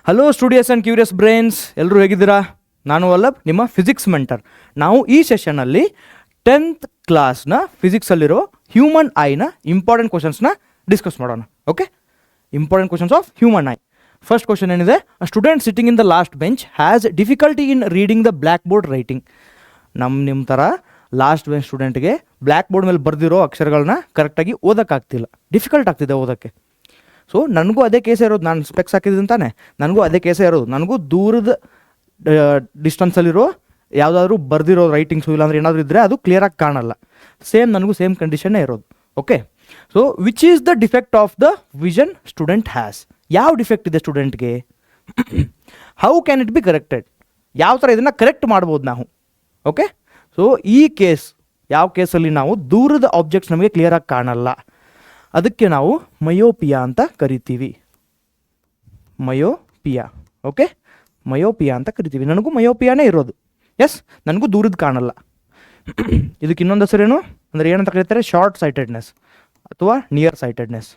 Hello studious and curious brains, ಎಲ್ಲರೂ ಹೇಗಿದ್ದೀರಾ? ನಾನು ವಲ್ಲಭ್, ನಿಮ್ಮ ಫಿಸಿಕ್ಸ್ ಮೆಂಟರ್. ನಾವು ಈ ಸೆಷನ್ನಲ್ಲಿ 10th ಕ್ಲಾಸ್ನ ಫಿಸಿಕ್ಸಲ್ಲಿರೋ ಹ್ಯೂಮನ್ ಐನ ಇಂಪಾರ್ಟೆಂಟ್ ಕ್ವಶನ್ಸ್ನ ಡಿಸ್ಕಸ್ ಮಾಡೋಣ. Okay, important questions of human eye. First question ಏನಿದೆ, a student sitting in the last bench has difficulty in reading the black board writing. ನಿಮ್ಮ ಥರ ಲಾಸ್ಟ್ ಬೆಂಚ್ ಸ್ಟೂಡೆಂಟ್ಗೆ ಬ್ಲ್ಯಾಕ್ ಬೋರ್ಡ್ ಮೇಲೆ ಬರೆದಿರೋ ಅಕ್ಷರಗಳನ್ನ ಕರೆಕ್ಟಾಗಿ ಓದೋಕ್ಕಾಗ್ತಿಲ್ಲ, ಡಿಫಿಕಲ್ಟ್ ಆಗ್ತಿದೆ ಓದೋಕ್ಕೆ. ಸೊ ನನಗೂ ಅದೇ ಕೇಸೇ ಇರೋದು, ನಾನು ಸ್ಪೆಕ್ಸ್ ಹಾಕಿದ್ದೀನಿ ತಾನೆ, ನನಗೂ ಅದೇ ಕೇಸೇ ಇರೋದು. ನನಗೂ ದೂರದ ಡಿಸ್ಟೆನ್ಸಲ್ಲಿರೋ ಯಾವುದಾದ್ರೂ ಬರೆದಿರೋ ರೈಟಿಂಗ್ಸು ಇಲ್ಲಾಂದ್ರೆ ಏನಾದರೂ ಇದ್ದರೆ ಅದು ಕ್ಲಿಯರಾಗಿ ಕಾಣಲ್ಲ. ನನಗೂ ಸೇಮ್ ಕಂಡೀಷನ್ನೇ ಇರೋದು. Okay, so which is the defect of the vision student has? ಯಾವ ಡಿಫೆಕ್ಟ್ ಇದೆ ಸ್ಟೂಡೆಂಟ್ಗೆ? How can it be corrected? ಯಾವ ಥರ ಇದನ್ನು ಕರೆಕ್ಟ್ ಮಾಡ್ಬೋದು ನಾವು? ಓಕೆ, ಸೊ ಈ ಕೇಸ್, ಯಾವ ಕೇಸಲ್ಲಿ ನಾವು ದೂರದ ಆಬ್ಜೆಕ್ಟ್ಸ್ ನಮಗೆ ಕ್ಲಿಯರಾಗಿ ಕಾಣಲ್ಲ, ಅದಕ್ಕೆ ನಾವು ಮಯೋಪಿಯಾ ಅಂತ ಕರಿತೀವಿ. ಮಯೋಪಿಯಾ. ಓಕೆ, ಮಯೋಪಿಯಾ ಅಂತ ಕರಿತೀವಿ. ನನಗೂ ಮಯೋಪಿಯಾನೇ ಇರೋದು. ಎಸ್, ನನಗೂ ದೂರದ ಕಾಣಲ್ಲ. ಇದಕ್ಕೆ ಇನ್ನೊಂದು ಹೆಸರೇನು ಅಂದರೆ ಏನಂತ ಕರೀತಾರೆ? ಶಾರ್ಟ್ ಸೈಟೆಡ್ನೆಸ್ ಅಥವಾ ನಿಯರ್ ಸೈಟೆಡ್ನೆಸ್.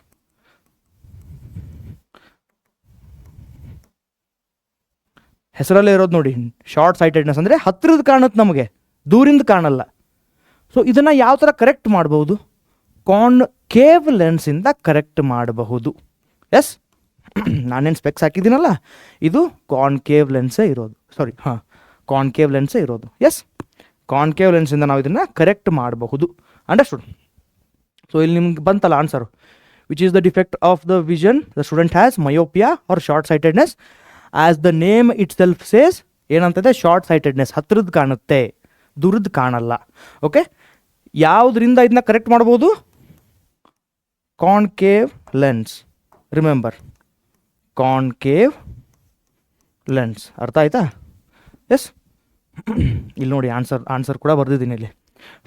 ಹೆಸರಲ್ಲೇ ಇರೋದು ನೋಡಿ, ಶಾರ್ಟ್ ಸೈಟೆಡ್ನೆಸ್ ಅಂದರೆ ಹತ್ತಿರದ ಕಾಣುತ್ತೆ ನಮಗೆ, ದೂರಿಂದ ಕಾಣಲ್ಲ. ಸೊ ಇದನ್ನು ಯಾವ ಥರ ಕರೆಕ್ಟ್ ಮಾಡ್ಬೋದು? ಕಾನ್ಕೇವ್ ಲೆನ್ಸಿಂದ ಕರೆಕ್ಟ್ ಮಾಡಬಹುದು. ಎಸ್, ನಾನೇನು ಸ್ಪೆಕ್ಸ್ ಹಾಕಿದ್ದೀನಲ್ಲ, ಇದು ಕಾನ್ಕೇವ್ ಲೆನ್ಸೇ ಇರೋದು. ಕಾನ್ಕೇವ್ ಲೆನ್ಸೇ ಇರೋದು. ಎಸ್, ಕಾನ್ಕೇವ್ ಲೆನ್ಸಿಂದ ನಾವು ಇದನ್ನು ಕರೆಕ್ಟ್ ಮಾಡಬಹುದು. ಅಂಡರ್ಸ್ಟುಡ್? ಸೊ ಇಲ್ಲಿ ನಿಮ್ಗೆ ಬಂತಲ್ಲ answer. Which is the defect of the vision the student has? Myopia or short sightedness. As the name itself says, ಏನಂತದೆ? ಶಾರ್ಟ್ ಸೈಟೆಡ್ನೆಸ್, ಹತ್ತಿರದ್ದು ಕಾಣುತ್ತೆ, ದೂರದ್ದು ಕಾಣಲ್ಲ. ಓಕೆ, ಯಾವುದರಿಂದ ಇದನ್ನ ಕರೆಕ್ಟ್ ಮಾಡ್ಬೋದು? Concave lens. Remember, concave lens. ಅರ್ಥ ಆಯ್ತಾ? ಎಸ್, ಇಲ್ಲಿ ನೋಡಿ ಆನ್ಸರ್ ಕೂಡ ಬರೆದಿದ್ದೀನಿ ಇಲ್ಲಿ.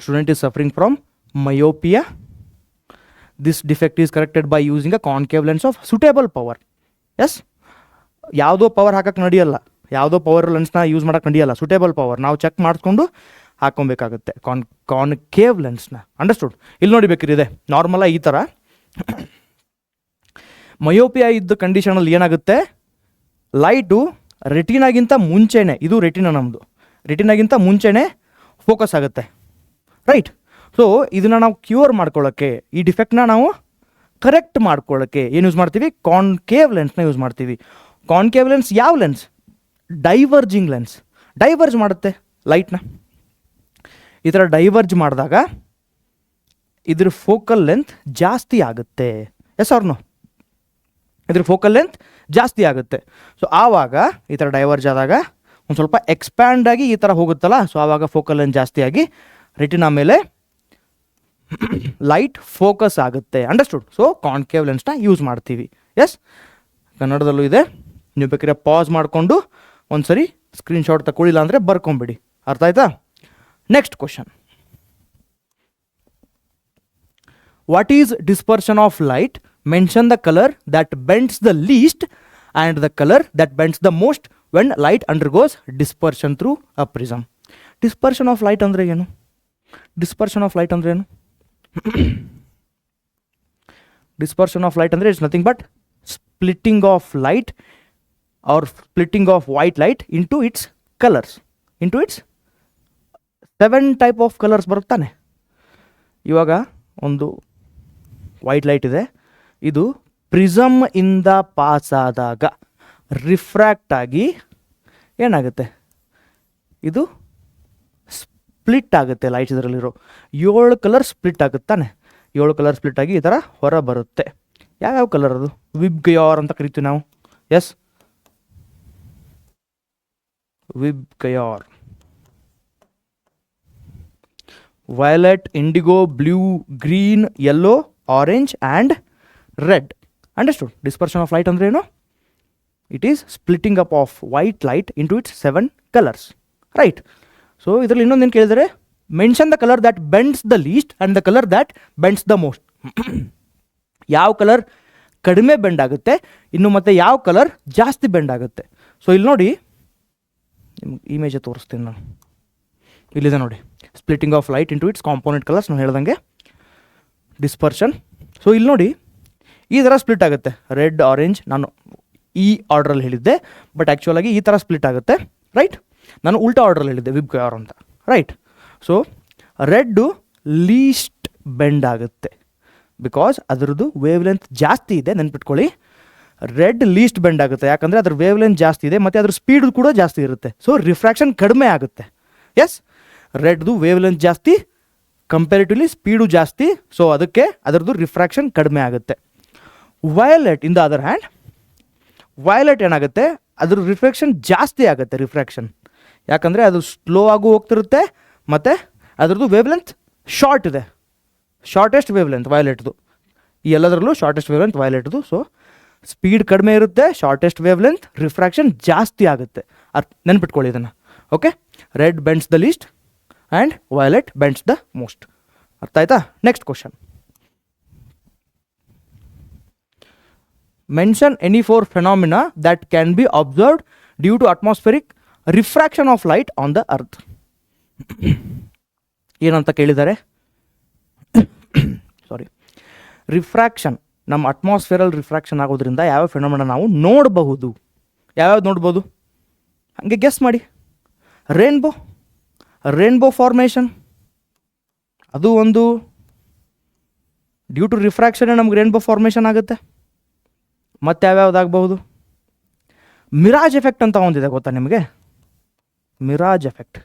Student is suffering from myopia. This defect is corrected by using a concave lens of suitable power. Yes, ಯಾವುದೋ ಪವರ್ ಹಾಕಕ್ಕೆ ನಡೆಯಲ್ಲ, ಯಾವುದೋ ಪವರ್ ಲೆನ್ಸ್ನ ಯೂಸ್ ಮಾಡೋಕ್ಕೆ ನಡೆಯಲ್ಲ. ಸುಟೇಬಲ್ ಪವರ್ ನಾವು ಚೆಕ್ ಮಾಡಿಸ್ಕೊಂಡು ಹಾಕೊಬೇಕಾಗುತ್ತೆ ಕಾನ್ಕೇವ್ ಲೆನ್ಸ್ನ. ಅಂಡರ್ಸ್ಟುಡ್? ಇಲ್ಲಿ ನೋಡಿ ಬೇಕಿರಿದೆ ನಾರ್ಮಲಾಗಿ ಈ ಥರ. ಮಯೋಪಿಯಾ ಇದ್ದ ಕಂಡೀಷನಲ್ಲಿ ಏನಾಗುತ್ತೆ? ಲೈಟು ರೆಟಿನಾಗಿಂತ ಮುಂಚೆನೇ, ಇದು ರೆಟಿನಾ ನಮ್ಮದು, ರೆಟಿನಾಗಿಂತ ಮುಂಚೆನೇ ಫೋಕಸ್ ಆಗುತ್ತೆ. ರೈಟ್? ಸೊ ಇದನ್ನು ನಾವು ಕ್ಯೂರ್ ಮಾಡ್ಕೊಳ್ಳೋಕ್ಕೆ, ಈ ಡಿಫೆಕ್ಟ್ನ ನಾವು ಕರೆಕ್ಟ್ ಮಾಡ್ಕೊಳ್ಳೋಕ್ಕೆ ಏನು ಯೂಸ್ ಮಾಡ್ತೀವಿ? ಕಾನ್ಕೇವ್ ಲೆನ್ಸ್ನ ಯೂಸ್ ಮಾಡ್ತೀವಿ. ಕಾನ್ಕೇವ್ ಲೆನ್ಸ್ ಯಾವ ಲೆನ್ಸ್? Diverging lens. ಡೈವರ್ಜ್ ಮಾಡುತ್ತೆ ಲೈಟ್ನ. ಈ ಥರ ಡೈವರ್ಜ್ ಮಾಡಿದಾಗ ಇದ್ರ ಫೋಕಲ್ ಲೆಂತ್ ಜಾಸ್ತಿ ಆಗುತ್ತೆ. Yes or no? ಇದ್ರ ಫೋಕಲ್ ಲೆಂತ್ ಜಾಸ್ತಿ ಆಗುತ್ತೆ. ಸೊ ಆವಾಗ ಈ ಥರ ಡೈವರ್ಜ್ ಆದಾಗ ಒಂದು ಸ್ವಲ್ಪ ಎಕ್ಸ್ಪ್ಯಾಂಡ್ ಆಗಿ ಈ ಥರ ಹೋಗುತ್ತಲ್ಲ, ಸೊ ಆವಾಗ ಫೋಕಲ್ ಲೆಂತ್ ಜಾಸ್ತಿ ಆಗಿ ರೆಟಿನಾ ಮೇಲೆ ಲೈಟ್ ಫೋಕಸ್ ಆಗುತ್ತೆ. ಅಂಡರ್ಸ್ಟುಡ್? ಸೊ ಕಾನ್ಕೇವ್ ಲೆನ್ಸ್ನ ಯೂಸ್ ಮಾಡ್ತೀವಿ. ಎಸ್, ಕನ್ನಡದಲ್ಲೂ ಇದೆ. ನೀವು ಬೇಕಾದ್ರೆ ಪಾಸ್ ಮಾಡಿಕೊಂಡು ಒಂದು ಸರಿ ಸ್ಕ್ರೀನ್ಶಾಟ್ ತಗೊಳ್ಳಿಲ್ಲ ಅಂದರೆ ಬರ್ಕೊಂಬಿಡಿ. ಅರ್ಥ ಆಯ್ತಾ? Next question. What is dispersion of light? Mention the colour that bends the least and the colour that bends the most when light undergoes dispersion through a prism. Dispersion of light ಅಂದರೆ ಏನು? Dispersion of light ಅಂದರೆ ಏನು? Dispersion of light ಅಂದರೆ it's nothing but splitting of light or splitting of white light into its colours, into its 7 type of colours ಬರುತ್ತಾನೆ. ಇವಾಗ ಒಂದು white light ಇದೆ, ಇದು ಪ್ರಿಸಮ್ ಇಂದ ಪಾಸ್ ಆದಾಗ ರಿಫ್ರ್ಯಾಕ್ಟ್ ಆಗಿ ಏನಾಗುತ್ತೆ? ಇದು ಸ್ಪ್ಲಿಟ್ ಆಗುತ್ತೆ. ಲೈಟ್ ಇದರಲ್ಲಿರೋ 7 ಕಲರ್ ಸ್ಪ್ಲಿಟ್ ಆಗುತ್ತಾನೆ. 7 ಕಲರ್ ಸ್ಪ್ಲಿಟ್ ಆಗಿ ಈ ಥರ ಹೊರ ಬರುತ್ತೆ. ಯಾವ್ಯಾವ ಕಲರ್ ಅದು? ವಿಬ್ಗಯಾರ್ ಅಂತ ಕರಿತೀವಿ ನಾವು. Yes, VIBGYOR. Violet, indigo, blue, green, yellow, orange and red. Understood? Dispersion of light ಅಂದರೆ ಏನು? It is splitting up of white light into its 7 colours. Right? So ಇದರಲ್ಲಿ ಇನ್ನೊಂದೇನು ಕೇಳಿದರೆ, mention the colour that bends the least and the colour that bends the most. ಯಾವ colour ಕಡಿಮೆ bend ಆಗುತ್ತೆ, ಇನ್ನು ಮತ್ತು ಯಾವ ಕಲರ್ ಜಾಸ್ತಿ ಬೆಂಡ್ ಆಗುತ್ತೆ. ಸೊ ಇಲ್ಲಿ ನೋಡಿ, ನಿಮ್ಗೆ ಇಮೇಜೇ ತೋರಿಸ್ತೀನಿ ನಾನು. ಇಲ್ಲಿದೆ ನೋಡಿ, splitting of light into it's component colours. ನಾನು ಹೇಳ್ದಂಗೆ ಡಿಸ್ಪರ್ಷನ್. ಸೊ ಇಲ್ಲಿ ನೋಡಿ, ಈ ಥರ ಸ್ಪ್ಲಿಟ್ ಆಗುತ್ತೆ. ರೆಡ್, ಆರೆಂಜ್, ನಾನು ಈ ಆರ್ಡ್ರಲ್ಲಿ ಹೇಳಿದ್ದೆ, ಬಟ್ ಆ್ಯಕ್ಚುಲಾಗಿ ಈ ಥರ ಸ್ಪ್ಲಿಟ್ ಆಗುತ್ತೆ, ರೈಟ್. ನಾನು ಉಲ್ಟಾ ಆರ್ಡ್ರಲ್ಲಿ ಹೇಳಿದ್ದೆ ವಿಬ್ ಕ್ಯೂಆರ್ ಅಂತ, right. So red least bend ಆಗುತ್ತೆ ಬಿಕಾಸ್ ಅದರದ್ದು ವೇವ್ ಲೆಂತ್ ಜಾಸ್ತಿ ಇದೆ. ನೆನ್ಪಿಟ್ಕೊಳ್ಳಿ, ರೆಡ್ ಲೀಸ್ಟ್ ಬೆಂಡ್ ಆಗುತ್ತೆ ಯಾಕಂದರೆ ಅದ್ರ ವೇವ್ ಲೆಂತ್ ಜಾಸ್ತಿ ಇದೆ ಮತ್ತು ಅದ್ರ ಸ್ಪೀಡ್ ಕೂಡ ಜಾಸ್ತಿ ಇರುತ್ತೆ. ಸೊ ರಿಫ್ರಾಕ್ಷನ್ ಕಡಿಮೆ ಆಗುತ್ತೆ. ಎಸ್, ರೆಡ್ದು ವೇವ್ ಲೆಂತ್ ಜಾಸ್ತಿ, ಕಂಪೇರಿಟಿವ್ಲಿ ಸ್ಪೀಡು ಜಾಸ್ತಿ, ಸೊ ಅದಕ್ಕೆ ಅದರದ್ದು ರಿಫ್ರಾಕ್ಷನ್ ಕಡಿಮೆ ಆಗುತ್ತೆ. Violet in the other hand, violet ಏನಾಗುತ್ತೆ, ಅದ್ರ ರಿಫ್ರಾಕ್ಷನ್ ಜಾಸ್ತಿ ಆಗುತ್ತೆ. ರಿಫ್ರಾಕ್ಷನ್ ಯಾಕಂದರೆ ಅದು ಸ್ಲೋ ಆಗು ಹೋಗ್ತಿರುತ್ತೆ ಮತ್ತು ಅದರದ್ದು ವೇವ್ ಲೆಂತ್ ಶಾರ್ಟ್ ಇದೆ, ಶಾರ್ಟೆಸ್ಟ್ ವೇವ್ ಲೆಂತ್ ವಯಲೆಟ್ದು. ಈ ಎಲ್ಲದರಲ್ಲೂ ಶಾರ್ಟೆಸ್ಟ್ ವೇವ್ ಲೆಂತ್ ವಯಲೆಟ್ದು. ಸೊ ಸ್ಪೀಡ್ ಕಡಿಮೆ ಇರುತ್ತೆ, ಶಾರ್ಟೆಸ್ಟ್ ವೇವ್ ಲೆಂತ್, ರಿಫ್ರಾಕ್ಷನ್ ಜಾಸ್ತಿ ಆಗುತ್ತೆ. ನೆನ್ಪಿಟ್ಕೊಳ್ಳಿ ಇದನ್ನು. Okay, red bends the least and violet bends the most. ಅರ್ಥ ಆಯ್ತಾ? Next question. Mention any 4 phenomena that can be observed due to atmospheric refraction of light on the earth. ಏನಂತ ಕೇಳಿದ್ದಾರೆ? ಸಾರಿ, refraction, ನಮ್ಮ ಅಟ್ಮಾಸ್ಫಿಯರಲ್ಲಿ refraction ಆಗೋದ್ರಿಂದ ಯಾವ ಫೆನೋಮಿನಾ ನಾವು ನೋಡಬಹುದು? ಯಾವ್ಯಾವ್ದು ನೋಡ್ಬೋದು? ಹಾಗೆ ಗೆಸ್ ಮಾಡಿ. ರೇನ್ಬೋ ಫಾರ್ಮೇಷನ್, ಅದು ಒಂದು ಡ್ಯೂ ಟು ರಿಫ್ರಾಕ್ಷನ್ ನಮ್ಗೆ ರೇನ್ಬೋ ಫಾರ್ಮೇಷನ್ ಆಗುತ್ತೆ. ಮತ್ತು ಯಾವ್ಯಾವ್ದಾಗಬಹುದು? ಮಿರಾಜ್ ಎಫೆಕ್ಟ್ ಅಂತ ಒಂದಿದೆ, ಗೊತ್ತಾ ನಿಮಗೆ? ಮಿರಾಜ್ ಎಫೆಕ್ಟ್,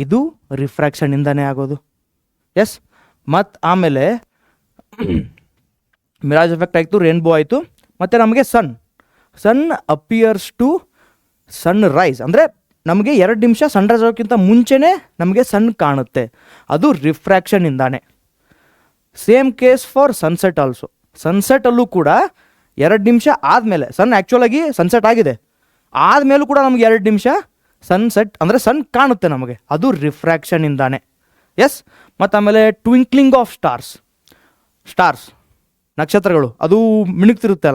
ಇದು ರಿಫ್ರಾಕ್ಷನಿಂದನೇ ಆಗೋದು. ಎಸ್, ಮತ್ತು ಆಮೇಲೆ ಮಿರಾಜ್ ಎಫೆಕ್ಟ್ ಆಯಿತು, ರೇನ್ಬೋ ಆಯಿತು, ಮತ್ತು ನಮಗೆ ಸನ್ ಅಪಿಯರ್ಸ್ ಟು ಸನ್ ರೈಸ್, ಅಂದರೆ ನಮಗೆ 2 ನಿಮಿಷ ಸನ್ರೈಸ್ ಆಗೋಕ್ಕಿಂತ ಮುಂಚೆನೇ ನಮಗೆ ಸನ್ ಕಾಣುತ್ತೆ, ಅದು ರಿಫ್ರಾಕ್ಷನಿಂದಾನೆ. Same case for sunset also. ಸನ್ಸೆಟಲ್ಲೂ ಕೂಡ 2 ನಿಮಿಷ ಆದಮೇಲೆ, ಸನ್ ಆ್ಯಕ್ಚುಲಾಗಿ ಸನ್ಸೆಟ್ ಆಗಿದೆ ಆದಮೇಲೂ ಕೂಡ ನಮಗೆ 2 ನಿಮಿಷ ಸನ್ಸೆಟ್ ಅಂದರೆ ಸನ್ ಕಾಣುತ್ತೆ ನಮಗೆ, ಅದು ರಿಫ್ರಾಕ್ಷನಿಂದಾನೆ. ಎಸ್, ಮತ್ತು ಆಮೇಲೆ ಟ್ವಿಂಕ್ಲಿಂಗ್ ಆಫ್ ಸ್ಟಾರ್ಸ್ ನಕ್ಷತ್ರಗಳು, ಅದು ಮಿಣುಕ್ತಿರುತ್ತೆ,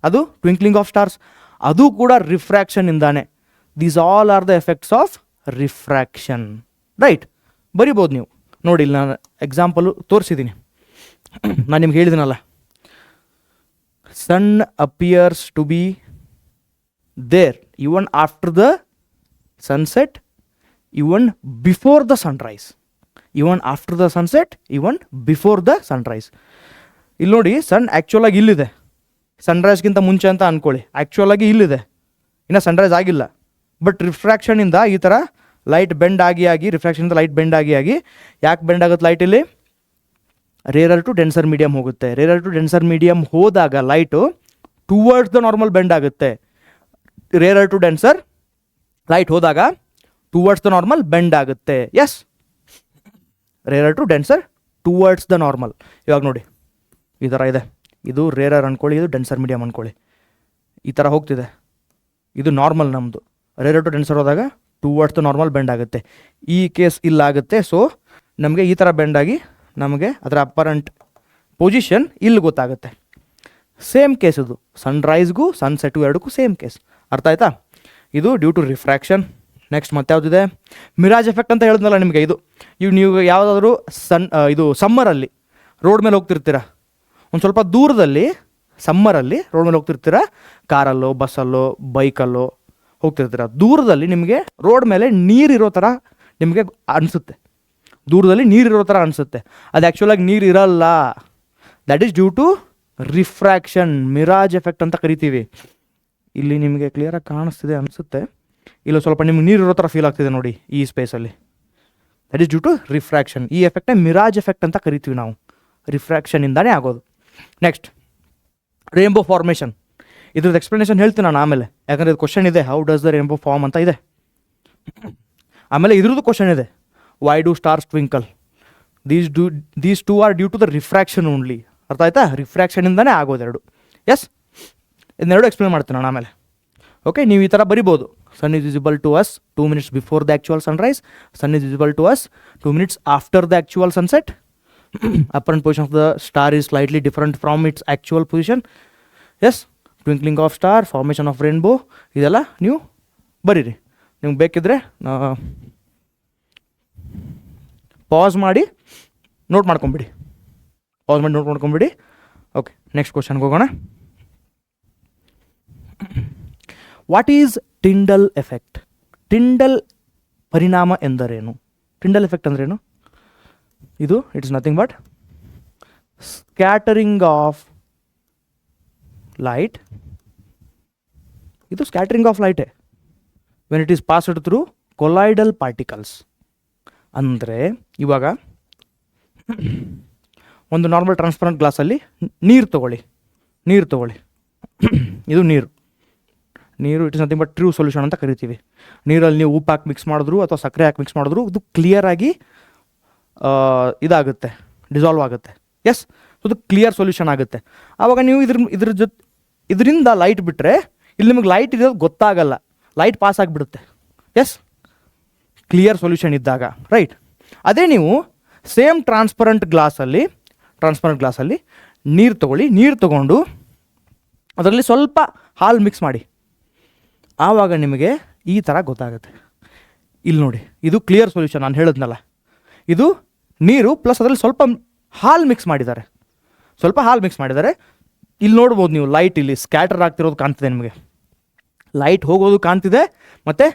ಅದು ಟ್ವಿಂಕ್ಲಿಂಗ್ ಆಫ್ ಸ್ಟಾರ್ಸ್, ಅದು ಕೂಡ ರಿಫ್ರಾಕ್ಷನಿಂದಾನೆ. These all are the effects of refraction, right. ಬರಿಬೋದು ನೀವು ನೋಡಿ, ಇಲ್ಲಿ ನಾನು ಎಕ್ಸಾಂಪಲು ತೋರಿಸಿದ್ದೀನಿ. ನಾನು ನಿಮ್ಗೆ ಹೇಳಿದ್ದೀನಲ್ಲ, sun appears to be there even after the sunset, even before the sunrise, even after the sunset, even before the sunrise. ಇಲ್ಲಿ ನೋಡಿ, ಸನ್ ಆ್ಯಕ್ಚುಲಾಗಿ ಇಲ್ಲಿದೆ, ಸನ್ರೈಸ್ಗಿಂತ ಮುಂಚೆ ಅಂತ ಅಂದ್ಕೊಳ್ಳಿ. ಆ್ಯಕ್ಚುಲಾಗಿ ಇಲ್ಲಿದೆ, ಇನ್ನು ಸನ್ರೈಸ್ ಆಗಿಲ್ಲ, ಬಟ್ ರಿಫ್ರಾಕ್ಷನಿಂದ ಈ ಥರ ಲೈಟ್ ಬೆಂಡ್ ಆಗಿ ರಿಫ್ರಾಕ್ಷನಿಂದ ಲೈಟ್ ಬೆಂಡ್ ಆಗಿ ಯಾಕೆ ಬೆಂಡ್ ಆಗುತ್ತೆ ಲೈಟ್? ಇಲ್ಲಿ ರೇರರ್ ಟು ಡೆನ್ಸರ್ ಮೀಡಿಯಮ್ ಹೋಗುತ್ತೆ. ರೇರರ್ ಟು ಡೆನ್ಸರ್ ಮೀಡಿಯಮ್ ಹೋದಾಗ light towards the normal bend ಆಗುತ್ತೆ. ರೇರರ್ ಟು ಡೆನ್ಸರ್ ಲೈಟ್ ಹೋದಾಗ ಟುವರ್ಡ್ಸ್ ದ ನಾರ್ಮಲ್ ಬೆಂಡ್ ಆಗುತ್ತೆ. Yes, rarer to denser towards the normal. ಇವಾಗ ನೋಡಿ, ಈ ಥರ ಇದೆ, ಇದು ರೇರರ್ ಅಂದ್ಕೊಳ್ಳಿ, ಇದು ಡೆನ್ಸರ್ ಮೀಡಿಯಮ್ ಅಂದ್ಕೊಳ್ಳಿ, ಈ ಥರ ಹೋಗ್ತಿದೆ, ಇದು ನಾರ್ಮಲ್ ನಮ್ಮದು. ರೇರರ್ ಟು ಡೆನ್ಸರ್ ಹೋದಾಗ ಟುವರ್ಡ್ಸ್ ದ ನಾರ್ಮಲ್ ಬೆಂಡ್ ಆಗುತ್ತೆ. ಈ ಕೇಸ್ ಇಲ್ಲಾಗುತ್ತೆ. ಸೊ ನಮಗೆ ಈ ಥರ ಬೆಂಡ್ ಆಗಿ ನಮಗೆ ಅದರ ಅಪರೆಂಟ್ ಪೊಸಿಷನ್ ಇಲ್ಲಿ ಗೊತ್ತಾಗುತ್ತೆ. ಸೇಮ್ ಕೇಸ್ ಇದು, ಸನ್ರೈಸ್ಗೂ ಸನ್ಸೆಟ್ಗೂ ಎರಡಕ್ಕೂ ಸೇಮ್ ಕೇಸ್. ಅರ್ಥ ಆಯ್ತಾ? ಇದು ಡ್ಯೂ ಟು ರಿಫ್ರಾಕ್ಷನ್. ನೆಕ್ಸ್ಟ್ ಮತ್ತೆ ಯಾವುದಿದೆ? ಮಿರಾಜ್ ಎಫೆಕ್ಟ್ ಅಂತ ಹೇಳಿದ್ನಲ್ಲ ನಿಮಗೆ. ಇವು ನೀವು ಯಾವುದಾದ್ರೂ ಇದು ಸಮ್ಮರಲ್ಲಿ ರೋಡ್ ಮೇಲೆ ಹೋಗ್ತಿರ್ತೀರ, ಒಂದು ಸ್ವಲ್ಪ ದೂರದಲ್ಲಿ ಸಮ್ಮರಲ್ಲಿ ರೋಡ್ ಮೇಲೆ ಹೋಗ್ತಿರ್ತೀರ, ಕಾರಲ್ಲೋ ಬಸ್ಸಲ್ಲೋ ಬೈಕಲ್ಲೋ ಹೋಗ್ತಿರ್ತೀರ. ದೂರದಲ್ಲಿ ನಿಮಗೆ ರೋಡ್ ಮೇಲೆ ನೀರಿರೋ ಥರ ನಿಮಗೆ ಅನಿಸುತ್ತೆ, ದೂರದಲ್ಲಿ ನೀರಿರೋ ಥರ ಅನಿಸುತ್ತೆ. ಅದು ಆ್ಯಕ್ಚುಲಾಗಿ ನೀರು ಇರಲ್ಲ. That is due to refraction, mirage effect ಅಂತ ಕರಿತೀವಿ. ಇಲ್ಲಿ ನಿಮಗೆ ಕ್ಲಿಯರಾಗಿ ಕಾಣಿಸ್ತಿದೆ ಅನಿಸುತ್ತೆ, ಇಲ್ಲ ಸ್ವಲ್ಪ ನಿಮ್ಗೆ ನೀರಿರೋ ಥರ ಫೀಲ್ ಆಗ್ತಿದೆ ನೋಡಿ ಈ ಸ್ಪೇಸಲ್ಲಿ. That is due to refraction. ಈ ಎಫೆಕ್ಟ್ನ ಮಿರಾಜ್ ಎಫೆಕ್ಟ್ ಅಂತ ಕರಿತೀವಿ ನಾವು, ರಿಫ್ರಾಕ್ಷನಿಂದಾನೇ ಆಗೋದು. Next rainbow formation. ಇದ್ರದ್ದು ಎಕ್ಸ್ಪ್ಲನೇಷನ್ ಹೇಳ್ತೀನಿ ನಾನು ಆಮೇಲೆ, ಯಾಕಂದರೆ ಇದು ಕ್ವಶನ್ ಇದೆ, how does the rainbow form ಅಂತ ಇದೆ. ಆಮೇಲೆ ಇದ್ರದ್ದು ಕ್ವಶನ್ ಇದೆ, why do stars twinkle. These two are due to the refraction only. ಅರ್ಥ ಆಯ್ತಾ? ರಿಫ್ರಾಕ್ಷನಿಂದನೇ ಆಗೋದೆರಡು. ಎಸ್, ಇದನ್ನೆರಡು ಎಕ್ಸ್ಪ್ಲೇನ್ ಮಾಡ್ತೀನಿ ನಾನು ಆಮೇಲೆ. ಓಕೆ, ನೀವು ಈ ಥರ ಬರಿಬೋದು. Sun is visible to us 2 minutes before the actual sunrise, sun is visible to us 2 minutes after the actual sunset, apparent position of the star is slightly different from its actual position. Yes, twinkling of star, formation of rainbow, ಇದೆಲ್ಲ ನೀವು ಬರೀರಿ. ನಿಮ್ಗೆ ಬೇಕಿದ್ರೆ pass ಮಾಡಿ note ಮಾಡ್ಕೊಂಬಿಡಿ. Okay, next ಕ್ವಶನ್ಗೆ ಹೋಗೋಣ. What is Tyndall effect? Tyndall ಪರಿಣಾಮ ಎಂದರೇನು? ಟಿಂಡಲ್ ಎಫೆಕ್ಟ್ ಅಂದ್ರೇನು? ಇದು it's nothing but scattering of light. ಇದು ಸ್ಕ್ಯಾಟರಿಂಗ್ ಆಫ್ ಲೈಟೇ when it is passed through colloidal particles. ಅಂದರೆ ಇವಾಗ ಒಂದು ನಾರ್ಮಲ್ ಟ್ರಾನ್ಸ್ಪರೆಂಟ್ ಗ್ಲಾಸಲ್ಲಿ ನೀರು ತಗೊಳ್ಳಿ. ಇದು ನೀರು it is nothing but true solution ಅಂತ ಕರಿತೀವಿ. ನೀರಲ್ಲಿ ನೀವು ಉಪ್ಪು ಹಾಕಿ ಮಿಕ್ಸ್ ಮಾಡಿದ್ರು ಅಥವಾ ಸಕ್ಕರೆ ಹಾಕಿ ಮಿಕ್ಸ್ ಮಾಡಿದ್ರು ಇದು ಕ್ಲಿಯರಾಗಿ ಇದಾಗುತ್ತೆ, ಡಿಸಾಲ್ವ್ ಆಗುತ್ತೆ. ಎಸ್, ಇದು ಕ್ಲಿಯರ್ ಸೊಲ್ಯೂಷನ್ ಆಗುತ್ತೆ. ಆವಾಗ ನೀವು ಇದರಿಂದ ಲೈಟ್ ಬಿಟ್ಟರೆ ಇಲ್ಲಿ ನಿಮಗೆ ಲೈಟ್ ಇರೋದು ಗೊತ್ತಾಗಲ್ಲ, ಲೈಟ್ ಪಾಸ್ ಆಗಿಬಿಡುತ್ತೆ. ಎಸ್, ಕ್ಲಿಯರ್ ಸೊಲ್ಯೂಷನ್ ಇದ್ದಾಗ, ರೈಟ್. ಅದೇ ನೀವು ಸೇಮ್ ಟ್ರಾನ್ಸ್ಪರೆಂಟ್ ಗ್ಲಾಸಲ್ಲಿ ನೀರು ತಗೊಂಡು ಅದರಲ್ಲಿ ಸ್ವಲ್ಪ ಹಾಲು ಮಿಕ್ಸ್ ಮಾಡಿ, ಆವಾಗ ನಿಮಗೆ ಈ ಥರ ಗೊತ್ತಾಗುತ್ತೆ. ಇಲ್ಲಿ ನೋಡಿ, ಇದು ಕ್ಲಿಯರ್ ಸೊಲ್ಯೂಷನ್. ನಾನು ಹೇಳಿದ್ನಲ್ಲ, ಇದು ನೀರು ಪ್ಲಸ್ ಅದರಲ್ಲಿ ಸ್ವಲ್ಪ ಹಾಲು ಮಿಕ್ಸ್ ಮಾಡಿದ್ದಾರೆ. ಇಲ್ಲಿ ನೋಡ್ಬೋದು ನೀವು, ಲೈಟ್ ಇಲ್ಲಿ ಸ್ಕ್ಯಾಟರ್ ಆಗ್ತಿರೋದು ಕಾಣ್ತಿದೆ ನಿಮಗೆ. ಲೈಟ್ ಹೋಗೋದು ಕಾಣ್ತಿದೆ, ಮತ್ತು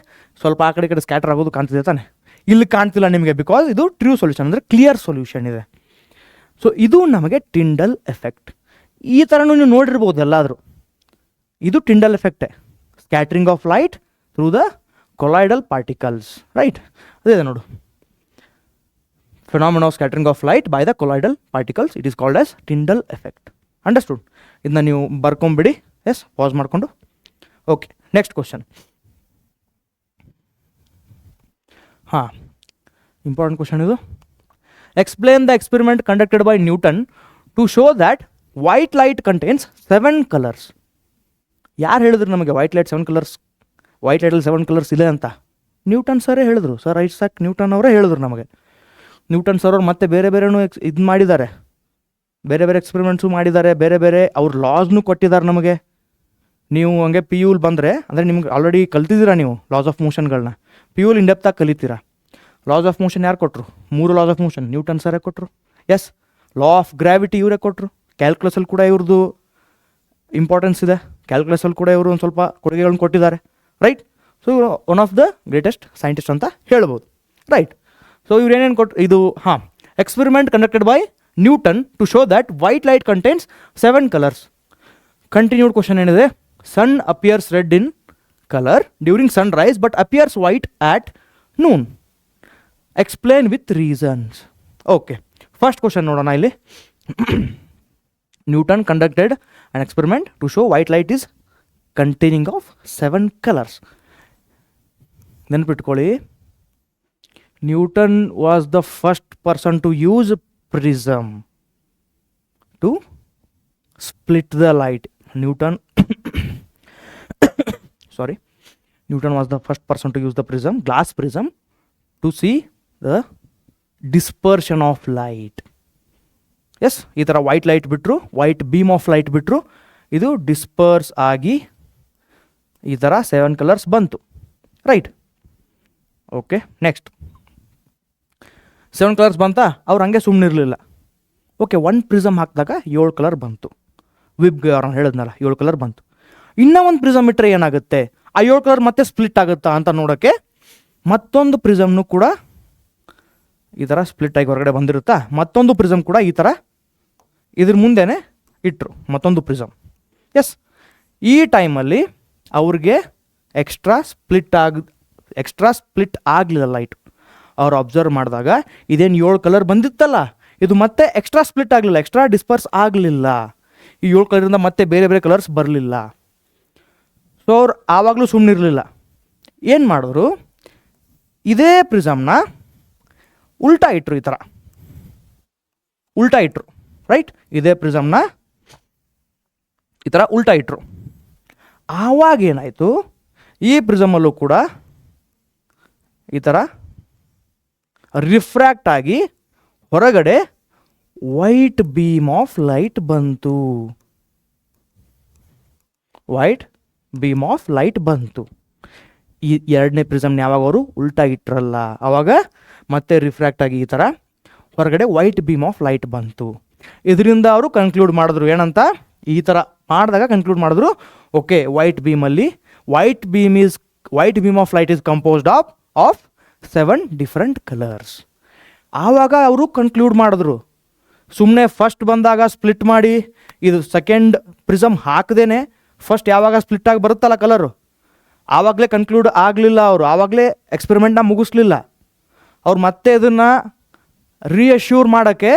ಸ್ವಲ್ಪ ಆ ಕಡೆ ಸ್ಕ್ಯಾಟರ್ ಆಗೋದು ಕಾಣ್ತಿದೆ ತಾನೆ. ಇಲ್ಲಿ ಕಾಣ್ತಿಲ್ಲ ನಿಮಗೆ, ಬಿಕಾಸ್ ಇದು ಟ್ರೂ ಸೊಲ್ಯೂಷನ್, ಅಂದರೆ ಕ್ಲಿಯರ್ ಸೊಲ್ಯೂಷನ್ ಇದೆ. ಸೊ ಇದು ನಮಗೆ ಟಿಂಡಲ್ ಎಫೆಕ್ಟ್. ಈ ಥರನೂ ನೀವು ನೋಡಿರ್ಬೋದು ಎಲ್ಲಾದರೂ. ಇದು ಟಿಂಡಲ್ ಎಫೆಕ್ಟೇ, scattering of light through the colloidal particles, right. ಅದೇ ನೋಡು, phenomena of scattering of light by the colloidal particles, it is called as Tyndall effect. Understood? ಇದನ್ನ ನೀವು ಬರ್ಕೊಂಬಿಡಿ. ಎಸ್, ಪಾಸ್ ಮಾಡಿಕೊಂಡು. Okay, next question. Important question ಇದು. Explain the experiment conducted by Newton to show that white light contains 7 colours. ಯಾರು ಹೇಳಿದ್ರು ನಮಗೆ white ಲೈಟಲ್ಲಿ 7 colours ಇದೆ ಅಂತ? ನ್ಯೂಟನ್ ಸರೇ ಹೇಳಿದ್ರು. ಸರ್ ಐಸಾಕ್ ನ್ಯೂಟನ್ ಅವರೇ ಹೇಳಿದ್ರು ನಮಗೆ. ನ್ಯೂಟನ್ ಸರ್ ಅವ್ರು ಮತ್ತೆ ಬೇರೆ ಇದು ಮಾಡಿದ್ದಾರೆ, ಬೇರೆ ಎಕ್ಸ್ಪೆರಿಮೆಂಟ್ಸು ಮಾಡಿದ್ದಾರೆ, ಬೇರೆ ಅವ್ರ ಲಾಸ್ನೂ ಕೊಟ್ಟಿದ್ದಾರೆ ನಮಗೆ. ನೀವು ಹಂಗೆ ಪಿ ಯುಲ್ ಬಂದರೆ, ಅಂದರೆ ನಿಮ್ಗೆ ಆಲ್ರೆಡಿ ಕಲ್ತಿದ್ದೀರಾ ನೀವು ಲಾಸ್ ಆಫ್ ಮೋಷನ್ಗಳನ್ನ. ಪಿ ಯುಲ್ ಇಂಡೆಪ್ತಾಗಿ ಕಲಿತೀರಾ. ಲಾಸ್ ಆಫ್ ಮೋಷನ್ ಯಾರು ಕೊಟ್ಟರು? 3 ಲಾಸ್ ಆಫ್ ಮೋಷನ್ ನ್ಯೂಟನ್ ಸರೇ ಕೊಟ್ಟರು. ಎಸ್, ಲಾ ಆಫ್ ಗ್ರಾವಿಟಿ ಇವರೇ ಕೊಟ್ಟರು. ಕ್ಯಾಲ್ಕುಲಸಲ್ಲಿ ಕೂಡ ಇವ್ರದ್ದು ಇಂಪಾರ್ಟೆನ್ಸ್ ಇದೆ. ಕ್ಯಾಲ್ಕುಲಸಲ್ಲಿ ಕೂಡ ಇವರು ಒಂದು ಸ್ವಲ್ಪ ಕೊಡುಗೆಗಳನ್ನ ಕೊಟ್ಟಿದ್ದಾರೆ, ರೈಟ್. ಸೊ ಇವರು one of the greatest scientist ಅಂತ ಹೇಳ್ಬೋದು, ರೈಟ್. ಸೊ ಇವ್ರು ಏನೇನು ಇದು experiment conducted by Newton to show that white light contains 7 colours. Continued question ಏನಿದೆ? Sun appears red in colour during sun rise but appears white at noon. Explain with reasons. Okay, first question ನೋಡೋಣ ಇಲ್ಲಿ. Newton conducted an experiment to show white light is containing of 7 colors. ನೆನ್ಪಿಟ್ಕೊಳ್ಳಿ, Newton was the first person to use prism to split the light. Newton was the first person to use the prism, glass prism, to see the dispersion of light. Yes, ಈ ಥರ white light ಬಿಟ್ಟರು, white beam of light ಬಿಟ್ಟರು, ಇದು disperse ಆಗಿ ಈ ಥರ 7 colours ಬಂತು, right. Okay, next 7 colours ಬಂತಾ? ಅವ್ರು ಹಂಗೆ ಸುಮ್ಮನಿರಲಿಲ್ಲ. ಓಕೆ, 1 ಪ್ರಿಸಮ್ ಹಾಕಿದಾಗ 7 ಕಲರ್ ಬಂತು. ವಿಬ್ಗೆ ಅವ್ರನ್ನ ಹೇಳಿದ್ನಲ್ಲ, 7 ಕಲರ್ ಬಂತು. ಇನ್ನೂ ಒಂದು ಪ್ರಿಸಮ್ ಇಟ್ಟರೆ ಏನಾಗುತ್ತೆ? ಆ 7 ಕಲರ್ ಮತ್ತೆ ಸ್ಪ್ಲಿಟ್ ಆಗುತ್ತಾ ಅಂತ ನೋಡೋಕ್ಕೆ ಮತ್ತೊಂದು ಪ್ರಿಸಮ್ನು ಕೂಡ ಈ ಥರ ಸ್ಪ್ಲಿಟ್ ಆಗಿ ಹೊರಗಡೆ ಬಂದಿರುತ್ತಾ? ಮತ್ತೊಂದು ಪ್ರಿಸಮ್ ಕೂಡ ಈ ಥರ ಇದ್ರ ಮುಂದೆನೇ ಇಟ್ಟರು, ಮತ್ತೊಂದು ಪ್ರಿಸಮ್. ಎಸ್, ಈ ಟೈಮಲ್ಲಿ ಅವ್ರಿಗೆ ಎಕ್ಸ್ಟ್ರಾ ಸ್ಪ್ಲಿಟ್ ಆಗಲಿಲ್ಲ ಲೈಟ್. ಅವ್ರು ಅಬ್ಸರ್ವ್ ಮಾಡಿದಾಗ ಇದೇನು 7 ಕಲರ್ ಬಂದಿತ್ತಲ್ಲ, ಇದು ಮತ್ತೆ ಎಕ್ಸ್ಟ್ರಾ ಸ್ಪ್ಲಿಟ್ ಆಗಲಿಲ್ಲ, ಎಕ್ಸ್ಟ್ರಾ ಡಿಸ್ಪರ್ಸ್ ಆಗಲಿಲ್ಲ. ಈ 7 ಕಲರಿಂದ ಮತ್ತೆ ಬೇರೆ ಕಲರ್ಸ್ ಬರಲಿಲ್ಲ. ಸೊ ಅವ್ರು ಆವಾಗಲೂ ಸುಮ್ಮನಿರಲಿಲ್ಲ. ಏನು ಮಾಡಿದ್ರು? ಇದೇ ಪ್ರಿಸಮ್ನ ಉಲ್ಟಾ ಇಟ್ಟರು, ಈ ಥರ ಉಲ್ಟಾ ಇಟ್ಟರು, ರೈಟ್. ಇದೇ ಪ್ರಿಸಮ್ನ ಈ ಥರ ಉಲ್ಟಾ ಇಟ್ಟರು. ಆವಾಗ ಏನಾಯಿತು? ಈ ಪ್ರಿಸಮಲ್ಲೂ ಕೂಡ ಈ ಥರ ರಿಫ್ರ್ಯಾಕ್ಟ್ ಆಗಿ ಹೊರಗಡೆ ವೈಟ್ ಬೀಮ್ ಆಫ್ ಲೈಟ್ ಬಂತು. ಈ 2ನೇ ಪ್ರಿಸಮ್ನ ಯಾವಾಗ ಅವರು ಉಲ್ಟಾ ಇಟ್ಟರಲ್ಲ, ಆವಾಗ ಮತ್ತೆ ರಿಫ್ರ್ಯಾಕ್ಟ್ ಆಗಿ ಈ ಥರ ಹೊರಗಡೆ ವೈಟ್ ಬೀಮ್ ಆಫ್ ಲೈಟ್ ಬಂತು. ಇದರಿಂದ ಅವರು ಕನ್ಕ್ಲೂಡ್ ಮಾಡಿದ್ರು ಏನಂತ? ಈ ಥರ ಮಾಡಿದಾಗ ಕನ್ಕ್ಲೂಡ್ ಮಾಡಿದ್ರು, ಓಕೆ, ವೈಟ್ ಬೀಮಲ್ಲಿ white beam of light is composed of 7 different colors. ಆವಾಗ ಅವರು ಕನ್ಕ್ಲೂಡ್ ಮಾಡಿದ್ರು. ಸುಮ್ಮನೆ ಫಸ್ಟ್ ಬಂದಾಗ ಸ್ಪ್ಲಿಟ್ ಮಾಡಿ ಇದು ಸೆಕೆಂಡ್ ಪ್ರಿಸಮ್ ಹಾಕದೇನೆ ಫಸ್ಟ್ ಯಾವಾಗ ಸ್ಪ್ಲಿಟ್ ಆಗಿ ಬರುತ್ತಲ್ಲ ಕಲರು, ಆವಾಗಲೇ ಕನ್ಕ್ಲೂಡ್ ಆಗಲಿಲ್ಲ ಅವರು, ಆವಾಗಲೇ ಎಕ್ಸ್ಪೆರಿಮೆಂಟ್ನ ಮುಗಿಸ್ಲಿಲ್ಲ ಅವ್ರು. ಮತ್ತೆ ಇದನ್ನು ರಿಅಶ್ಯೂರ್ ಮಾಡೋಕ್ಕೆ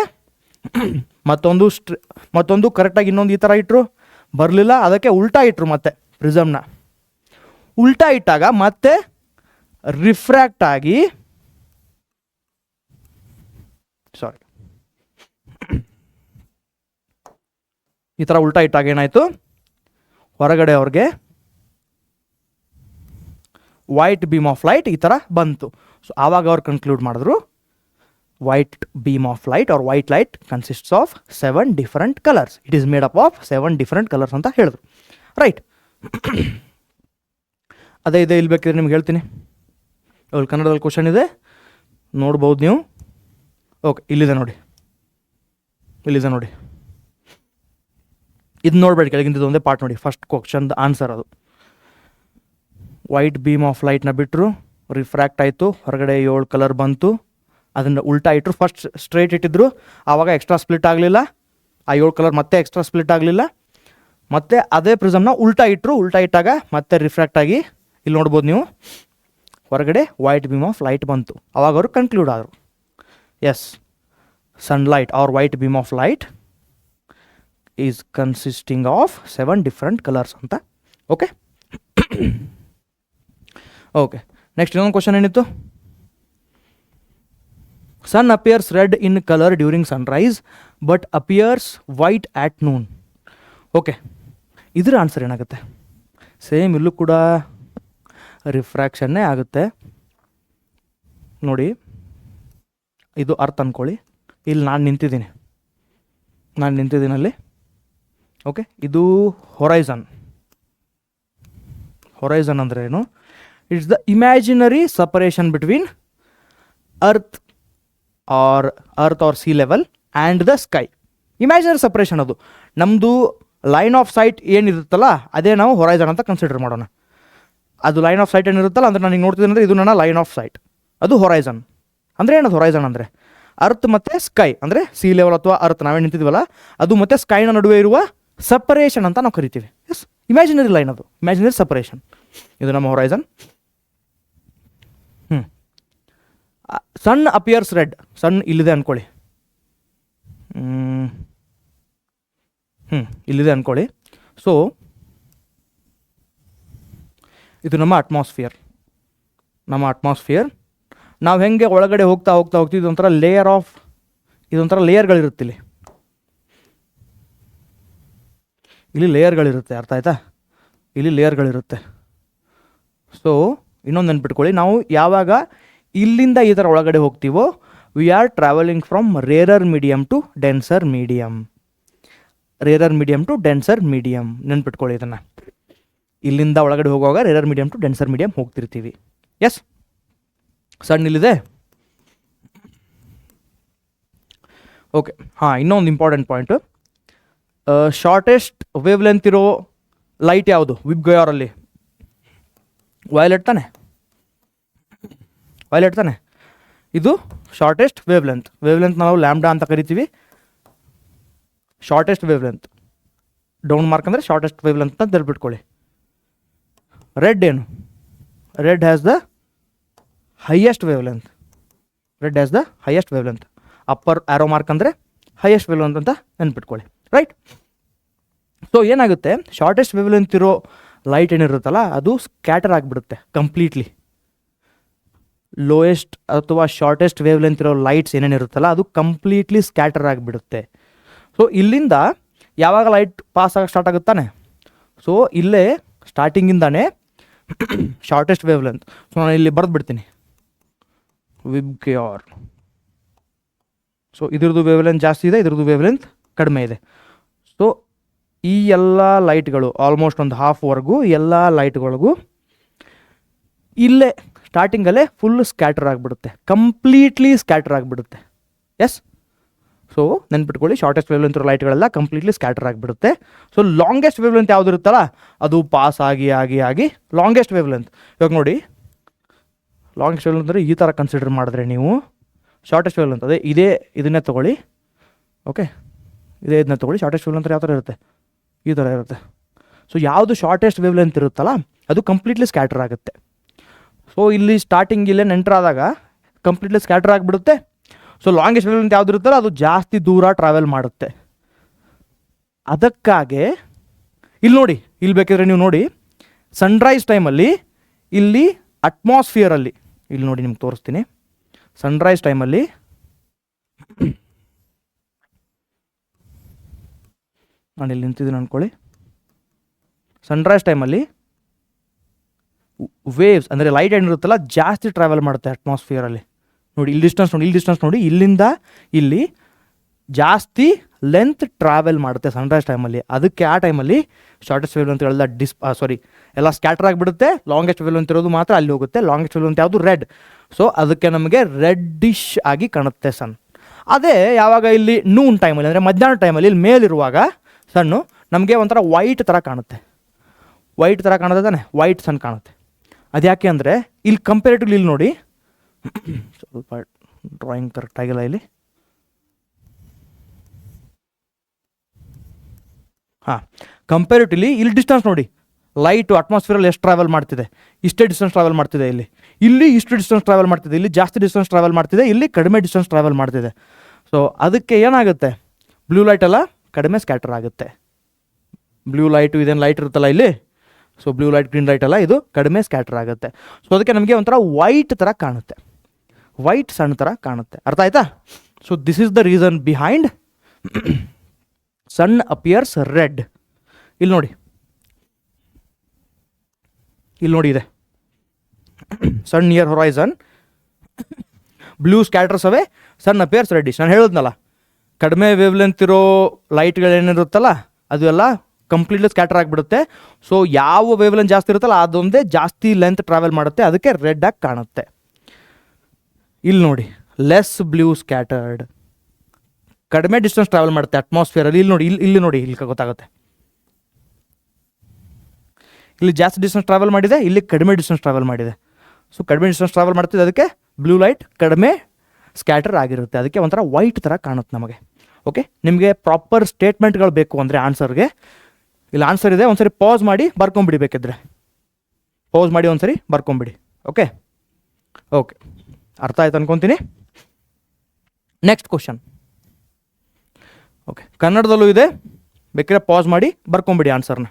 ಮತ್ತೊಂದು ಕರೆಕ್ಟಾಗಿ ಇನ್ನೊಂದು ಈ ಥರ ಇಟ್ಟರು, ಬರಲಿಲ್ಲ. ಅದಕ್ಕೆ ಉಲ್ಟಾ ಇಟ್ಟರು, ಮತ್ತೆ ಪ್ರಿಸಮ್ನ ಉಲ್ಟಾ ಇಟ್ಟಾಗ ಮತ್ತೆ ರಿಫ್ರ್ಯಾಕ್ಟ್ ಆಗಿ ಈ ಥರ ಉಲ್ಟಾ ಇಟ್ಟಾಗ ಏನಾಯಿತು, ಹೊರಗಡೆ ಅವ್ರಿಗೆ ವೈಟ್ ಬೀಮ್ ಆಫ್ ಲೈಟ್ ಈ ಥರ ಬಂತು. ಸೊ ಆವಾಗ ಅವ್ರು ಕನ್ಕ್ಲೂಡ್ ಮಾಡಿದ್ರು white beam of light or white light consists of 7 different colours. It is made up of 7 different colours ಅಂತ ಹೇಳಿದ್ರು. ರೈಟ್. ಅದೇ ಇದೆ, ಇಲ್ಲಿ ಬೇಕಿದ್ರೆ ನಿಮ್ಗೆ ಹೇಳ್ತೀನಿ. ಅಲ್ಲಿ ಕನ್ನಡದಲ್ಲಿ ಕ್ವಶನ್ ಇದೆ, ನೋಡ್ಬೋದು ನೀವು. ಓಕೆ, ಇಲ್ಲಿದೆ ನೋಡಿ, ಇದು ನೋಡ್ಬೇಡಿ, ಕೆಳಗಿಂದ ಒಂದೇ ಪಾರ್ಟ್ ನೋಡಿ. ಫಸ್ಟ್ ಕ್ವಶನ್ದು ಆನ್ಸರ್ ಅದು. ವೈಟ್ ಬೀಮ್ ಆಫ್ ಲೈಟ್ನ ಬಿಟ್ಟರು, ರಿಫ್ರ್ಯಾಕ್ಟ್ ಆಯಿತು, ಹೊರಗಡೆ 7 ಕಲರ್ ಬಂತು. ಅದನ್ನು ಉಲ್ಟಾ ಇಟ್ಟರು. ಫಸ್ಟ್ ಸ್ಟ್ರೈಟ್ ಇಟ್ಟಿದ್ರು, ಆವಾಗ ಎಕ್ಸ್ಟ್ರಾ ಸ್ಪ್ಲಿಟ್ ಆಗಲಿಲ್ಲ. ಆ 7 ಕಲರ್ ಮತ್ತೆ ಎಕ್ಸ್ಟ್ರಾ ಸ್ಪ್ಲಿಟ್ ಆಗಲಿಲ್ಲ. ಮತ್ತೆ ಅದೇ ಪ್ರಿಸಮ್ನ ಉಲ್ಟಾ ಇಟ್ಟರು. ಉಲ್ಟಾ ಇಟ್ಟಾಗ ಮತ್ತೆ ರಿಫ್ರ್ಯಾಕ್ಟ್ ಆಗಿ ಇಲ್ಲಿ ನೋಡ್ಬೋದು ನೀವು, ಹೊರಗಡೆ ವೈಟ್ ಬೀಮ್ ಆಫ್ ಲೈಟ್ ಬಂತು. ಆವಾಗ ಅವರು ಕನ್ಕ್ಲೂಡ್ ಆದರು, yes, sunlight or white beam of light is consisting of 7 different colours ಅಂತ. ಓಕೆ ಓಕೆ, ನೆಕ್ಸ್ಟ್ ಇನ್ನೊಂದು ಕ್ವಶನ್ ಏನಿತ್ತು. Sun appears red in colour during sunrise but appears white at noon. Okay, ಇದರ answer ಏನಾಗುತ್ತೆ? Same ಇಲ್ಲೂ ಕೂಡ ರಿಫ್ರ್ಯಾಕ್ಷನ್ನೇ ಆಗುತ್ತೆ. ನೋಡಿ, ಇದು ಅರ್ಥ ಅಂದ್ಕೊಳ್ಳಿ. ಇಲ್ಲಿ ನಾನು ನಿಂತಿದ್ದೀನಿ ಅಲ್ಲಿ. ಓಕೆ, ಇದು ಹೊರೈಸನ್ ಅಂದರೆ ಏನು? It's the imaginary separation between earth or sea level and the sky. Imaginary separation ಅದು. ನಮ್ಮದು ಲೈನ್ ಆಫ್ ಸೈಟ್ ಏನಿರುತ್ತಲ್ಲ ಅದೇ ನಾವು ಹೊರೈಸನ್ ಅಂತ ಕನ್ಸಿಡರ್ ಮಾಡೋಣ. ಅದು ಲೈನ್ ಆಫ್ ಸೈಟ್ ಏನಿರುತ್ತಲ್ಲ ಅಂದರೆ ನಾನು ನೋಡ್ತಿದ್ದೀನಿ ಅಂದರೆ ಇದು ನನ್ನ ಲೈನ್ ಆಫ್ ಸೈಟ್, ಅದು ಹೊರೈಸನ್. ಅಂದರೆ ಏನದು ಹೊರೈಸನ್ ಅಂದರೆ? ಅರ್ತ್ ಮತ್ತು ಸ್ಕೈ ಅಂದರೆ ಸಿ ಲೆವೆಲ್ ಅಥವಾ ಅರ್ತ್ ನಾವೇ ನಿಂತಿದ್ವಲ್ಲ ಅದು ಮತ್ತು ಸ್ಕೈನ ನಡುವೆ ಇರುವ ಸಪರೇಷನ್ ಅಂತ ನಾವು ಕರಿತೀವಿ. ಎಸ್, ಇಮ್ಯಾಜಿನರಿ ಲೈನ್ ಅದು, ಇಮ್ಯಾಜಿನರಿ ಸಪರೇಷನ್. ಇದು ನಮ್ಮ ಹೊರೈಸನ್. ಸನ್ ಅಪಿಯರ್ಸ್ ರೆಡ್, ಸನ್ ಇಲ್ಲಿದೆ ಅಂದ್ಕೊಳ್ಳಿ, ಇಲ್ಲಿದೆ ಅಂದ್ಕೊಳ್ಳಿ. ಸೊ ಇದು ನಮ್ಮ ಅಟ್ಮಾಸ್ಫಿಯರ್. ನಾವು ಹೆಂಗೆ ಒಳಗಡೆ ಹೋಗ್ತಾ ಇದೊಂಥರ ಇದೊಂಥರ ಲೇಯರ್ಗಳಿರುತ್ತೆ. ಇಲ್ಲಿ ಲೇಯರ್ಗಳಿರುತ್ತೆ, ಅರ್ಥ ಆಯ್ತಾ? ಇಲ್ಲಿ ಲೇಯರ್ಗಳಿರುತ್ತೆ. ಸೊ ಇನ್ನೊಂದು ನೆನ್ಪಿಟ್ಕೊಳ್ಳಿ, ನಾವು ಯಾವಾಗ ಇಲ್ಲಿಂದ ಈ ಥರ ಒಳಗಡೆ ಹೋಗ್ತೀವೋ we are travelling from rarer medium to denser medium. ನೆನ್ಪಿಟ್ಕೊಳ್ಳಿ ಇದನ್ನು. ಇಲ್ಲಿಂದ ಒಳಗಡೆ ಹೋಗುವಾಗ rarer medium to denser medium ಹೋಗ್ತಿರ್ತೀವಿ. ಎಸ್, ಸಣ್ಣ ಇಲ್ಲಿದೆ. ಓಕೆ, ಇನ್ನೊಂದು important point, shortest wavelength ಇರೋ ಲೈಟ್ ಯಾವುದು? ವಿಬ್ಗಯಾರಲ್ಲಿ ವೈಲೆಟ್ ತಾನೆ. ಇದು ಶಾರ್ಟೆಸ್ಟ್ ವೇವ್ ಲೆಂತ್ ನಾವು ಲ್ಯಾಂಬ್ಡಾ ಅಂತ ಕರಿತೀವಿ. Shortest wavelength down mark ಅಂದರೆ ಶಾರ್ಟೆಸ್ಟ್ ವೇವ್ ಲೆಂತ್ ಅಂತ ತಿಳ್ಬಿಟ್ಕೊಳ್ಳಿ. ರೆಡ್ ಏನು? Red has the highest wavelength. Upper arrow mark ಅಂದರೆ ಹೈಯೆಸ್ಟ್ ವೇವ್ ಲೆಂತ್ ಅಂತ ನೆನ್ಪಿಟ್ಕೊಳ್ಳಿ. ರೈಟ್. ಸೊ ಏನಾಗುತ್ತೆ, ಶಾರ್ಟೆಸ್ಟ್ ವೇವ್ ಲೆಂತ್ ಇರೋ ಲೈಟ್ ಏನಿರುತ್ತಲ್ಲ ಅದು ಸ್ಕ್ಯಾಟರ್ ಆಗಿಬಿಡುತ್ತೆ ಕಂಪ್ಲೀಟ್ಲಿ. ಲೋಯೆಸ್ಟ್ ಅಥವಾ ಶಾರ್ಟೆಸ್ಟ್ ವೇವ್ ಲೆಂತ್ ಇರೋ ಲೈಟ್ಸ್ ಏನೇನಿರುತ್ತಲ್ಲ ಅದು ಕಂಪ್ಲೀಟ್ಲಿ ಸ್ಕ್ಯಾಟರ್ ಆಗಿಬಿಡುತ್ತೆ. ಸೊ ಇಲ್ಲಿಂದ ಯಾವಾಗ ಲೈಟ್ ಪಾಸ್ ಆಗೋಕ್ಕೆ ಸ್ಟಾರ್ಟ್ ಆಗುತ್ತಾನೆ, ಸೊ ಇಲ್ಲೇ ಸ್ಟಾರ್ಟಿಂಗಿಂದಾನೇ ಶಾರ್ಟೆಸ್ಟ್ ವೇವ್ ಲೆಂತ್. ಸೊ ನಾನು ಇಲ್ಲಿ ಬರೆದ್ಬಿಡ್ತೀನಿ ವಿಬ್ಗ್ಯಾರ್. ಸೊ ಇದ್ರದ್ದು ವೇವ್ ಲೆಂತ್ ಜಾಸ್ತಿ ಇದೆ, ಇದ್ರದ್ದು ವೇವ್ ಲೆಂತ್ ಕಡಿಮೆ ಇದೆ. ಸೊ ಈ ಎಲ್ಲ ಲೈಟ್ಗಳು ಆಲ್ಮೋಸ್ಟ್ ಒಂದು ಹಾಫ್ವರೆಗೂ ಎಲ್ಲ ಲೈಟ್ಗಳಿಗೂ ಇಲ್ಲೇ ಸ್ಟಾರ್ಟಿಂಗಲ್ಲೇ ಫುಲ್ ಸ್ಕ್ಯಾಟರ್ ಆಗಿಬಿಡುತ್ತೆ, ಕಂಪ್ಲೀಟ್ಲಿ ಸ್ಕ್ಯಾಟರ್ ಆಗಿಬಿಡುತ್ತೆ. ಎಸ್, ಸೊ ನೆನ್ಪಿಟ್ಕೊಳ್ಳಿ, ಶಾರ್ಟೆಸ್ಟ್ ವೇವ್ಲೆಂತ್ ಇರೋ ಲೈಟ್ಗಳೆಲ್ಲ ಕಂಪ್ಲೀಟ್ಲಿ ಸ್ಕ್ಯಾಟರ್ ಆಗಿಬಿಡುತ್ತೆ. ಸೊ ಲಾಂಗೆಸ್ಟ್ ವೇವ್ಲೆಂತ್ ಯಾವ್ದು ಇರುತ್ತಲ್ಲ ಅದು ಪಾಸ್ ಆಗಿ ಆಗಿ ಆಗಿ ಲಾಂಗೆಸ್ಟ್ ವೇವ್ಲೆಂತ್. ಇವಾಗ ನೋಡಿ, ಲಾಂಗೆಸ್ಟ್ ವೇವ್ಲೆಂತ್ ಅಂದರೆ ಈ ಥರ ಕನ್ಸಿಡರ್ ಮಾಡಿದ್ರೆ ನೀವು ಶಾರ್ಟೆಸ್ಟ್ ವೇವ್ಲೆಂತ್ ಅದೇ ಇದನ್ನೇ ತೊಗೊಳ್ಳಿ. ಓಕೆ, ಇದನ್ನ ತೊಗೊಳ್ಳಿ. ಶಾರ್ಟೆಸ್ಟ್ ವೇವ್ಲೆಂತ್ ಯಾವ ಥರ ಇರುತ್ತೆ, ಈ ಥರ ಇರುತ್ತೆ. ಸೊ ಯಾವುದು ಶಾರ್ಟೆಸ್ಟ್ ವೇವ್ಲೆಂತ್ ಇರುತ್ತಲ್ಲ ಅದು ಕಂಪ್ಲೀಟ್ಲಿ ಸ್ಕ್ಯಾಟರ್ ಆಗುತ್ತೆ. ಸೊ ಇಲ್ಲಿ ಸ್ಟಾರ್ಟಿಂಗ್ ಇಲ್ಲೇ ಆದಾಗ ಕಂಪ್ಲೀಟ್ಲಿ ಸ್ಕ್ಯಾಟರ್ ಆಗಿಬಿಡುತ್ತೆ. ಸೊ ಲಾಂಗೆಸ್ಟ್ ವೇವ್ಲೆಂತ್ ಯಾವ್ದು ಇರುತ್ತಲ್ಲ ಅದು ಜಾಸ್ತಿ ದೂರ ಟ್ರಾವೆಲ್ ಮಾಡುತ್ತೆ. ಅದಕ್ಕಾಗೆ ಇಲ್ಲಿ ನೋಡಿ, ಇಲ್ಲಿ ಬೇಕಿದ್ರೆ ನೀವು ನೋಡಿ, ಸನ್ರೈಸ್ ಟೈಮಲ್ಲಿ ಇಲ್ಲಿ ಅಟ್ಮಾಸ್ಫಿಯರಲ್ಲಿ, ಇಲ್ಲಿ ನೋಡಿ ನಿಮ್ಗೆ ತೋರಿಸ್ತೀನಿ. ಸನ್ರೈಸ್ ಟೈಮಲ್ಲಿ ನಾನು ಇಲ್ಲಿ ನಿಂತಿದ್ದೀನಿ ಅಂದ್ಕೊಳ್ಳಿ. ಸನ್ರೈಸ್ ಟೈಮಲ್ಲಿ ವೇವ್ಸ್ ಅಂದರೆ ಲೈಟ್ ಏನಿರುತ್ತಲ್ಲ ಜಾಸ್ತಿ ಟ್ರಾವೆಲ್ ಮಾಡುತ್ತೆ ಅಟ್ಮಾಸ್ಫಿಯರಲ್ಲಿ. ನೋಡಿ ಇಲ್ಲಿ ಡಿಸ್ಟೆನ್ಸ್ ನೋಡಿ, ಇಲ್ಲಿ ಡಿಸ್ಟೆನ್ಸ್ ನೋಡಿ, ಇಲ್ಲಿಂದ ಇಲ್ಲಿ ಜಾಸ್ತಿ ಲೆಂತ್ ಟ್ರಾವೆಲ್ ಮಾಡುತ್ತೆ ಸನ್ರೈಸ್ ಟೈಮಲ್ಲಿ. ಅದಕ್ಕೆ ಆ ಟೈಮಲ್ಲಿ ಶಾರ್ಟೆಸ್ಟ್ ವೇವ್ಲೆಂತ್ ಎಲ್ಲ ಎಲ್ಲ ಸ್ಕ್ಯಾಟರ್ ಆಗಿಬಿಡುತ್ತೆ. ಲಾಂಗೆಸ್ಟ್ ವೇವ್ಲೆಂತ್ ಇರೋದು ಮಾತ್ರ ಅಲ್ಲಿ ಹೋಗುತ್ತೆ. ಲಾಂಗೆಸ್ಟ್ ವೇವ್ಲೆಂತ್ ಯಾವುದು ರೆಡ್. ಸೊ ಅದಕ್ಕೆ ನಮಗೆ ರೆಡ್ಡಿಶ್ ಆಗಿ ಕಾಣುತ್ತೆ ಸನ್. ಅದೇ ಯಾವಾಗ ಇಲ್ಲಿ ನೂನ್ ಟೈಮಲ್ಲಿ ಅಂದರೆ ಮಧ್ಯಾಹ್ನ ಟೈಮಲ್ಲಿ ಇಲ್ಲಿ ಮೇಲಿರುವಾಗ ಸಣ್ಣು ನಮಗೆ ಒಂಥರ ವೈಟ್ ಥರ ಕಾಣುತ್ತೆ. ವೈಟ್ ಥರ ಕಾಣುತ್ತೆ ತಾನೆ, ವೈಟ್ ಸನ್ ಕಾಣುತ್ತೆ. ಅದ್ಯಾಕೆ ಅಂದರೆ ಇಲ್ಲಿ ಕಂಪೇರಿಟಿವ್ಲಿ ಇಲ್ಲಿ ನೋಡಿ, ಸ್ವಲ್ಪ ಡ್ರಾಯಿಂಗ್ ಕರೆಕ್ಟಾಗಿಲ್ಲ ಇಲ್ಲಿ. ಹಾಂ, ಕಂಪೇರಿಟಿವ್ಲಿ ಇಲ್ಲಿ ಡಿಸ್ಟೆನ್ಸ್ ನೋಡಿ, ಲೈಟು ಅಟ್ಮಾಸ್ಫಿಯರಲ್ಲಿ ಎಷ್ಟು ಟ್ರಾವೆಲ್ ಮಾಡ್ತಿದೆ, ಇಷ್ಟೇ ಡಿಸ್ಟೆನ್ಸ್ ಟ್ರಾವೆಲ್ ಮಾಡ್ತಿದೆ. ಇಲ್ಲಿ ಇಷ್ಟು ಡಿಸ್ಟೆನ್ಸ್ ಟ್ರಾವೆಲ್ ಮಾಡ್ತಿದೆ, ಇಲ್ಲಿ ಜಾಸ್ತಿ ಡಿಸ್ಟೆನ್ಸ್ ಟ್ರಾವೆಲ್ ಮಾಡ್ತಿದೆ, ಇಲ್ಲಿ ಕಡಿಮೆ ಡಿಸ್ಟೆನ್ಸ್ ಟ್ರಾವೆಲ್ ಮಾಡ್ತಿದೆ. ಸೊ ಅದಕ್ಕೆ ಏನಾಗುತ್ತೆ, ಬ್ಲೂ ಲೈಟ್ ಎಲ್ಲ ಕಡಿಮೆ ಸ್ಕ್ಯಾಟರ್ ಆಗುತ್ತೆ. ಬ್ಲೂ ಲೈಟು ಇದೇನು ಲೈಟ್ ಇರುತ್ತಲ್ಲ ಇಲ್ಲಿ, so blue light green light ಎಲ್ಲ ಇದು ಕಡಿಮೆ ಸ್ಕ್ಯಾಟರ್ ಆಗುತ್ತೆ. ಸೊ ಅದಕ್ಕೆ ನಮಗೆ ಒಂಥರ ವೈಟ್ ಥರ ಕಾಣುತ್ತೆ, ವೈಟ್ ಸಣ್ಣ ಥರ ಕಾಣುತ್ತೆ. ಅರ್ಥ ಆಯ್ತಾ? So this is the reason behind sun appears red. ಇಲ್ಲಿ ನೋಡಿ, ಇಲ್ಲಿ ನೋಡಿ ಇದೆ sun near horizon, blue scatters away, sun appears reddish. ನಾನು ಹೇಳಿದ್ನಲ್ಲ, ಕಡಿಮೆ ವೇವ್ಲೆಂತ್ ಇರೋ ಲೈಟ್ಗಳೇನಿರುತ್ತಲ್ಲ ಅದು ಎಲ್ಲ ಕಂಪ್ಲೀಟ್ಲಿ ಸ್ಕ್ಯಾಟರ್ ಆಗಿಬಿಡುತ್ತೆ. ಸೊ ಯಾವ ವೇವ್ಲೆಂತ್ ಜಾಸ್ತಿ ಇರುತ್ತಲ್ಲ ಅದೊಂದೇ ಜಾಸ್ತಿ ಲೆಂತ್ ಟ್ರಾವೆಲ್ ಮಾಡುತ್ತೆ, ಅದಕ್ಕೆ ರೆಡ್ ಆಗಿ ಕಾಣುತ್ತೆ. ಇಲ್ಲಿ ನೋಡಿ, ಲೆಸ್ ಬ್ಲೂ ಸ್ಕ್ಯಾಟರ್ಡ್, ಕಡಿಮೆ ಡಿಸ್ಟೆನ್ಸ್ ಟ್ರಾವೆಲ್ ಮಾಡುತ್ತೆ ಅಟ್ಮಾಸ್ಫಿಯರಲ್ಲಿ. ಇಲ್ಲಿ ನೋಡಿ, ಇಲ್ಲಿ ನೋಡಿ, ಇಲ್ಲಿ ಗೊತ್ತಾಗುತ್ತೆ. ಇಲ್ಲಿ ಜಾಸ್ತಿ ಡಿಸ್ಟೆನ್ಸ್ ಟ್ರಾವೆಲ್ ಮಾಡಿದೆ, ಇಲ್ಲಿ ಕಡಿಮೆ ಡಿಸ್ಟೆನ್ಸ್ ಟ್ರಾವೆಲ್ ಮಾಡಿದೆ. ಸೊ ಕಡಿಮೆ ಡಿಸ್ಟೆನ್ಸ್ ಟ್ರಾವೆಲ್ ಮಾಡ್ತಿದೆ, ಅದಕ್ಕೆ ಬ್ಲೂ ಲೈಟ್ ಕಡಿಮೆ ಸ್ಕ್ಯಾಟರ್ ಆಗಿರುತ್ತೆ. ಅದಕ್ಕೆ ಒಂಥರ ವೈಟ್ ಥರ ಕಾಣುತ್ತೆ ನಮಗೆ. ಓಕೆ, ನಿಮಗೆ ಪ್ರಾಪರ್ ಸ್ಟೇಟ್ಮೆಂಟ್ಗಳು ಬೇಕು ಅಂದರೆ ಆನ್ಸರ್ಗೆ ಇಲ್ಲಿ ಆನ್ಸರ್ ಇದೆ, ಒಂದ್ಸರಿ ಪಾಸ್ ಮಾಡಿ ಬರ್ಕೊಂಬಿಡಿ. ಬೇಕಿದ್ರೆ ಪಾಸ್ ಮಾಡಿ ಒಂದ್ಸರಿ ಬರ್ಕೊಂಬಿಡಿ. ಓಕೆ, ಅರ್ಥ ಆಯ್ತು ಅನ್ಕೊತೀನಿ. Next question. ಓಕೆ, ಕನ್ನಡದಲ್ಲೂ ಇದೆ, ಬೇಕಿದ್ರೆ ಪಾಸ್ ಮಾಡಿ ಬರ್ಕೊಂಬಿಡಿ ಆನ್ಸರ್ನ.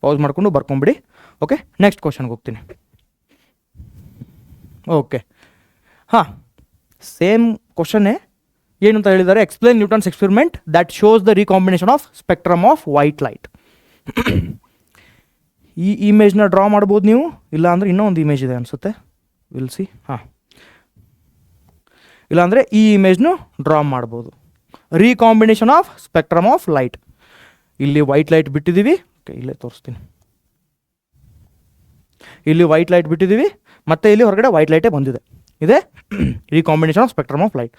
ಪಾಸ್ ಮಾಡಿಕೊಂಡು ಬರ್ಕೊಂಬಿಡಿ. ಓಕೆ, ನೆಕ್ಸ್ಟ್ ಕ್ವಶನ್ಗೆ ಹೋಗ್ತೀನಿ. ಓಕೆ, ಹಾಂ, ಸೇಮ್ ಕ್ವಶನ್ನೇ. ಏನು ಅಂತ ಹೇಳಿದ್ದಾರೆ, explain Newton's experiment that shows the recombination of spectrum of white light. ಈ ಇಮೇಜ್ನ ಡ್ರಾ ಮಾಡ್ಬೋದು ನೀವು, ಇಲ್ಲ ಅಂದರೆ ಇನ್ನೂ ಒಂದು ಇಮೇಜ್ ಇದೆ ಅನಿಸುತ್ತೆ, ವಿಲ್ ಸಿ. ಹಾಂ, ಇಲ್ಲಾಂದರೆ ಈ ಇಮೇಜ್ನು ಡ್ರಾ ಮಾಡ್ಬೋದು. Recombination of spectrum of light. ಇಲ್ಲಿ ವೈಟ್ ಲೈಟ್ ಬಿಟ್ಟಿದ್ದೀವಿ. ಓಕೆ, ಇಲ್ಲೇ ತೋರಿಸ್ತೀನಿ. ಇಲ್ಲಿ ವೈಟ್ ಲೈಟ್ ಬಿಟ್ಟಿದ್ದೀವಿ, ಮತ್ತು ಇಲ್ಲಿ ಹೊರಗಡೆ ವೈಟ್ ಲೈಟೇ ಬಂದಿದೆ. ಇದೆ recombination of spectrum of light.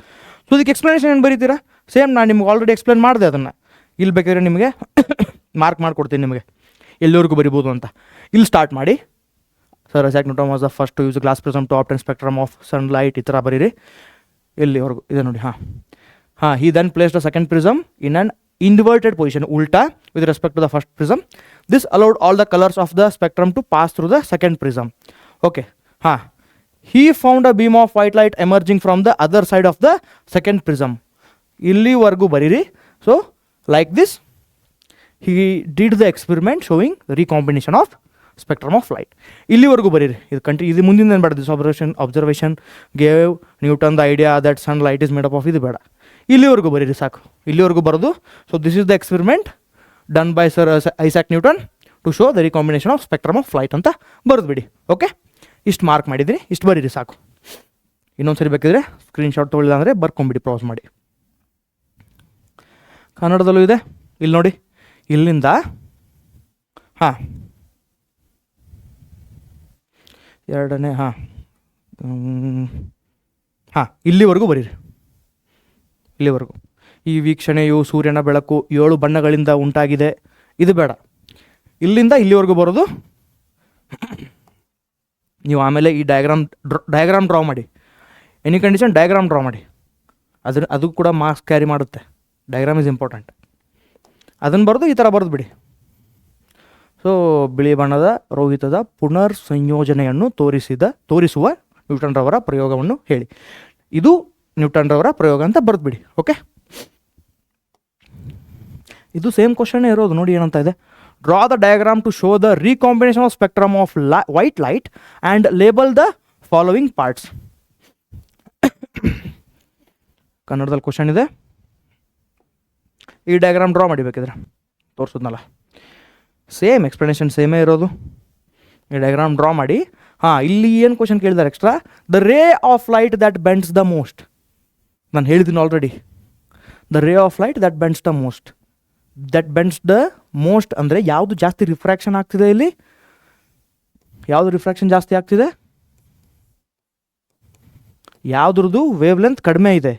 So ಇದಕ್ಕೆ ಎಕ್ಸ್ಪ್ಲನೇಷನ್ ಏನು ಬರೀತೀರಾ? ಸೇಮ್ ನಾನು ನಿಮ್ಗೆ ಆಲ್ರೆಡಿ ಎಕ್ಸ್ಪ್ಲೇನ್ ಮಾಡಿದೆ ಅದನ್ನು. ಇಲ್ಲಿ ಬೇಕಾದ್ರೆ ನಿಮಗೆ ಮಾರ್ಕ್ ಮಾಡಿಕೊಡ್ತೀನಿ ನಿಮಗೆ ಎಲ್ಲಿವರೆಗೂ ಬರಿಬೋದು ಅಂತ. ಇಲ್ಲಿ ಸ್ಟಾರ್ಟ್ ಮಾಡಿ, sir Isaac Newton was the first to use glass prism to obtain spectrum of sunlight, ಈ ಥರ ಬರೀರಿ. ಎಲ್ಲಿವರೆಗೂ ಇದೆ ನೋಡಿ. ಹಾಂ, he then placed a second prism in an inverted position, ulta, with respect to the first prism. This allowed all the colors of the spectrum to pass through the second prism. Okay, he found a beam of white light emerging from the other side of the second prism. Illivargu bariri. So like this he did the experiment showing recombination of spectrum of light. Illivargu bariri. Idu mundinda ಏನು ಬೇಡ. This observation gave Newton the idea that sunlight is made up of. ಇದು ಬೇಡ, ಇಲ್ಲಿವರೆಗೂ ಬರೀರಿ ಸಾಕು. ಇಲ್ಲಿವರೆಗೂ ಬರೋದು. So this is the experiment done by sir Isaac Newton to show the recombination of spectrum of light ಅಂತ ಬರೆದು ಬಿಡಿ. ಓಕೆ, ಇಷ್ಟು ಮಾರ್ಕ್ ಮಾಡಿದ್ದೀನಿ, ಇಷ್ಟು ಬರೀರಿ ಸಾಕು. ಇನ್ನೊಂದ್ಸರಿ ಬೇಕಿದ್ರೆ ಸ್ಕ್ರೀನ್ಶಾಟ್ ತೊಗೊಳ್ಳಿಲ್ಲ ಅಂದರೆ ಬರ್ಕೊಂಬಿಡಿ, ಪಾಸ್ ಮಾಡಿ. ಕನ್ನಡದಲ್ಲೂ ಇದೆ, ಇಲ್ಲಿ ನೋಡಿ. ಇಲ್ಲಿಂದ ಎರಡನೇ ಇಲ್ಲಿವರೆಗೂ ಬರೀರಿ. ಇಲ್ಲಿವರೆಗೂ. ಈ ವೀಕ್ಷಣೆಯು ಸೂರ್ಯನ ಬೆಳಕು 7 ಬಣ್ಣಗಳಿಂದ ಉಂಟಾಗಿದೆ, ಇದು ಬೇಡ. ಇಲ್ಲಿಂದ ಇಲ್ಲಿವರೆಗೂ ಬರೋದು. ನೀವು ಆಮೇಲೆ ಈ ಡಯಾಗ್ರಾಮ್ ಡ್ರಾ ಮಾಡಿ, ಎನಿ ಕಂಡೀಷನ್ ಡಯಾಗ್ರಾಮ್ ಡ್ರಾ ಮಾಡಿ. ಅದು ಕೂಡ ಮಾರ್ಕ್ಸ್ ಕ್ಯಾರಿ ಮಾಡುತ್ತೆ. Diagram is important. ಅದನ್ನು ಬರೆದು ಈ ಥರ ಬರೆದು ಬಿಡಿ. ಸೊ ಬಿಳಿ ಬಣ್ಣದ ರೋಹಿತದ ಪುನರ್ ಸಂಯೋಜನೆಯನ್ನು ತೋರಿಸುವ ನ್ಯೂಟನ್ ರವರ ಪ್ರಯೋಗವನ್ನು ಹೇಳಿ. ಇದು ನ್ಯೂಟನ್ ರವರ ಪ್ರಯೋಗ ಅಂತ ಬರೆದ್ಬಿಡಿ. ಓಕೆ, ಇದು ಸೇಮ್ ಕ್ವಶನ್ನೇ ಇರೋದು. ನೋಡಿ ಏನಂತ ಇದೆ. Draw the diagram to show the recombination of spectrum of white light and label the following parts. ಕನ್ನಡದಲ್ಲಿ ಕ್ವಶನ್ ಇದೆ. ಈ ಡಯಾಗ್ರಾಮ್ ಡ್ರಾ ಮಾಡಿ ಬೇಕಿದ್ರೆ, ತೋರಿಸೋದ್ನಲ್ಲ, ಸೇಮ್ ಎಕ್ಸ್ಪ್ಲನೇಷನ್ ಸೇಮೇ ಇರೋದು. ಈ ಡಯಾಗ್ರಾಮ್ ಡ್ರಾ ಮಾಡಿ. ಇಲ್ಲಿ ಏನು ಕ್ವಶನ್ ಕೇಳಿದ್ದಾರೆ extra? The ray of light that bends the most. ನಾನು ಹೇಳಿದ್ದೀನಿ already. The ray of light that bends the most. That bends the most ಅಂದರೆ ಯಾವುದು ಜಾಸ್ತಿ ರಿಫ್ರಾಕ್ಷನ್ ಆಗ್ತಿದೆ ಇಲ್ಲಿ? ಯಾವುದು ರಿಫ್ರಾಕ್ಷನ್ ಜಾಸ್ತಿ ಆಗ್ತಿದೆ? ಯಾವುದ್ರದ್ದು ವೇವ್ ಲೆಂತ್ ಕಡಿಮೆ ಇದೆ?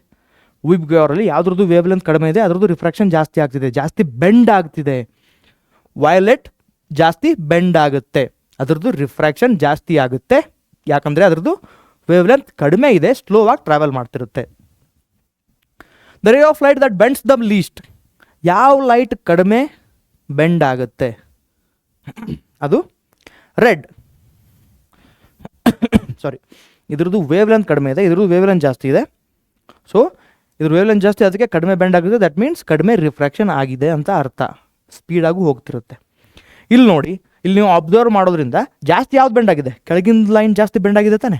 ವಿಬ್ ಗೇರಲ್ಲಿ ಯಾವುದ್ರದ್ದು ವೇವ್ ಲೆಂತ್ ಕಡಿಮೆ ಇದೆ, ಅದರದ್ದು ರಿಫ್ರಾಕ್ಷನ್ ಜಾಸ್ತಿ ಆಗ್ತಿದೆ, ಜಾಸ್ತಿ ಬೆಂಡ್ ಆಗ್ತಿದೆ. ವಯಲೆಟ್ ಜಾಸ್ತಿ ಬೆಂಡ್ ಆಗುತ್ತೆ, ಅದರದ್ದು ರಿಫ್ರಾಕ್ಷನ್ ಜಾಸ್ತಿ ಆಗುತ್ತೆ. ಯಾಕಂದರೆ ಅದರದ್ದು ವೇವ್ ಲೆಂತ್ ಕಡಿಮೆ ಇದೆ, ಸ್ಲೋ ಆಗಿ ಟ್ರಾವೆಲ್ ಮಾಡ್ತಿರುತ್ತೆ. The ray of light that bends the least. ಯಾವ ಲೈಟ್ ಕಡಿಮೆ ಬೆಂಡ್ ಆಗುತ್ತೆ? ಅದು ರೆಡ್. ಸಾರಿ, ಇದ್ರದ್ದು ವೇವ್ ಲೆಂತ್ ಕಡಿಮೆ ಇದೆ, ಇದ್ರದ್ದು ವೇವ್ ಲೆಂತ್ ಜಾಸ್ತಿ ಇದೆ. ಸೊ ಇದ್ರ ವೇವ್ ಲೆಂತ್ ಜಾಸ್ತಿ, ಅದಕ್ಕೆ ಕಡಿಮೆ ಬೆಂಡ್ ಆಗಿದೆ. ದಟ್ ಮೀನ್ಸ್ ಕಡಿಮೆ ರಿಫ್ರಾಕ್ಷನ್ ಆಗಿದೆ ಅಂತ ಅರ್ಥ. ಸ್ಪೀಡಾಗೂ ಹೋಗ್ತಿರುತ್ತೆ. ಇಲ್ಲಿ ನೋಡಿ, ಇಲ್ಲಿ ನೀವು ಅಬ್ಸರ್ವ್ ಮಾಡೋದ್ರಿಂದ ಜಾಸ್ತಿ ಯಾವ್ದು ಬೆಂಡ್ ಆಗಿದೆ? ಕೆಳಗಿನ ಲೈನ್ ಜಾಸ್ತಿ ಬೆಂಡ್ ಆಗಿದೆ ತಾನೆ?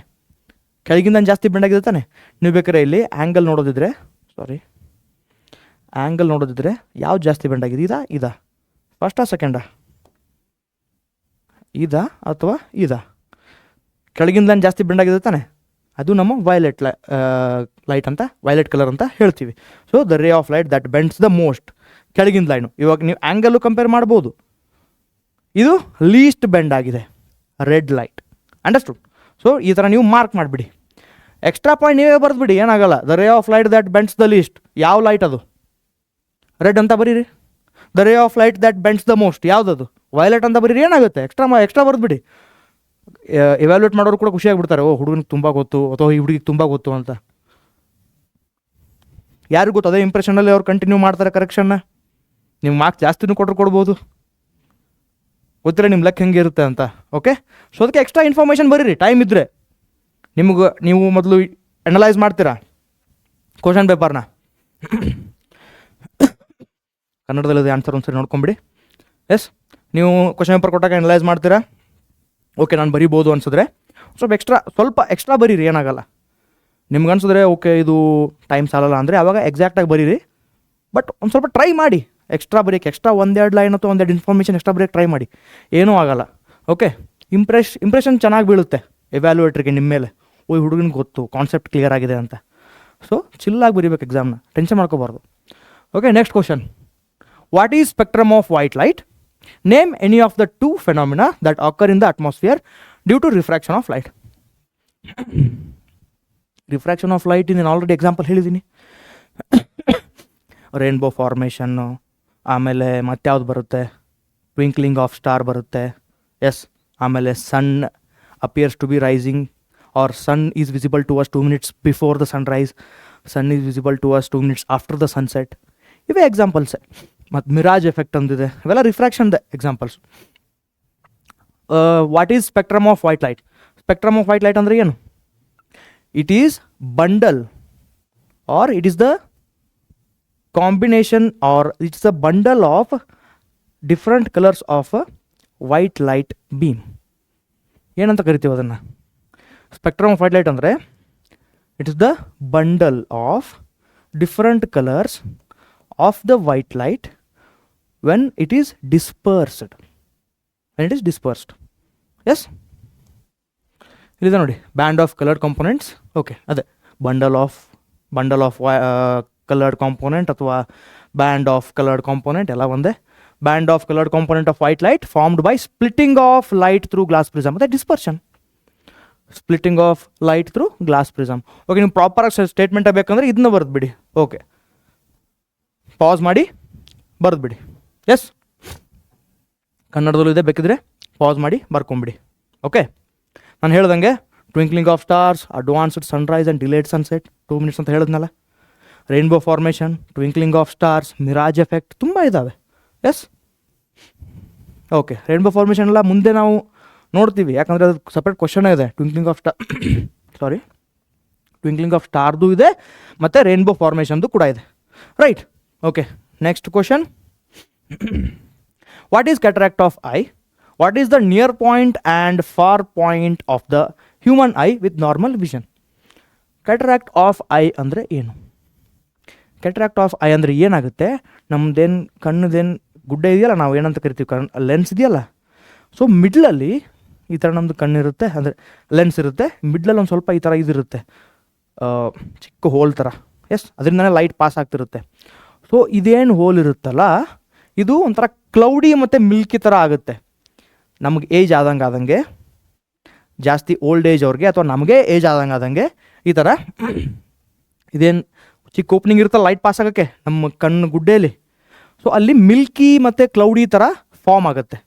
ಕೆಳಗಿಂದ ಜಾಸ್ತಿ ಬೆಂಡ್ ಆಗಿದೆ ತಾನೆ? ನೀವು ಬೇಕಾದ್ರೆ ಇಲ್ಲಿ ಆ್ಯಂಗಲ್ ನೋಡೋದಿದ್ರೆ ಯಾವ್ದು ಜಾಸ್ತಿ ಬೆಂಡ್ ಆಗಿದೆ? ಇದಾ ಫಸ್ಟಾ ಸೆಕೆಂಡಾ? ಇದಾ ಅಥವಾ ಇದಾ? ಕೆಳಗಿನ ಲೈನ್ ಜಾಸ್ತಿ ಬೆಂಡ್ ಆಗಿದೆ ತಾನೆ? ಅದು ನಮ್ಮ ವೈಲೆಟ್ ಲೈಟ್ ಅಂತ, ವೈಲೆಟ್ ಕಲರ್ ಅಂತ ಹೇಳ್ತೀವಿ. So the ray of light that bends the most, ಕೆಳಗಿನ ಲೈನು. ಇವಾಗ ನೀವು ಆ್ಯಂಗಲ್ಲು ಕಂಪೇರ್ ಮಾಡ್ಬೋದು. ಇದು ಲೀಸ್ಟ್ ಬೆಂಡ್ ಆಗಿದೆ, ರೆಡ್ ಲೈಟ್. ಅಂಡರ್ಸ್ಟುಡ್? ಸೊ ಈ ಥರ ನೀವು ಮಾರ್ಕ್ ಮಾಡಿಬಿಡಿ. ಎಕ್ಸ್ಟ್ರಾ ಪಾಯಿಂಟ್ ನೀವೇ ಬರೆದ್ಬಿಡಿ, ಏನಾಗಲ್ಲ. The ray of light that bends the least, ಯಾವ ಲೈಟ್ ಅದು? ರೆಡ್ ಅಂತ ಬರೀರಿ. The ray of light that bends the most, ಯಾವುದದು? ವೈಲೆಟ್ ಅಂತ ಬರೀರಿ. ಏನಾಗುತ್ತೆ? ಎಕ್ಸ್ಟ್ರಾ ಬರೆದ್ಬಿಡಿ. ಎವ್ಯಾಲ್ಯೂಯೇಟ್ ಮಾಡೋರು ಕೂಡ ಖುಷಿಯಾಗಿಬಿಡ್ತಾರೆ. ಹುಡುಗನಿಗೆ ತುಂಬ ಗೊತ್ತು ಅಥವಾ ಈ ಹುಡುಗಿಗೆ ತುಂಬ ಗೊತ್ತು ಅಂತ. ಯಾರಿಗೂ ಗೊತ್ತು? ಅದೇ ಇಂಪ್ರೆಷನಲ್ಲಿ ಅವ್ರು ಕಂಟಿನ್ಯೂ ಮಾಡ್ತಾರೆ ಕರೆಕ್ಷನ್ನ. ನೀವು ಮಾರ್ಕ್ಸ್ ಜಾಸ್ತಿನೂ ಕೊಡ್ಬೋದು. ಗೊತ್ತಿಲ್ಲ ನಿಮ್ಮ ಲೆಕ್ಕ ಹೆಂಗೆ ಇರುತ್ತೆ ಅಂತ. ಓಕೆ, ಸೊ ಅದಕ್ಕೆ ಎಕ್ಸ್ಟ್ರಾ ಇನ್ಫಾರ್ಮೇಷನ್ ಬರೀರಿ ಟೈಮ್ ಇದ್ದರೆ. ನೀವು ಮೊದಲು ಅನಲೈಸ್ ಮಾಡ್ತೀರಾ ಕ್ವಶನ್ ಪೇಪರ್ನ. ಕನ್ನಡದಲ್ಲಿ ಆನ್ಸರ್ ಒಂದ್ಸರಿ ನೋಡ್ಕೊಂಬಿಡಿ. ಎಸ್, ನೀವು ಕ್ವಶನ್ ಪೇಪರ್ ಕೊಟ್ಟಾಗ ಅನಲೈಸ್ ಮಾಡ್ತೀರಾ. ಓಕೆ, ನಾನು ಬರಿಬೋದು ಅನ್ಸಿದ್ರೆ ಸ್ವಲ್ಪ ಎಕ್ಸ್ಟ್ರಾ ಬರೀರಿ, ಏನಾಗಲ್ಲ. ನಿಮ್ಗೆ ಅನ್ಸಿದ್ರೆ ಓಕೆ ಇದು ಟೈಮ್ ಸಾಲಲ್ಲ ಅಂದರೆ ಆವಾಗ ಎಕ್ಸಾಕ್ಟಾಗಿ ಬರೀರಿ. ಬಟ್ ಒಂದು ಸ್ವಲ್ಪ ಟ್ರೈ ಮಾಡಿ ಎಕ್ಸ್ಟ್ರಾ ಬರೀಕ್ಕೆ. ಎಕ್ಸ್ಟ್ರಾ ಒಂದೆರಡು ಲೈನ್ ಅಥವಾ ಒಂದೆರಡು ಇನ್ಫಾರ್ಮೇಷನ್ ಎಕ್ಸ್ಟ್ರಾ ಬರೀಕ್ಕೆ ಟ್ರೈ ಮಾಡಿ, ಏನೂ ಆಗಲ್ಲ. ಓಕೆ, ಇಂಪ್ರೆಷನ್ ಚೆನ್ನಾಗಿ ಬೀಳುತ್ತೆ ಎವ್ಯಾಲ್ಯೂಯೇಟ್ರಿಗೆ ನಿಮ್ಮ ಮೇಲೆ. ಈ ಹುಡುಗನಿಗೆ ಗೊತ್ತು, ಕಾನ್ಸೆಪ್ಟ್ ಕ್ಲಿಯರ್ ಆಗಿದೆ ಅಂತ. ಸೊ ಚಿಲ್ಲಾಗಿ ಬರೀಬೇಕು ಎಕ್ಸಾಮ್ನ, ಟೆನ್ಷನ್ ಮಾಡ್ಕೋಬಾರ್ದು. Okay, next question. What is spectrum of white light? Name any of the 2 phenomena that occur in the atmosphere due to refraction of light. Refraction of light ನಾನು already example ಹೇಳಿದ್ದೀನಿ. Rainbow ಫಾರ್ಮೇಷನ್ನು, ಆಮೇಲೆ ಮತ್ಯಾವ್ದು ಬರುತ್ತೆ? Twinkling of star ಬರುತ್ತೆ. Yes, ಆಮೇಲೆ sun appears to be rising or sun is visible to us 2 minutes before the sun rise, sun is visible to us 2 minutes after the sunset. ಇವೇ ಎಕ್ಸಾಂಪಲ್ಸೇ. ಮತ್ತು ಮಿರಾಜ್ ಎಫೆಕ್ಟ್ ಅಂದಿದೆ, ಇವೆಲ್ಲ ರಿಫ್ರಾಕ್ಷನ್ದ examples. What is spectrum of white light? Spectrum of white light ಅಂದರೆ ಏನು? It is bundle or it is the combination or it's the bundle of different colours of white light beam. ಏನಂತ ಕರಿತೀವಿ ಅದನ್ನು? Spectrum of white light ಅಂದರೆ it is the bundle of different colours of the white light when it is dispersed. Yes, ಇಲ್ಲಿದೆ ನೋಡಿ, band of coloured components. Okay, ಅದೇ bundle of coloured component ಅಥವಾ band of coloured component ಎಲ್ಲ ಒಂದೇ. Band of coloured component of white light formed by splitting of light through glass prism. ಅದೇ dispersion. Splitting of light through glass prism. Okay, ನೀವು ಪ್ರಾಪರಾಗಿ statement ಬೇಕಂದ್ರೆ ಇದನ್ನ ಬರೆದ್ಬಿಡಿ. Okay, pass ಮಾಡಿ ಬರೆದ್ಬಿಡಿ. S, ಕನ್ನಡದಲ್ಲೂ ಇದೆ, ಬೇಕಿದ್ರೆ ಪಾಸ್ ಮಾಡಿ ಬರ್ಕೊಂಬಿಡಿ. ಓಕೆ, ನಾನು ಹೇಳ್ದಂಗೆ twinkling of stars, advanced sunrise and delayed sunset 2 minutes ಅಂತ ಹೇಳಿದ್ನಲ್ಲ, rainbow formation, twinkling of stars, mirage effect, ತುಂಬ ಇದ್ದಾವೆ. ಎಸ್, ಓಕೆ, ರೈನ್ಬೋ ಫಾರ್ಮೇಷನ್ ಎಲ್ಲ ಮುಂದೆ ನಾವು ನೋಡ್ತೀವಿ, ಯಾಕಂದರೆ ಅದು ಸಪ್ರೇಟ್ ಕ್ವಶನೇ ಇದೆ. ಟ್ವಿಂಕ್ಲಿಂಗ್ ಆಫ್ ಸ್ಟಾರ್ದು ಇದೆ ಮತ್ತು ರೈನ್ಬೋ ಫಾರ್ಮೇಷನ್ದು ಕೂಡ ಇದೆ. Right, okay, next question. What is cataract of I? What is the near point and for point of the human I with normal vision? Cataract of eye ಅಂದರೆ ಏನು? Cataract of eye ಅಂದರೆ ಏನಾಗುತ್ತೆ? ನಮ್ಮದೇನು ಕಣ್ಣದೇನು ಗುಡ್ಡೆ ಇದೆಯಲ್ಲ, ನಾವು ಏನಂತ ಕರಿತೀವಿ, ಲೆನ್ಸ್ ಇದೆಯಲ್ಲ, ಸೊ ಮಿಡ್ಲಲ್ಲಿ ಈ ಥರ ನಮ್ಮದು ಕಣ್ಣಿರುತ್ತೆ, ಅಂದರೆ ಲೆನ್ಸ್ ಇರುತ್ತೆ, ಮಿಡ್ಲಲ್ಲಿ ಒಂದು ಸ್ವಲ್ಪ ಈ ಥರ ಇದಿರುತ್ತೆ, ಚಿಕ್ಕ ಹೋಲ್ ಥರ. ಎಸ್, ಅದರಿಂದನೇ ಲೈಟ್ ಪಾಸ್ ಆಗ್ತಿರುತ್ತೆ. ಸೊ ಇದೇನು ಹೋಲ್ ಇರುತ್ತಲ್ಲ, ಇದು ಒಂಥರ ಕ್ಲೌಡಿ ಮತ್ತು ಮಿಲ್ಕಿ ಥರ ಆಗುತ್ತೆ. ನಮಗೆ ಏಜ್ ಆದಂಗೆ ಜಾಸ್ತಿ ಓಲ್ಡ್ ಏಜ್ ಅವ್ರಿಗೆ ಅಥವಾ ನಮಗೆ ಏಜ್ ಆದಂಗೆ ಈ ಥರ ಇದೇನು ಚಿಕ್ಕ ಓಪನಿಂಗ್ ಇರುತ್ತಲ್ಲ ಲೈಟ್ ಪಾಸ್ ಆಗೋಕ್ಕೆ ನಮ್ಮ ಕಣ್ಣು ಗುಡ್ಡೆಯಲ್ಲಿ, ಸೊ ಅಲ್ಲಿ ಮಿಲ್ಕಿ ಮತ್ತು ಕ್ಲೌಡಿ ಥರ ಫಾರ್ಮ್ ಆಗುತ್ತೆ.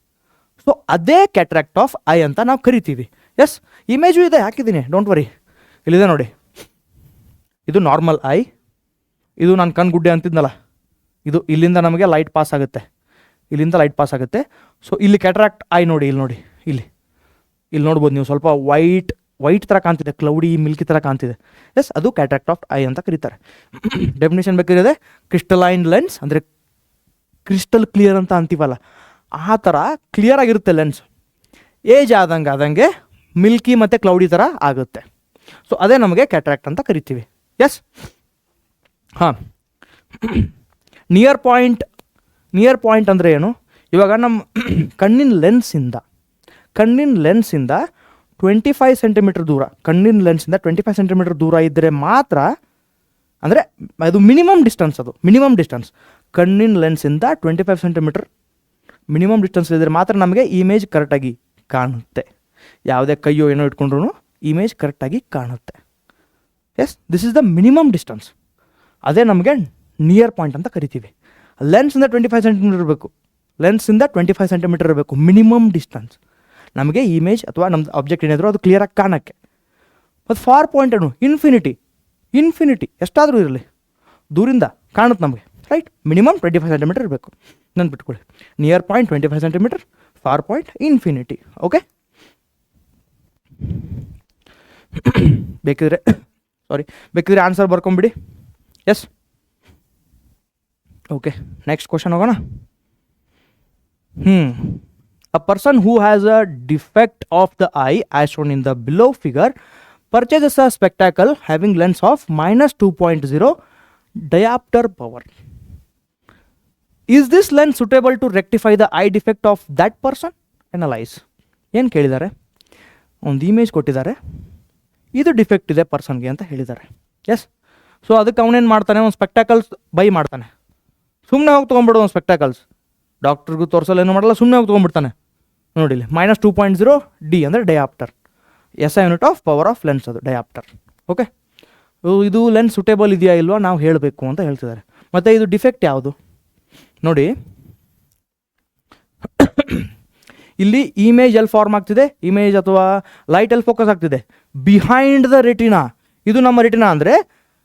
ಸೊ ಅದೇ ಕ್ಯಾಟ್ರಾಕ್ಟ್ ಆಫ್ ಐ ಅಂತ ನಾವು ಕರಿತೀವಿ. ಎಸ್, ಇಮೇಜು ಇದೆ, ಹಾಕಿದ್ದೀನಿ, ಡೋಂಟ್ ವರಿ, ಇಲ್ಲಿದೆ ನೋಡಿ. ಇದು ನಾರ್ಮಲ್ ಐ, ಇದು ನಾನು ಕಣ್ಣು ಗುಡ್ಡೆ ಅಂತಿದ್ನಲ್ಲ, ಇದು ಇಲ್ಲಿಂದ ನಮಗೆ ಲೈಟ್ ಪಾಸ್ ಆಗುತ್ತೆ, ಇಲ್ಲಿಂದ ಲೈಟ್ ಪಾಸ್ ಆಗುತ್ತೆ. ಸೊ ಇಲ್ಲಿ ಕ್ಯಾಟ್ರಾಕ್ಟ್ ಐ ನೋಡಿ, ಇಲ್ಲಿ ನೋಡ್ಬೋದು ನೀವು, ಸ್ವಲ್ಪ ವೈಟ್ ಥರ ಕಾಣ್ತಿದೆ, ಕ್ಲೌಡಿ ಮಿಲ್ಕಿ ಥರ ಕಾಣ್ತಿದೆ. ಎಸ್, ಅದು ಕ್ಯಾಟ್ರಾಕ್ಟ್ ಆಫ್ ಐ ಅಂತ ಕರೀತಾರೆ. ಡೆಫಿನೇಷನ್ ಬೇಕಿರೋದೆ ಕ್ರಿಸ್ಟಲೈನ್ ಲೆನ್ಸ್, ಅಂದರೆ ಕ್ರಿಸ್ಟಲ್ ಕ್ಲಿಯರ್ ಅಂತ ಅಂತೀವಲ್ಲ, ಆ ಥರ ಕ್ಲಿಯರ್ ಆಗಿರುತ್ತೆ ಲೆನ್ಸ್. ಏಜ್ ಆದಂಗೆ ಮಿಲ್ಕಿ ಮತ್ತು ಕ್ಲೌಡಿ ಥರ ಆಗುತ್ತೆ. ಸೊ ಅದೇ ನಮಗೆ ಕ್ಯಾಟ್ರಾಕ್ಟ್ ಅಂತ ಕರಿತೀವಿ. ಎಸ್, ಹಾಂ, ನಿಯರ್ ಪಾಯಿಂಟ್ ಅಂದರೆ ಏನು? ಇವಾಗ ನಮ್ಮ ಕಣ್ಣಿನ ಲೆನ್ಸಿಂದ 25 ಸೆಂಟಿಮೀಟರ್ ದೂರ, ಕಣ್ಣಿನ ಲೆನ್ಸಿಂದ 25 ಸೆಂಟಿಮೀಟರ್ ದೂರ ಇದ್ದರೆ ಮಾತ್ರ, ಅಂದರೆ ಅದು ಮಿನಿಮಮ್ ಡಿಸ್ಟೆನ್ಸ್ ಕಣ್ಣಿನ ಲೆನ್ಸಿಂದ 25 ಸೆಂಟಿಮೀಟರ್ ಮಿನಿಮಮ್ ಡಿಸ್ಟೆನ್ಸ್ ಇದ್ದರೆ ಮಾತ್ರ ನಮಗೆ ಇಮೇಜ್ ಕರೆಕ್ಟಾಗಿ ಕಾಣುತ್ತೆ. ಯಾವುದೇ ಕೈಯೋ ಏನೋ ಇಟ್ಕೊಂಡ್ರೂ ಇಮೇಜ್ ಕರೆಕ್ಟಾಗಿ ಕಾಣುತ್ತೆ. Yes, this is the minimum distance. ಅದೇ ನಮಗೆ ನಿಯರ್ ಪಾಯಿಂಟ್ ಅಂತ ಕರಿತೀವಿ. ಲೆನ್ಸಿಂದ 25 ಸೆಂಟಿಮೀಟರ್ ಇರಬೇಕು ಮಿನಿಮಮ್ ಡಿಸ್ಟೆನ್ಸ್, ನಮಗೆ ಇಮೇಜ್ ಅಥವಾ ನಮ್ಮದು ಆಬ್ಜೆಕ್ಟ್ ಏನಾದರೂ ಅದು ಕ್ಲಿಯರಾಗಿ ಕಾಣೋಕ್ಕೆ. ಮತ್ತು ಫಾರ್ ಪಾಯಿಂಟ್ ಏನು? ಇನ್ಫಿನಿಟಿ ಎಷ್ಟಾದರೂ ಇರಲಿ, ದೂರಿಂದ ಕಾಣುತ್ತೆ ನಮಗೆ. ರೈಟ್, ಮಿನಿಮಮ್ 25 ಸೆಂಟಿಮೀಟರ್ ಇರಬೇಕು, ನೆನ್ಪಿಟ್ಕೊಳ್ಳಿ. Near point 25 centimetre, far point infinity. Okay, ಬೇಕಿದ್ರೆ ಆನ್ಸರ್ ಬರ್ಕೊಂಬಿಡಿ. ಎಸ್, ಓಕೆ, ನೆಕ್ಸ್ಟ್ ಕ್ವಶನ್ ಹೋಗೋಣ. A person who has a defect of the eye as shown in the below figure purchases a spectacle having lens of -2.0 diopter power. Is this lens suitable to rectify the eye defect of that person? Analyze. ಏನು ಕೇಳಿದ್ದಾರೆ? ಒಂದು image ಕೊಟ್ಟಿದ್ದಾರೆ, ಇದು defect ಇದೆ ಪರ್ಸನ್ಗೆ ಅಂತ ಹೇಳಿದ್ದಾರೆ. S, so ಅದಕ್ಕೆ ಅವನೇನು ಮಾಡ್ತಾನೆ, ಒಂದು ಸ್ಪೆಕ್ಟಾಕಲ್ಸ್ ಬೈ ಮಾಡ್ತಾನೆ. ಸುಮ್ಮನೆ ಹೋಗಿ ತೊಗೊಂಡ್ಬಿಡು ಒಂದು ಸ್ಪೆಕ್ಟಾಕಲ್ಸ್, ಡಾಕ್ಟ್ರಿಗೂ ತೋರಿಸಲು ಏನು ಮಾಡಲ್ಲ, ಸುಮ್ಮನೆ ಹೋಗಿ ತೊಗೊಂಡ್ಬಿಡ್ತಾನೆ. ನೋಡಿಲಿ, -2.0 ಡಿ ಅಂದರೆ dioptre, SI unit of power of lens, ಅದು ಡಯಾಪ್ಟರ್. ಓಕೆ, ಇದು ಲೆನ್ಸ್ ಸುಟೇಬಲ್ ಇದೆಯಾ ಇಲ್ವಾ ನಾವು ಹೇಳಬೇಕು ಅಂತ ಹೇಳ್ತಿದ್ದಾರೆ. ಮತ್ತು ಇದು ಡಿಫೆಕ್ಟ್ ಯಾವುದು ನೋಡಿ, ಇಲ್ಲಿ ಇಮೇಜ್ ಎಲ್ಲಿ ಫಾರ್ಮ್ ಆಗ್ತಿದೆ, ಇಮೇಜ್ ಅಥವಾ ಲೈಟ್ ಎಲ್ಲಿ ಫೋಕಸ್ ಆಗ್ತಿದೆ, ಬಿಹೈಂಡ್ ದ ರೆಟಿನಾ. ಇದು ನಮ್ಮ ರೆಟಿನಾ ಅಂದರೆ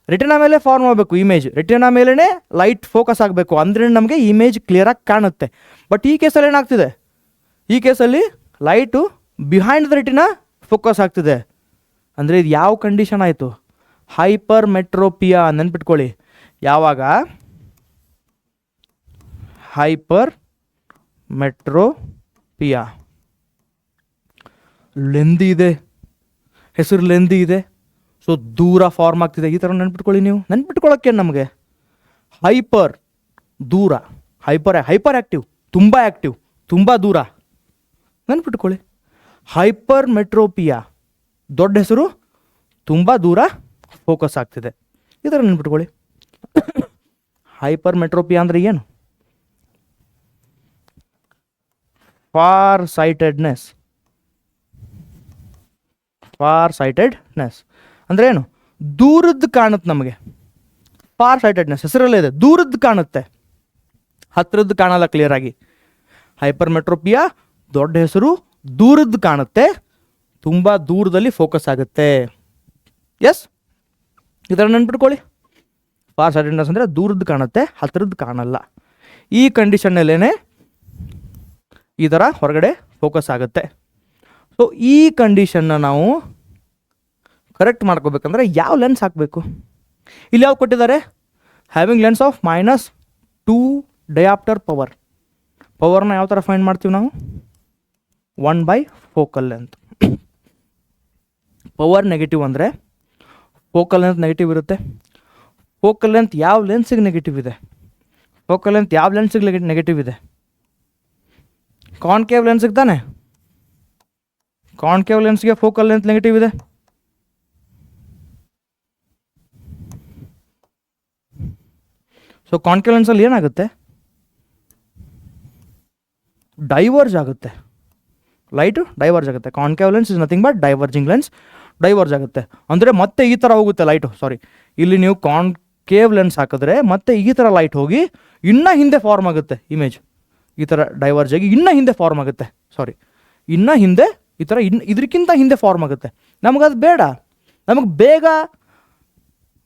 ರೆಟಿನಾ ಮೇಲೆ ಫಾರ್ಮ್ ಆಗಬೇಕು ಇಮೇಜ್, ರೆಟಿನಾ ಮೇಲೇ ಲೈಟ್ ಫೋಕಸ್ ಆಗಬೇಕು, ಅಂದರೆ ನಮಗೆ ಇಮೇಜ್ ಕ್ಲಿಯರಾಗಿ ಕಾಣುತ್ತೆ. ಬಟ್ ಈ ಕೇಸಲ್ಲಿ ಏನಾಗ್ತಿದೆ, ಈ ಕೇಸಲ್ಲಿ light behind the retina focus ಆಗ್ತಿದೆ. ಅಂದರೆ ಇದು ಯಾವ ಕಂಡೀಷನ್ ಆಯಿತು? ಹೈಪರ್ ಮೆಟ್ರೋಪಿಯಾ. ನೆನ್ಪಿಟ್ಕೊಳ್ಳಿ, ಯಾವಾಗ ಹೈಪರ್ ಮೆಟ್ರೋಪಿಯಾ, ಲೆಂದಿ ಇದೆ, ಹೆಸರು ಲೆಂದಿ ಇದೆ, ಸೊ ದೂರ ಫಾರ್ಮ್ ಆಗ್ತಿದೆ, ಈ ಥರ ನೆನ್ಪಿಟ್ಕೊಳ್ಳಿ. ನೀವು ನೆನ್ಪಿಟ್ಕೊಳ್ಳೋಕ್ಕೆ ನಮಗೆ ಹೈಪರ್ ದೂರ, ಹೈಪರ್ ಆ್ಯಕ್ಟಿವ್, ತುಂಬ ಆ್ಯಕ್ಟಿವ್, ತುಂಬ ದೂರ, ನೆನ್ಪಿಟ್ಕೊಳ್ಳಿ. ಹೈಪರ್ ಮೆಟ್ರೋಪಿಯಾ ದೊಡ್ಡ ಹೆಸರು, ತುಂಬ ದೂರ ಫೋಕಸ್ ಆಗ್ತಿದೆ, ಈ ಥರ ನೆನ್ಪಿಟ್ಕೊಳ್ಳಿ. ಹೈಪರ್ ಮೆಟ್ರೋಪಿಯಾ ಅಂದರೆ ಏನು? ಫಾರ್ ಸೈಟೆಡ್ನೆಸ್ ಅಂದರೆ ಏನು? ದೂರದ್ದು ಕಾಣುತ್ತೆ ನಮಗೆ. ಫಾರ್ ಸೈಟೆಡ್ನೆಸ್ ಹೆಸರಲ್ಲೇ ಇದೆ, ದೂರದ್ದು ಕಾಣುತ್ತೆ. ಹತ್ತಿರದ್ದು ಕಾಣಲ್ಲ ಕ್ಲಿಯರಾಗಿ. ಹೈಪರ್ಮೆಟ್ರೋಪಿಯಾ ದೊಡ್ಡ ಹೆಸರು, ದೂರದ್ದು ಕಾಣುತ್ತೆ, ತುಂಬ ದೂರದಲ್ಲಿ ಫೋಕಸ್ ಆಗುತ್ತೆ. ಎಸ್, ಈ ಥರ ನೆನ್ಪಿಟ್ಕೊಳ್ಳಿ. ಫಾರ್ ಸೈಟೆಡ್ನೆಸ್ ಅಂದರೆ ದೂರದ್ದು ಕಾಣುತ್ತೆ, ಹತ್ತಿರದ್ದು ಕಾಣಲ್ಲ. ಈ ಕಂಡೀಷನ್ನಲ್ಲೇ ಈ ಥರ ಹೊರಗಡೆ ಫೋಕಸ್ ಆಗುತ್ತೆ. ಸೊ ಈ ಕಂಡೀಷನ್ನ ನಾವು ಕರೆಕ್ಟ್ ಮಾಡ್ಕೋಬೇಕಂದ್ರೆ ಯಾವ ಲೆನ್ಸ್ ಹಾಕಬೇಕು? ಇಲ್ಲಿ ಯಾವ ಕೊಟ್ಟಿದ್ದಾರೆ? Having lens of -2 dioptre power. ಪವರ್ನ ಯಾವ ಥರ ಫೈಂಡ್ ಮಾಡ್ತೀವಿ ನಾವು? 1/, ಫೋಕಲ್ ಲೆಂತ್. ಪವರ್ ನೆಗೆಟಿವ್ ಅಂದರೆ ಫೋಕಲ್ ಲೆಂತ್ ನೆಗೆಟಿವ್ ಇರುತ್ತೆ. ಫೋಕಲ್ ಲೆಂತ್ ಯಾವ ಲೆನ್ಸಿಗೆ ನೆಗೆಟಿವ್ ಇದೆ? ಫೋಕಲ್ ಲೆಂತ್ ಯಾವ ಲೆನ್ಸಿಗೆ ನೆಗೆಟಿವ್ ಇದೆ? ಕಾನ್ಕೇವ್ ಲೆನ್ಸಿಗೆ ತಾನೆ. ಕಾನ್ಕೇವ್ ಲೆನ್ಸ್ಗೆ ಫೋಕಲ್ ಲೆಂತ್ ನೆಗೆಟಿವ್ ಇದೆ. ಸೊ ಕಾನ್ಕೇವ್ ಲೆನ್ಸಲ್ಲಿ ಏನಾಗುತ್ತೆ? ಡೈವರ್ಜ್ ಆಗುತ್ತೆ, ಲೈಟು ಡೈವರ್ಜ್ ಆಗುತ್ತೆ. Concave lens is nothing but diverging lens, diverge ಆಗುತ್ತೆ ಅಂದರೆ ಮತ್ತೆ ಈ ಥರ ಹೋಗುತ್ತೆ ಲೈಟು. ಸಾರಿ, ಇಲ್ಲಿ ನೀವು ಕಾನ್ಕೇವ್ ಲೆನ್ಸ್ ಹಾಕಿದ್ರೆ ಮತ್ತೆ ಈ ಥರ ಲೈಟ್ ಹೋಗಿ ಇನ್ನೂ ಹಿಂದೆ ಫಾರ್ಮ್ ಆಗುತ್ತೆ ಇಮೇಜ್. ಈ ಥರ ಡೈವರ್ಜ್ ಆಗಿ ಇನ್ನೂ ಹಿಂದೆ ಫಾರ್ಮ್ ಆಗುತ್ತೆ. ಸಾರಿ, ಇನ್ನೂ ಹಿಂದೆ ಈ ಥರ ಇದಕ್ಕಿಂತ ಹಿಂದೆ ಫಾರ್ಮ್ ಆಗುತ್ತೆ. ನಮಗದು ಬೇಡ. ನಮಗೆ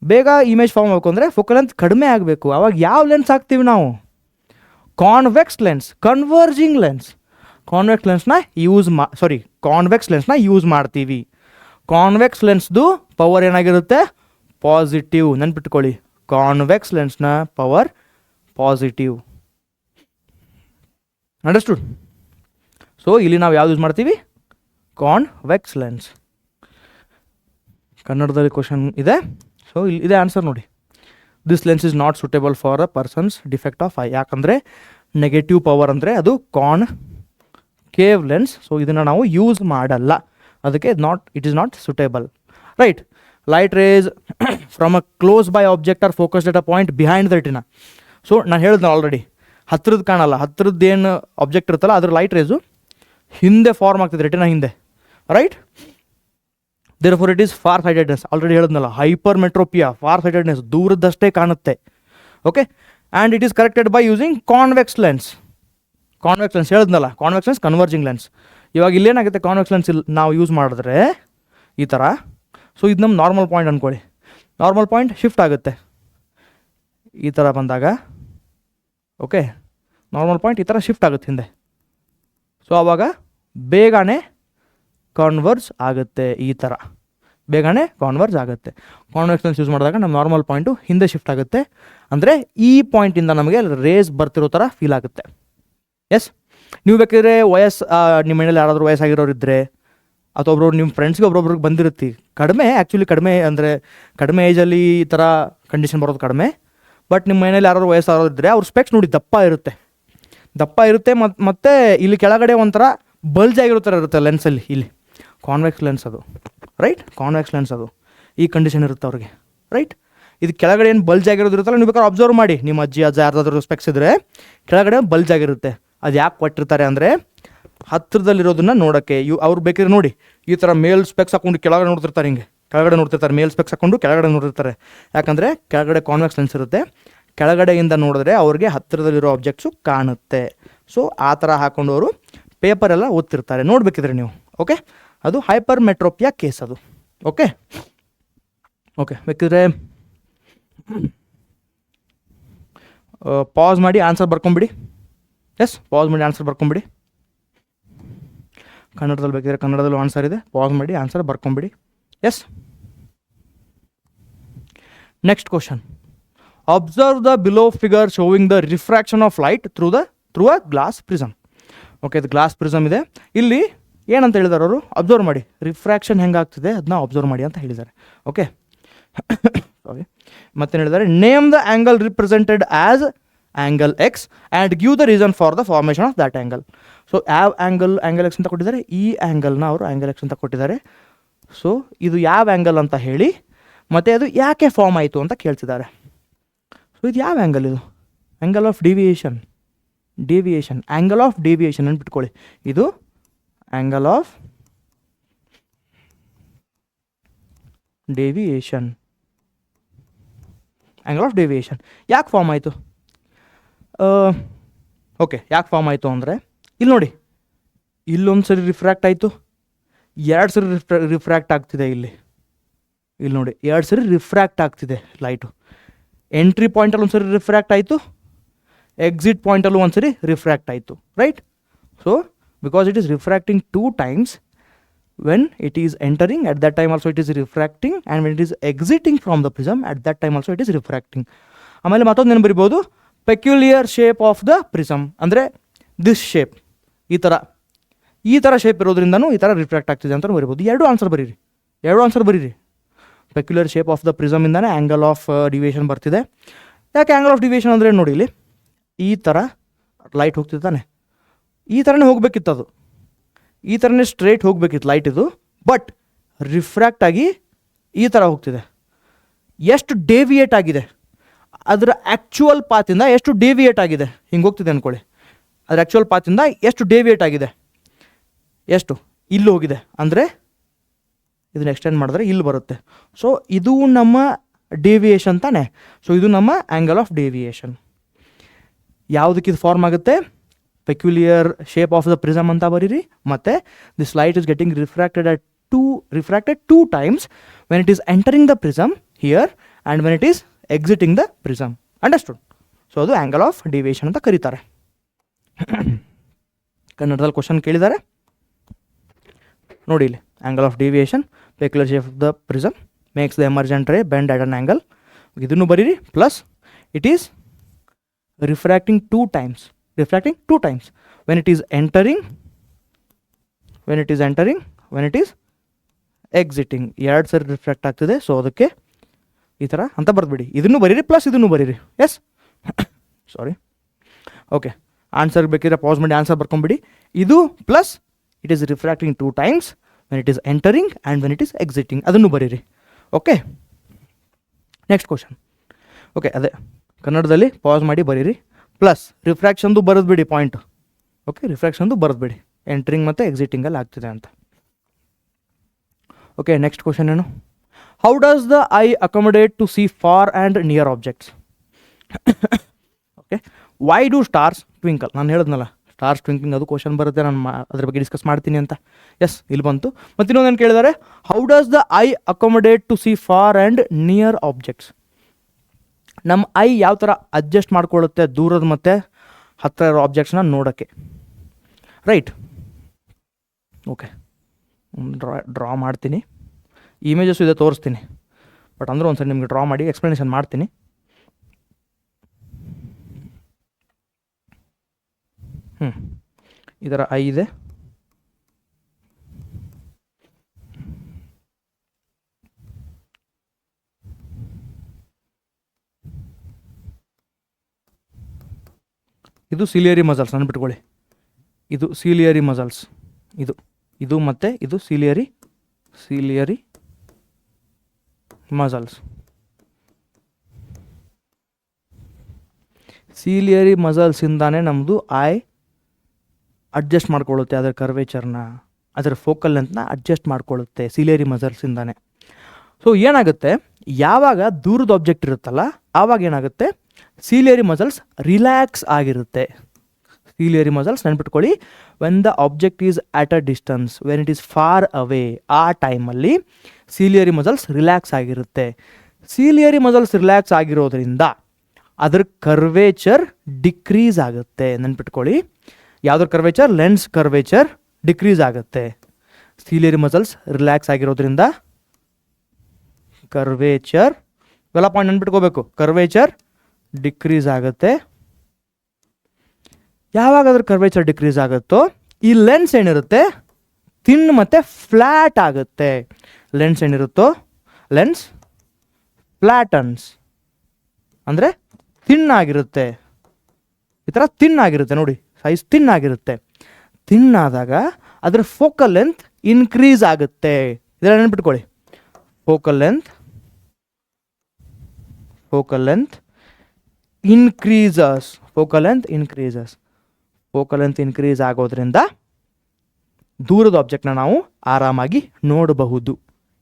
ಬೇಗ ಇಮೇಜ್ ಫಾರ್ಮ್ ಆಗಬೇಕು ಅಂದರೆ ಫೋಕಲ್ ಲೆಂತ್ ಕಡಿಮೆ ಆಗಬೇಕು. ಆವಾಗ ಯಾವ ಲೆನ್ಸ್ ಹಾಕ್ತೀವಿ ನಾವು? Convex lens, converging lens. Convex ಲೆನ್ಸ್ನ ಯೂಸ್ ಮಾಡ್ತೀವಿ. ಕಾನ್ವೆಕ್ಸ್ ಲೆನ್ಸ್ದು ಪವರ್ ಏನಾಗಿರುತ್ತೆ? ಪಾಸಿಟಿವ್. ನೆನ್ಪಿಟ್ಕೊಳ್ಳಿ, ಕಾನ್ವೆಕ್ಸ್ ಲೆನ್ಸ್ನ ಪವರ್ ಪಾಸಿಟಿವ್. ಅಂಡರ್ಸ್ಟುಡ್? ಸೊ ಇಲ್ಲಿ ನಾವು ಯಾವ್ದು ಯೂಸ್ ಮಾಡ್ತೀವಿ? Convex lens. ಕನ್ನಡದಲ್ಲಿ ಕ್ವಶನ್ ಇದೆ. ಸೊ ಇಲ್ಲಿ ಇದೆ ಆನ್ಸರ್ ನೋಡಿ. This lens is not suitable for a person's defect of eye. ಯಾಕಂದರೆ ನೆಗೆಟಿವ್ ಪವರ್ ಅಂದರೆ ಅದು ಕಾನ್ಕೇವ್ ಲೆನ್ಸ್. ಸೊ ಇದನ್ನು ನಾವು ಯೂಸ್ ಮಾಡಲ್ಲ, ಅದಕ್ಕೆ it is not suitable. Right. Light rays from a close by object are focused at a point behind the retina. So ನಾನು ಹೇಳಿದ್ನ already, ಹತ್ತಿರದ್ದು ಕಾಣಲ್ಲ. ಹತ್ತಿರದ್ದು ಏನು ಆಬ್ಜೆಕ್ಟ್ ಇರುತ್ತಲ್ಲ ಅದ್ರ ಲೈಟ್ ರೇಸು ಹಿಂದೆ ಫಾರ್ಮ್ ಆಗ್ತದೆ, ರೆಟಿನಾ ಹಿಂದೆ. Right. Therefore it is for sightedness. Already ಹೇಳಿದ್ನಲ್ಲ, hypermetropia for sightedness, ದೂರದಷ್ಟೇ ಕಾಣುತ್ತೆ. Okay. And it is corrected by using convex lens. Convex lens ಹೇಳಿದ್ನಲ್ಲ, ಕಾನ್ವೆಕ್ಸ್ ಲೆನ್ಸ್, ಕನ್ವರ್ಜಿಂಗ್ ಲೆನ್ಸ್. ಇವಾಗ ಇಲ್ಲೇನಾಗುತ್ತೆ? ಕಾನ್ವೆಕ್ಸ್ ಲೆನ್ಸ್ ನಾವು use ಮಾಡಿದ್ರೆ ಈ ಥರ. ಸೊ ಇದು ನಮ್ಮ ನಾರ್ಮಲ್ ಪಾಯಿಂಟ್ ಅಂದ್ಕೊಳ್ಳಿ. ನಾರ್ಮಲ್ ಪಾಯಿಂಟ್ ಶಿಫ್ಟ್ ಆಗುತ್ತೆ ಈ ಥರ ಬಂದಾಗ. ಓಕೆ, ನಾರ್ಮಲ್ ಪಾಯಿಂಟ್ ಈ ಥರ ಶಿಫ್ಟ್ ಆಗುತ್ತೆ ಹಿಂದೆ. ಸೊ ಆವಾಗ ಬೇಗನೆ ಕಾನ್ವರ್ಜ್ ಆಗುತ್ತೆ. ಈ ಥರ ಬೇಗನೆ ಕಾನ್ವರ್ಜ್ ಆಗುತ್ತೆ. ಕಾನ್ವೆಕ್ಸ್ ಲೆನ್ಸ್ ಯೂಸ್ ಮಾಡಿದಾಗ ನಮ್ಮ ನಾರ್ಮಲ್ ಪಾಯಿಂಟು ಹಿಂದೆ ಶಿಫ್ಟ್ ಆಗುತ್ತೆ. ಅಂದರೆ ಈ ಪಾಯಿಂಟಿಂದ ನಮಗೆ ರೇಸ್ ಬರ್ತಿರೋ ಥರ ಫೀಲ್ ಆಗುತ್ತೆ. ಎಸ್, ನೀವು ಬೇಕಿದ್ರೆ ನಿಮ್ಮ ಮನೇಲಿ ಯಾರಾದರೂ ವಯಸ್ಸಾಗಿರೋರು ಇದ್ದರೆ, ಅಥವಾ ಒಬ್ಬರು ನಿಮ್ಮ ಫ್ರೆಂಡ್ಸ್ಗೆ ಒಬ್ಬೊಬ್ರಿಗೆ ಬಂದಿರುತ್ತೆ. ಕಡಿಮೆ ಅಂದರೆ ಕಡಿಮೆ ಏಜಲ್ಲಿ ಈ ಥರ ಕಂಡೀಷನ್ ಬರೋದು ಕಡಿಮೆ. ಬಟ್ ನಿಮ್ಮ ಮನೇಲಿ ಯಾರಾದ್ರು ವಯಸ್ಸಾಗಿದ್ರೆ ಅವ್ರ ಸ್ಪೆಕ್ಸ್ ನೋಡಿ ದಪ್ಪ ಇರುತ್ತೆ. ಮತ್ತು ಇಲ್ಲಿ ಕೆಳಗಡೆ ಒಂಥರ ಬಲ್ಜ್ ಆಗಿರೋ ಥರ ಇರುತ್ತೆ ಲೆನ್ಸಲ್ಲಿ. ಇಲ್ಲಿ ಕಾನ್ವೆಕ್ಸ್ ಲೆನ್ಸ್ ಅದು. ರೈಟ್. ಕಾನ್ವೆಕ್ಸ್ ಲೆನ್ಸ್ ಅದು ಈ ಕಂಡೀಷನ್ ಇರುತ್ತೆ ಅವ್ರಿಗೆ. ರೈಟ್. ಇದು ಕೆಳಗಡೆ ಏನು ಬಲ್ಜ್ ಆಗಿರೋದು ಇರುತ್ತಲ್ಲ, ನೀವು ಬೇಕಾದ್ರೆ ಅಬ್ಸರ್ವ್ ಮಾಡಿ. ನಿಮ್ಮ ಅಜ್ಜಿ ಅಜ್ಜ ಯಾರ್ದಾದ್ರೂ ಸ್ಪೆಕ್ಸ್ ಇದ್ದರೆ ಕೆಳಗಡೆ ಬಲ್ಜ್ ಆಗಿರುತ್ತೆ. ಅದು ಯಾಕೆ ಕೊಟ್ಟಿರ್ತಾರೆ ಅಂದರೆ ಹತ್ತಿರದಲ್ಲಿರೋದನ್ನ ನೋಡೋಕ್ಕೆ. ಅವ್ರು ಬೇಕಿದ್ರೆ ನೋಡಿ, ಈ ಥರ ಮೇಲ್ ಸ್ಪೆಕ್ಸ್ ಹಾಕೊಂಡು ಕೆಳಗಡೆ ನೋಡ್ತಿರ್ತಾರೆ, ಹಿಂಗೆ ಕೆಳಗಡೆ ನೋಡ್ತಿರ್ತಾರೆ. ಮೇಲ್ ಸ್ಪೆಕ್ಸ್ ಹಾಕೊಂಡು ಕೆಳಗಡೆ ನೋಡ್ತಿರ್ತಾರೆ. ಯಾಕಂದರೆ ಕೆಳಗಡೆ ಕಾನ್ವೆಕ್ಸ್ ಲೆನ್ಸ್ ಇರುತ್ತೆ. ಕೆಳಗಡೆಯಿಂದ ನೋಡಿದ್ರೆ ಅವ್ರಿಗೆ ಹತ್ತಿರದಲ್ಲಿರೋ ಆಬ್ಜೆಕ್ಟ್ಸು ಕಾಣುತ್ತೆ. ಸೊ ಆ ಥರ ಹಾಕೊಂಡವರು ಪೇಪರೆಲ್ಲ ಓದ್ತಿರ್ತಾರೆ, ನೋಡಬೇಕಿದ್ರೆ ನೀವು. ಓಕೆ, ಅದು ಹೈಪರ್ಮೆಟ್ರೋಪಿಯಾ ಕೇಸ್ ಅದು. ಓಕೆ, ಬೇಕಿದ್ರೆ ಪಾಸ್ ಮಾಡಿ ಆನ್ಸರ್ ಬರ್ಕೊಂಬಿಡಿ. ಎಸ್, ಪಾಸ್ ಮಾಡಿ ಆನ್ಸರ್ ಬರ್ಕೊಂಬಿಡಿ. ಕನ್ನಡದಲ್ಲಿ ಬೇಕಿದ್ರೆ ಕನ್ನಡದಲ್ಲೂ ಆನ್ಸರ್ ಇದೆ, ಪಾಸ್ ಮಾಡಿ ಆನ್ಸರ್ ಬರ್ಕೊಂಬಿಡಿ. Yes, next question. Observe the below figure showing the refraction of light through a glass prism. Okay, ಇದು ಗ್ಲಾಸ್ ಪ್ರಿಸಮ್ ಇದೆ. ಇಲ್ಲಿ ಏನಂತ ಹೇಳಿದಾರೆ ಅವರು? ಅಬ್ಸರ್ವ್ ಮಾಡಿ, ರಿಫ್ರಾಕ್ಷನ್ ಹೆಂಗಾಗ್ತಿದೆ ಅದನ್ನ ಅಬ್ಸರ್ವ್ ಮಾಡಿ ಅಂತ ಹೇಳಿದ್ದಾರೆ. ಓಕೆ, ಸಾರಿ, ಮತ್ತೇನು ಹೇಳಿದ್ದಾರೆ? Name the angle represented as angle X and give the reason for the formation of that angle. So ಯಾವ ಆ್ಯಂಗಲ್ ಎಕ್ಸ್ ಅಂತ ಕೊಟ್ಟಿದ್ದಾರೆ? ಈ ಆ್ಯಂಗಲ್ನ ಅವರು ಆ್ಯಂಗಲ್ ಎಕ್ಸ್ ಅಂತ ಕೊಟ್ಟಿದ್ದಾರೆ. ಸೊ ಇದು ಯಾವ ಆ್ಯಂಗಲ್ ಅಂತ ಹೇಳಿ, ಮತ್ತು ಅದು ಯಾಕೆ ಫಾರ್ಮ್ ಆಯಿತು ಅಂತ ಕೇಳ್ತಿದ್ದಾರೆ. ಸೊ ಇದು ಯಾವ ಆ್ಯಂಗಲ್? ಇದು angle of deviation. Angle of deviation ನೆನ್ಪಿಟ್ಕೊಳ್ಳಿ. ಇದು ಆ್ಯಂಗಲ್ ಆಫ್ ಡೆವಿಯೇಷನ್. ಯಾಕೆ ಫಾರ್ಮ್ ಆಯಿತು? ಓಕೆ, ಯಾಕೆ ಫಾರ್ಮ್ ಆಯಿತು ಅಂದರೆ ಇಲ್ಲಿ ನೋಡಿ, ಇಲ್ಲೊಂದು ಸರಿ ರಿಫ್ರ್ಯಾಕ್ಟ್ ಆಯಿತು, 2 ಸರಿ ರಿಫ್ರ್ಯಾಕ್ಟ್ ಆಗ್ತಿದೆ. ಇಲ್ಲಿ ನೋಡಿ 2 ಸರಿ ರಿಫ್ರ್ಯಾಕ್ಟ್ ಆಗ್ತಿದೆ ಲೈಟು. ಎಂಟ್ರಿ ಪಾಯಿಂಟಲ್ಲಿ ಒಂದು ಸರಿ ರಿಫ್ರ್ಯಾಕ್ಟ್ ಆಯಿತು, ಎಕ್ಸಿಟ್ ಪಾಯಿಂಟಲ್ಲೂ ಒಂದು ಸರಿ ರಿಫ್ರ್ಯಾಕ್ಟ್ ಆಯಿತು, right? So because it is refracting 2 times, when it is entering at that time also it is refracting, and when it is exiting from the prism at that time also it is refracting. ಆಮೇಲೆ ಮತ್ತೊಂದು ಏನು ಬರಿಬೋದು, peculiar shape of the prism ಅಂದರೆ this shape, ಈ ಥರ shape ಇರೋದ್ರಿಂದನೂ ಈ ಥರ refract ಆಗ್ತಿದೆ ಅಂತ ಬರಿಬೋದು. 2 ಆನ್ಸರ್ ಬರೀರಿ. ಪೆಕ್ಯುಲರ್ ಶೇಪ್ ಆಫ್ ದ ಪ್ರಿಸಮಿಂದಾನೆ ಆ್ಯಂಗಲ್ ಆಫ್ ಡಿವಿಯೇಷನ್ ಬರ್ತಿದೆ. ಯಾಕೆ ಆ್ಯಂಗಲ್ ಆಫ್ ಡಿವಿಯೇಷನ್ ಅಂದರೆ ನೋಡಿ, ಇಲ್ಲಿ ಈ ಥರ ಲೈಟ್ ಹೋಗ್ತಿದೆ ತಾನೆ, ಈ ಥರನೇ ಹೋಗಬೇಕಿತ್ತು, ಅದು ಈ ಥರನೇ ಸ್ಟ್ರೇಟ್ ಹೋಗಬೇಕಿತ್ತು ಲೈಟ್ ಇದು, ಬಟ್ ರಿಫ್ರ್ಯಾಕ್ಟ್ ಆಗಿ ಈ ಥರ ಹೋಗ್ತಿದೆ. ಎಷ್ಟು ಡೇವಿಯೇಟ್ ಆಗಿದೆ, ಅದರ ಆ್ಯಕ್ಚುಯಲ್ ಪಾತಿಂದ ಎಷ್ಟು ಡೇವಿಯೇಟ್ ಆಗಿದೆ, ಹಿಂಗೆ ಹೋಗ್ತಿದೆ ಅಂದ್ಕೊಳ್ಳಿ, ಅದರ ಆ್ಯಕ್ಚುಯಲ್ ಪಾತಿಂದ ಎಷ್ಟು ಡೇವಿಯೇಟ್ ಆಗಿದೆ, ಎಷ್ಟು ಇಲ್ಲಿ ಹೋಗಿದೆ ಅಂದರೆ ಇದನ್ನ ಎಕ್ಸ್ಟೆಂಡ್ ಮಾಡಿದ್ರೆ ಇಲ್ಲಿ ಬರುತ್ತೆ. ಸೊ ಇದು ನಮ್ಮ ಡೇವಿಯೇಷನ್ ತಾನೆ. ಸೊ ಇದು ನಮ್ಮ ಆ್ಯಂಗಲ್ ಆಫ್ ಡೇವಿಯೇಷನ್. ಯಾವುದಕ್ಕೆ ಇದು ಫಾರ್ಮ್ ಆಗುತ್ತೆ, peculiar shape of the prism ಅಂತ ಬರೀರಿ. ಮತ್ತು this light is getting refracted two times when it is entering the prism here and when it is exciting the prism. Understood? So ಅದು angle of deviation ಅಂತ ಕರೀತಾರೆ. ಕನ್ನಡದಲ್ಲಿ question ಕೇಳಿದ್ದಾರೆ ನೋಡಿ, ಇಲ್ಲಿ angle of deviation, peculiar shape of the prism makes the emergent ರೇ bend at an angle. ಇದನ್ನು ಬರೀರಿ. Plus it is refracting 2 times when it is entering, when it is exiting. 2 ಸರಿ ರಿಫ್ರಾಕ್ಟ್ ಆಗ್ತಿದೆ. ಸೊ ಅದಕ್ಕೆ ಈ ಥರ ಅಂತ ಬರೆದ್ಬಿಡಿ. ಇದನ್ನು ಬರೀರಿ, ಪ್ಲಸ್ ಇದನ್ನು ಬರೀರಿ. ಎಸ್, ಸಾರಿ. ಓಕೆ, ಆನ್ಸರ್ ಬೇಕಿದ್ರೆ ಪಾಸ್ ಮಾಡಿ ಆನ್ಸರ್ ಬರ್ಕೊಂಬಿಡಿ. ಇದು plus it is refracting 2 times when it is entering and when it is exiting, ಅದನ್ನು ಬರೀರಿ. Okay, next question. ಓಕೆ, ಅದೇ ಕನ್ನಡದಲ್ಲಿ ಪಾಸ್ ಮಾಡಿ ಬರೀರಿ. ಪ್ಲಸ್ ರಿಫ್ರಾಕ್ಷನ್ದು ಬರೆದ್ಬಿಡಿ ಪಾಯಿಂಟ್. ಓಕೆ, ರಿಫ್ರಾಕ್ಷನ್ದು ಬರೆದ್ಬಿಡಿ, ಎಂಟ್ರಿಂಗ್ ಮತ್ತು ಎಕ್ಸಿಟಿಂಗಲ್ಲಿ ಆಗ್ತಿದೆ ಅಂತ. ಓಕೆ, ನೆಕ್ಸ್ಟ್ ಕ್ವಶನ್ ಏನು, how does the eye accommodate to see far and near objects? Okay, why do stars twinkle? ನಾನು ಹೇಳಿದ್ನಲ್ಲ ಸ್ಟಾರ್ಸ್ ಟ್ವಿಂಕ್ಲಿಂಗ್, ಅದು ಕ್ವಶನ್ ಬರುತ್ತೆ, ನಾನು ಅದ್ರ ಬಗ್ಗೆ ಡಿಸ್ಕಸ್ ಮಾಡ್ತೀನಿ ಅಂತ. ಎಸ್, ಇಲ್ಲಿ ಬಂತು. ಮತ್ತು ಇನ್ನೊಂದೇನು ಕೇಳಿದ್ದಾರೆ, how does the eye accommodate to see far and near objects? ನಮ್ಮ ಐ ಯಾವ ಥರ ಅಡ್ಜಸ್ಟ್ ಮಾಡ್ಕೊಳ್ಳುತ್ತೆ ದೂರದ ಮತ್ತು ಹತ್ತಿರ ಇರೋ ಆಬ್ಜೆಕ್ಟ್ಸ್ನ ನೋಡೋಕ್ಕೆ, ರೈಟ್? ಓಕೆ, ಡ್ರಾ ಮಾಡ್ತೀನಿ. ಇಮೇಜಸ್ ಇದೆ ತೋರಿಸ್ತೀನಿ, ಬಟ್ ಅಂದ್ರೆ ಒಂದು ಸರಿ ನಿಮಗೆ ಡ್ರಾ ಮಾಡಿ ಎಕ್ಸ್ಪ್ಲನೇಷನ್ ಮಾಡ್ತೀನಿ. ಇದರ ಐ ಇದೆ, ಇದು ಸಿಲಿಯರಿ ಮಸಲ್ಸ್ ಅಂದ್ಬಿಟ್ಕೊಳ್ಳಿ. ಇದು ಸಿಲಿಯರಿ ಮಸಲ್ಸ್, ಇದು ಮತ್ತು ಇದು ಸಿಲಿಯರಿ ಮಸಲ್ಸ್. ಸಿಲಿಯರಿ ಮಸಲ್ಸಿಂದಾನೇ ನಮ್ಮದು ಐ ಅಡ್ಜಸ್ಟ್ ಮಾಡ್ಕೊಳ್ಳುತ್ತೆ, ಅದರ ಕರ್ವೇಚರ್ನ, ಅದರ ಫೋಕಲ್ ಲೆಂತ್ನ ಅಡ್ಜಸ್ಟ್ ಮಾಡ್ಕೊಳ್ಳುತ್ತೆ ಸಿಲಿಯರಿ ಮಸಲ್ಸಿಂದಾನೆ. ಸೊ ಏನಾಗುತ್ತೆ, ಯಾವಾಗ ದೂರದ ಆಬ್ಜೆಕ್ಟ್ ಇರುತ್ತಲ್ಲ ಆವಾಗ ಏನಾಗುತ್ತೆ, ಸಿಲಿಯರಿ ಮಸಲ್ಸ್ ರಿಲ್ಯಾಕ್ಸ್ ಆಗಿರುತ್ತೆ. ಸಿಲಿಯರಿ ಮಸಲ್ಸ್ ನೆನ್ಪಿಟ್ಕೊಳ್ಳಿ, when the object is at a distance, when it is far away, ಆ ಟೈಮಲ್ಲಿ ಸಿಲಿಯರಿ ಮಸಲ್ಸ್ ರಿಲ್ಯಾಕ್ಸ್ ಆಗಿರುತ್ತೆ. ಸಿಲಿಯರಿ ಮಸಲ್ಸ್ ರಿಲ್ಯಾಕ್ಸ್ ಆಗಿರೋದ್ರಿಂದ ಅದರ ಕರ್ವೇಚರ್ ಡಿಕ್ರೀಸ್ ಆಗುತ್ತೆ. ನೆನ್ಪಿಟ್ಕೊಳ್ಳಿ, ಯಾವುದ್ರ ಕರ್ವೇಚರ್, ಲೆನ್ಸ್ ಕರ್ವೇಚರ್ ಡಿಕ್ರೀಸ್ ಆಗುತ್ತೆ. ಸಿಲಿಯರಿ ಮಸಲ್ಸ್ ರಿಲ್ಯಾಕ್ಸ್ ಆಗಿರೋದ್ರಿಂದ ಕರ್ವೇಚರ್, ಇವೆಲ್ಲ ಪಾಯಿಂಟ್ ನೆನ್ಪಿಟ್ಕೋಬೇಕು, ಕರ್ವೇಚರ್ ಡಿಕ್ರೀಸ್ ಆಗುತ್ತೆ. ಯಾವಾಗ ಅದ್ರ ಕರ್ವೇಚರ್ ಡಿಕ್ರೀಸ್ ಆಗುತ್ತೋ ಈ ಲೆನ್ಸ್ ಏನಿರುತ್ತೆ ಥಿನ್ ಮತ್ತು ಫ್ಲ್ಯಾಟ್ ಆಗುತ್ತೆ. ಲೆನ್ಸ್ ಏನಿರುತ್ತೋ ಲೆನ್ಸ್ ಫ್ಲ್ಯಾಟನ್ಸ್ ಅಂದರೆ ಥಿನ್ ಆಗಿರುತ್ತೆ. ಈ ಥರ ಥಿನ್ ಆಗಿರುತ್ತೆ ನೋಡಿ, ಸೈಜ್ ಥಿನ್ ಆಗಿರುತ್ತೆ. ಥಿನ್ ಆದಾಗ ಅದರ ಫೋಕಲ್ ಲೆಂತ್ ಇನ್ಕ್ರೀಸ್ ಆಗುತ್ತೆ. ಇದೆಲ್ಲ ನೆನ್ಪಿಟ್ಕೊಳ್ಳಿ, focal length increases. Focal length increase ಆಗೋದ್ರಿಂದ ದೂರದ ಆಬ್ಜೆಕ್ಟ್ನ ನಾವು ಆರಾಮಾಗಿ ನೋಡಬಹುದು.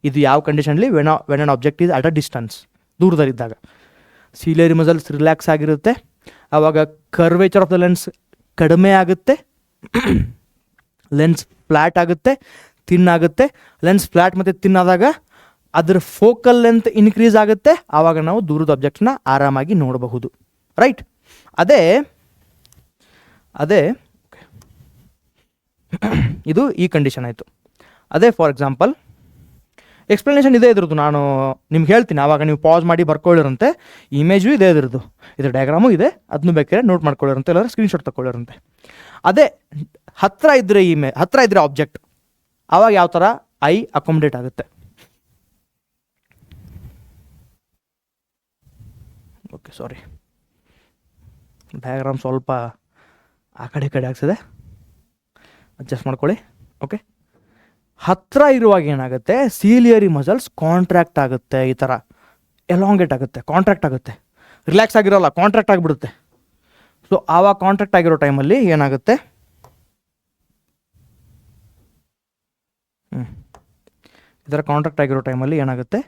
ಇದು ಯಾವ ಕಂಡೀಷನ್ಲಿ, when an object is at a distance, ದೂರದಲ್ಲಿದ್ದಾಗ. ಸಿಲಿಯರಿ ಮಸಲ್ಸ್ ರಿಲ್ಯಾಕ್ಸ್ ಆಗಿರುತ್ತೆ, ಆವಾಗ ಕರ್ವೇಚರ್ ಆಫ್ ದ ಲೆನ್ಸ್ ಕಡಿಮೆ ಆಗುತ್ತೆ, ಲೆನ್ಸ್ ಫ್ಲ್ಯಾಟ್ ಆಗುತ್ತೆ, ತಿನ್ ಆಗುತ್ತೆ. ಲೆನ್ಸ್ ಫ್ಲ್ಯಾಟ್ ಮತ್ತು ತಿನ್ ಆದಾಗ ಅದರ ಫೋಕಲ್ ಲೆಂತ್ ಇನ್ಕ್ರೀಸ್ ಆಗುತ್ತೆ. ಆವಾಗ ನಾವು ದೂರದ ಆಬ್ಜೆಕ್ಟ್ನ ಆರಾಮಾಗಿ ನೋಡಬಹುದು. ರೈಟ್? ಅದೇ ಇದು ಈ ಕಂಡೀಷನ್ ಆಯಿತು. ಅದೇ ಫಾರ್ ಎಕ್ಸಾಂಪಲ್ ಎಕ್ಸ್ಪ್ಲನೇಷನ್ ಇದೆ ಇದ್ರದ್ದು, ನಾನು ನಿಮ್ಗೆ ಹೇಳ್ತೀನಿ, ಆವಾಗ ನೀವು ಪಾಸ್ ಮಾಡಿ ಬರ್ಕೊಳ್ಳಿರಂತೆ. ಇಮೇಜು ಇದೆ ಇದ್ರದ್ದು, ಇದ್ರ ಡಯಾಗ್ರಾಮು ಇದೆ, ಅದನ್ನು ಬೇಕಾದ್ರೆ ನೋಟ್ ಮಾಡ್ಕೊಳ್ಳಿರಂತೆ, ಇಲ್ಲಾಂದ್ರೆ ಸ್ಕ್ರೀನ್ಶಾಟ್ ತಗೊಳ್ಳಿರಂತೆ. ಅದೇ ಹತ್ತಿರ ಇದ್ದರೆ ಆಬ್ಜೆಕ್ಟ್, ಆವಾಗ ಯಾವ ಥರ ಐ ಅಕೊಮಡೇಟ್ ಆಗುತ್ತೆ. ಓಕೆ, ಸಾರಿ, ಡಯಾಗ್ರಾಮ್ ಸ್ವಲ್ಪ ಆ ಕಡೆ ಆಗ್ತದೆ, ಅಡ್ಜಸ್ಟ್ ಮಾಡ್ಕೊಳ್ಳಿ. ಓಕೆ, ಹತ್ತಿರ ಇರುವಾಗ ಏನಾಗುತ್ತೆ, ಸೀಲಿಯರಿ ಮಸಲ್ಸ್ ಕಾಂಟ್ರಾಕ್ಟ್ ಆಗುತ್ತೆ, ಈ ಥರ ಎಲಾಂಗೇಟ್ ಆಗುತ್ತೆ, ಕಾಂಟ್ರಾಕ್ಟ್ ಆಗುತ್ತೆ. ರಿಲ್ಯಾಕ್ಸ್ ಆಗಿರೋಲ್ಲ, ಕಾಂಟ್ರಾಕ್ಟ್ ಆಗಿಬಿಡುತ್ತೆ. ಸೊ ಆವಾಗ ಕಾಂಟ್ರಾಕ್ಟ್ ಆಗಿರೋ ಟೈಮಲ್ಲಿ ಏನಾಗುತ್ತೆ, ಈ ಥರ ಕಾಂಟ್ರಾಕ್ಟ್ ಆಗಿರೋ ಟೈಮಲ್ಲಿ ಏನಾಗುತ್ತೆ,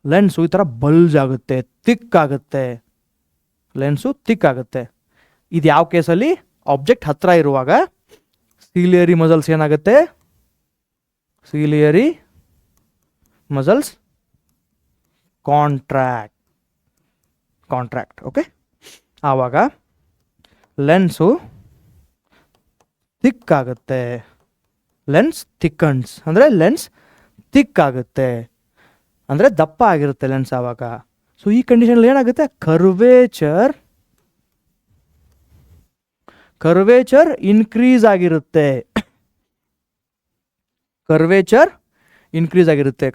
ಲೆನ್ಸು ಈ ಥರ ಬಲ್ಜ್ ಆಗುತ್ತೆ, ಥಿಕ್ ಆಗುತ್ತೆ, ಲೆನ್ಸು ಥಿಕ್ ಆಗುತ್ತೆ. ಇದು ಯಾವ ಕೇಸಲ್ಲಿ, ಆಬ್ಜೆಕ್ಟ್ ಹತ್ತಿರ ಇರುವಾಗ ಸೀಲಿಯರಿ ಮಸಲ್ಸ್ ಏನಾಗುತ್ತೆ, ಸೀಲಿಯರಿ ಮಸಲ್ಸ್ ಕಾಂಟ್ರಾಕ್ಟ್. ಓಕೆ, ಆವಾಗ ಲೆನ್ಸು ಥಿಕ್ ಆಗುತ್ತೆ, ಲೆನ್ಸ್ ಥಿಕ್ಕನ್ಸ್ ಅಂದರೆ ಲೆನ್ಸ್ ಥಿಕ್ ಆಗುತ್ತೆ, ಅಂದರೆ ದಪ್ಪ ಆಗಿರುತ್ತೆ ಲೆನ್ಸ್ ಆವಾಗ. ಸೊ ಈ ಕಂಡೀಷನಲ್ಲಿ ಏನಾಗುತ್ತೆ, ಕರ್ವೇಚರ್ ಇನ್ಕ್ರೀಸ್ ಆಗಿರುತ್ತೆ,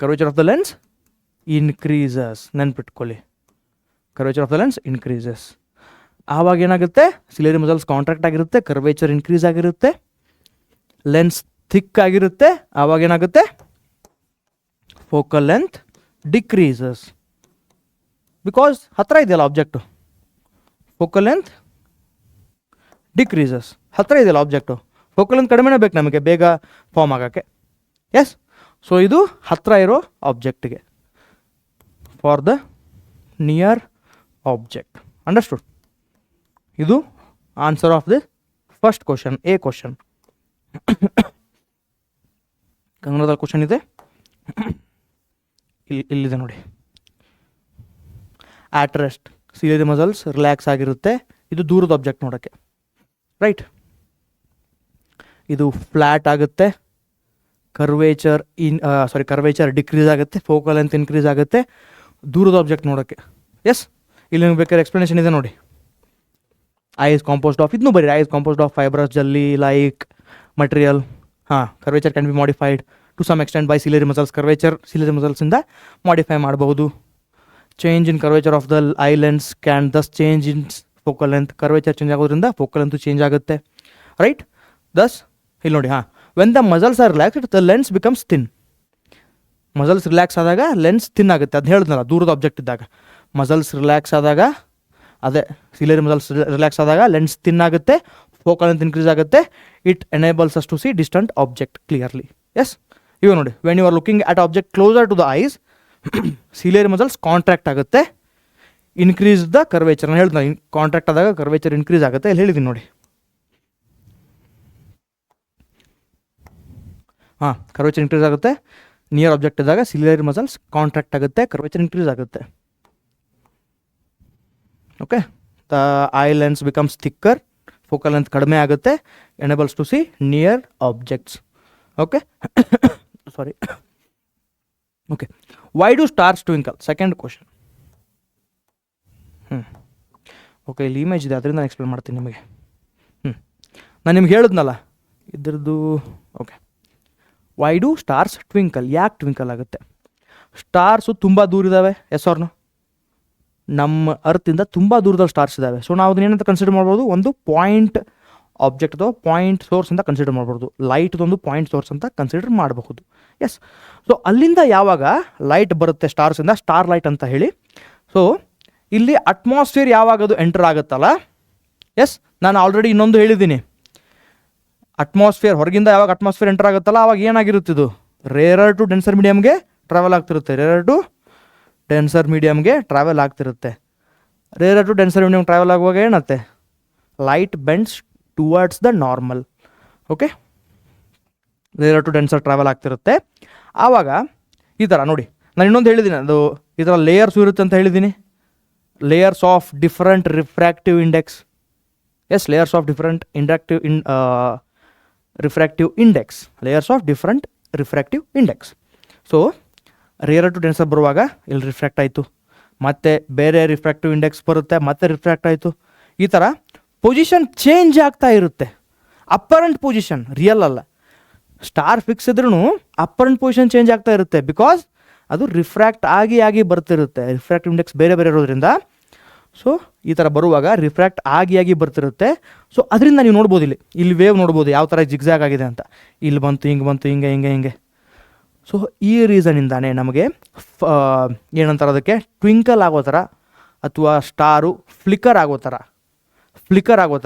curvature of the lens increases. ನೆನ್ಪಿಟ್ಕೊಳ್ಳಿ, curvature of the lens increases. ಆವಾಗ ಏನಾಗುತ್ತೆ, ಸಿಲಿಯರಿ ಮಸಲ್ಸ್ ಕಾಂಟ್ರಾಕ್ಟ್ ಆಗಿರುತ್ತೆ, ಕರ್ವೇಚರ್ ಇನ್ಕ್ರೀಸ್ ಆಗಿರುತ್ತೆ, ಲೆನ್ಸ್ ಥಿಕ್ ಆಗಿರುತ್ತೆ. ಆವಾಗ ಏನಾಗುತ್ತೆ, ಫೋಕಲ್ ಲೆಂತ್ ಡಿಕ್ರೀಸಸ್, ಬಿಕಾಸ್ ಹತ್ತಿರ ಇದೆಯಲ್ಲ ಆಬ್ಜೆಕ್ಟು, ಫೋಕಲ್ ಲೆಂತ್ ಡಿಕ್ರೀಸಸ್. ಹತ್ತಿರ ಇದೆಯಲ್ಲ ಆಬ್ಜೆಕ್ಟು, ಫೋಕಲ್ ಲೆಂತ್ ಕಡಿಮೆನೇ ಬೇಕು ನಮಗೆ ಬೇಗ ಫಾರ್ಮ್ ಆಗೋಕ್ಕೆ. ಎಸ್, ಸೊ ಇದು ಹತ್ತಿರ ಇರೋ ಆಬ್ಜೆಕ್ಟ್ಗೆ, for the near object. Understood? ಇದು answer of the first question, A question. ಕನ್ನಡದಲ್ಲಿ ಕ್ವಶನ್ ಇದೆ, ಇಲ್ಲಿದೆ ನೋಡಿ. At rest, ciliary muscles relax ಆಗಿರುತ್ತೆ. ಇದು ದೂರದ ಆಬ್ಜೆಕ್ಟ್ ನೋಡೋಕ್ಕೆ. ರೈಟ್? ಇದು ಫ್ಲ್ಯಾಟ್ ಆಗುತ್ತೆ, ಕರ್ವೇಚರ್ ಡಿಕ್ರೀಸ್ ಆಗುತ್ತೆ, ಫೋಕಲ್ ಲೆಂತ್ ಇನ್ಕ್ರೀಸ್ ಆಗುತ್ತೆ ದೂರದ ಆಬ್ಜೆಕ್ಟ್ ನೋಡೋಕ್ಕೆ. ಎಸ್, ಇಲ್ಲಿ ನಿಮ್ಗೆ ಬೇಕಾದ್ರೆ ಎಕ್ಸ್ಪ್ಲನೇಷನ್ ಇದೆ ನೋಡಿ. ಐ ಇಸ್ ಕಾಂಪೋಸ್ಡ್ ಆಫ್, ಇದನ್ನು ಬರೀ, eye is composed of fibrous jelly like material. Curvature can be modified to some extent by ciliary muscles. Ciliary ಮಸಲ್ಸಿಂದ ಮಾಡಿಫೈ ಮಾಡಬಹುದು. Change in curvature of the eye lens can thus change in focal length. Curvature change ಆಗೋದ್ರಿಂದ focal length change ಆಗುತ್ತೆ. Right? Thus ಇಲ್ಲಿ ನೋಡಿ, when the muscles are relaxed the lens becomes thin. Muscles relax ಆದಾಗ lens thin ಆಗುತ್ತೆ. ಅದು ಹೇಳಿದ್ನಲ್ಲ, ದೂರದ object ಇದ್ದಾಗ ಮಸಲ್ಸ್ ರಿಲ್ಯಾಕ್ಸ್ ಆದಾಗ, ಅದೇ ಸಿಲಿಯರಿ ಮಸಲ್ಸ್ ರಿಲ್ಯಾಕ್ಸ್ ಆದಾಗ ಲೆನ್ಸ್ ಥಿನ್ ಆಗುತ್ತೆ, ಫೋಕಲ್ ಲೆಂತ್ ಇನ್ಕ್ರೀಸ್ ಆಗುತ್ತೆ. It enables us to see distant object clearly. Yes, ಇವಾಗ ನೋಡಿ, when you are looking at object closer to the eyes, ciliary muscles contract ಆಗುತ್ತೆ, increase the curvature. ನಾನು ಹೇಳ್ತೀನಿ, contract ಆದಾಗ curvature increase ಆಗುತ್ತೆ. ಇಲ್ಲಿ ಹೇಳಿದ್ದೀನಿ ನೋಡಿ. ಕರ್ವೇಚರ್ ಇನ್ಕ್ರೀಸ್ ಆಗುತ್ತೆ. ನಿಯರ್ ಆಬ್ಜೆಕ್ಟ್ ಇದ್ದಾಗ ಸಿಲಿಯರಿ ಮಸಲ್ಸ್ ಕಾಂಟ್ರಾಕ್ಟ್ ಆಗುತ್ತೆ, ಕರ್ವೇಚರ್ ಇನ್ಕ್ರೀಸ್ ಆಗುತ್ತೆ. Okay, the eye lens becomes thicker, focal length ಕಡಿಮೆ ಆಗುತ್ತೆ, enables to see near objects. Okay, sorry. Okay, why do stars twinkle? Second question. Okay, ಇಲ್ಲಿ image ಇದೆ, ಅದರಿಂದ ನಾನು explain ಮಾಡ್ತೀನಿ ನಿಮಗೆ. ನಾನು ನಿಮ್ಗೆ ಹೇಳಿದ್ನಲ್ಲ ಇದ್ರದ್ದು. Okay, why do stars twinkle? ಯಾಕೆ ಟ್ವಿಂಕಲ್ ಆಗುತ್ತೆ? ಸ್ಟಾರ್ಸು ತುಂಬ ದೂರ ಇದ್ದಾವೆ. ಎಸ್ ಆರ್ನು? ನಮ್ಮ ಅರ್ತಿಂದ ತುಂಬ ದೂರದಲ್ಲಿ ಸ್ಟಾರ್ಸ್ ಇದ್ದಾವೆ. ಸೊ ನಾವು ಅದನ್ನೇನಂತ ಕನ್ಸಿಡರ್ ಮಾಡ್ಬೋದು, ಒಂದು ಪಾಯಿಂಟ್ ಆಬ್ಜೆಕ್ಟ್ ಅಥವಾ ಪಾಯಿಂಟ್ ಸೋರ್ಸ್ ಅಂತ ಕನ್ಸಿಡರ್ ಮಾಡ್ಬೋದು. ಲೈಟ್ದೊಂದು ಪಾಯಿಂಟ್ ಸೋರ್ಸ್ ಅಂತ ಕನ್ಸಿಡರ್ ಮಾಡಬಹುದು. ಎಸ್, ಸೊ ಅಲ್ಲಿಂದ ಯಾವಾಗ ಲೈಟ್ ಬರುತ್ತೆ ಸ್ಟಾರ್ಸಿಂದ, ಸ್ಟಾರ್ ಲೈಟ್ ಅಂತ ಹೇಳಿ. ಸೊ ಇಲ್ಲಿ ಅಟ್ಮಾಸ್ಫಿಯರ್ ಯಾವಾಗ ಅದು ಎಂಟರ್ ಆಗುತ್ತಲ್ಲ, ಎಸ್, ನಾನು ಆಲ್ರೆಡಿ ಇನ್ನೊಂದು ಹೇಳಿದ್ದೀನಿ, ಅಟ್ಮಾಸ್ಫಿಯರ್ ಹೊರಗಿಂದ ಯಾವಾಗ ಅಟ್ಮಾಸ್ಫಿಯರ್ ಎಂಟರ್ ಆಗುತ್ತಲ್ಲ ಆವಾಗ ಏನಾಗಿರುತ್ತಿದ್ದು, ರೇರರ್ ಟು ಡೆನ್ಸರ್ ಮೀಡಿಯಮ್ಗೆ ಟ್ರಾವೆಲ್ ಆಗ್ತಿರುತ್ತೆ. ರೇರರ್ ಟು ಡೆನ್ಸರ್ ಮೀಡಿಯಮ್ಗೆ ಟ್ರಾವೆಲ್ ಆಗ್ತಿರುತ್ತೆ. Rarer to denser medium travel ಆಗುವಾಗ ಏನತ್ತೆ, light bends towards the normal. Okay, rare to denser travel ಆಗ್ತಿರುತ್ತೆ. ಆವಾಗ ಈ ಥರ ನೋಡಿ, ನಾನು ಇನ್ನೊಂದು ಹೇಳಿದ್ದೀನಿ, ಅದು ಈ ಥರ ಲೇಯರ್ಸ್ ಇರುತ್ತೆ ಅಂತ ಹೇಳಿದ್ದೀನಿ. Layers of different refractive index. Yes, layers of different refractive index, layers of different refractive index. So rare to denser ಬರುವಾಗ ಇಲ್ಲಿ ರಿಫ್ರ್ಯಾಕ್ಟ್ ಆಯಿತು, ಮತ್ತು ಬೇರೆ ರಿಫ್ರ್ಯಾಕ್ಟಿವ್ ಇಂಡೆಕ್ಸ್ ಬರುತ್ತೆ, ಮತ್ತೆ ರಿಫ್ರ್ಯಾಕ್ಟ್ ಆಯಿತು. ಈ ಥರ ಪೊಸಿಷನ್ ಚೇಂಜ್ ಆಗ್ತಾ ಇರುತ್ತೆ. ಅಪ್ಪರೆಂಟ್ ಪೊಸಿಷನ್, ರಿಯಲ್ ಅಲ್ಲ. ಸ್ಟಾರ್ ಫಿಕ್ಸ್ ಇದ್ರೂ ಅಪ್ಪರೆಂಟ್ ಪೊಸಿಷನ್ ಚೇಂಜ್ ಆಗ್ತಾ ಇರುತ್ತೆ, ಬಿಕಾಸ್ ಅದು ರಿಫ್ರ್ಯಾಕ್ಟ್ ಆಗಿ ಬರ್ತಿರುತ್ತೆ. ರಿಫ್ರ್ಯಾಕ್ಟಿವ್ ಇಂಡೆಕ್ಸ್ ಬೇರೆ ಬೇರೆ ಇರೋದ್ರಿಂದ ಸೊ ಈ ಥರ ಬರುವಾಗ ರಿಫ್ರ್ಯಾಕ್ಟ್ ಆಗಿ ಬರ್ತಿರುತ್ತೆ. ಸೊ ಅದರಿಂದ ನೀವು ನೋಡ್ಬೋದು, ಇಲ್ಲಿ ವೇವ್ ನೋಡ್ಬೋದು ಯಾವ ಥರ ಜಿಗ್ಜಾಗ್ ಆಗಿದೆ ಅಂತ. ಇಲ್ಲಿ ಬಂತು, ಹಿಂಗೆ ಬಂತು, ಹಿಂಗೆ. ಸೊ ಈ ರೀಸನಿಂದಾನೇ ನಮಗೆ ಏನಂತಾರೆ ಅದಕ್ಕೆ, ಟ್ವಿಂಕಲ್ ಆಗೋ ಥರ ಅಥವಾ ಸ್ಟಾರು ಫ್ಲಿಕ್ಕರ್ ಆಗೋ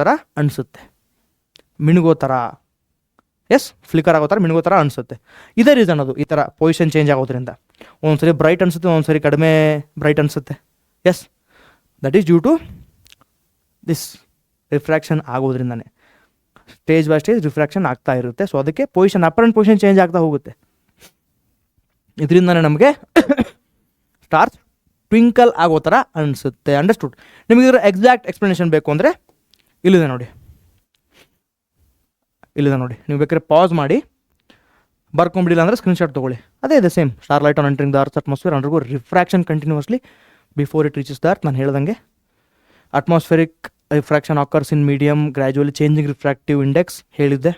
ಥರ ಅನಿಸುತ್ತೆ, ಮಿಣುಗೋ ಥರ. ಎಸ್, ಫ್ಲಿಕ್ಕರ್ ಆಗೋ ಥರ, ಮಿಣುಗೋ ಥರ ಅನಿಸುತ್ತೆ. ಇದೇ ರೀಸನ್ ಅದು, ಈ ಥರ ಪೊಸಿಷನ್ ಚೇಂಜ್ ಆಗೋದ್ರಿಂದ. ಒಂದ್ಸರಿ ಬ್ರೈಟ್ ಅನಿಸುತ್ತೆ, ಒಂದ್ಸರಿ ಕಡಿಮೆ ಬ್ರೈಟ್ ಅನಿಸುತ್ತೆ. Yes, that is due to this refraction ಆಗೋದ್ರಿಂದನೇ. ಸ್ಟೇಜ್ ಬೈ ಸ್ಟೇಜ್ ರಿಫ್ರ್ಯಾಕ್ಷನ್ ಆಗ್ತಾ ಇರುತ್ತೆ. ಸೊ ಅದಕ್ಕೆ ಪೊಸಿಷನ್, ಅಪರೆಂಟ್ ಪೊಸಿಷನ್ ಚೇಂಜ್ ಆಗ್ತಾ ಹೋಗುತ್ತೆ. ಇದರಿಂದನೇ ನಮಗೆ ಸ್ಟಾರ್ಸ್ ಟ್ವಿಂಕಲ್ ಆಗೋ ಥರ ಅನಿಸುತ್ತೆ. ಅಂಡರ್ಸ್ಟುಡ್? ನಿಮಗೆ ಇದರ ಎಕ್ಸಾಕ್ಟ್ ಎಕ್ಸ್ಪ್ಲನೇಷನ್ ಬೇಕು ಅಂದರೆ ಇಲ್ಲಿದೆ ನೋಡಿ, ನೀವು ಬೇಕಾದ್ರೆ ಪಾಸ್ ಮಾಡಿ ಬರ್ಕೊಂಬಿಡಿಲ್ಲ ಅಂದರೆ ಸ್ಕ್ರೀನ್ಶಾಟ್ ತೊಗೊಳ್ಳಿ. ಅದೇ ಇದೆ same. Star light on entering the earth atmosphere undergo refraction continuously before it reaches the earth. ನಾನು ಹೇಳ್ದಂಗೆ atmospheric refraction occurs in medium gradually changing refractive index ಹೇಳಿದ್ದೆ.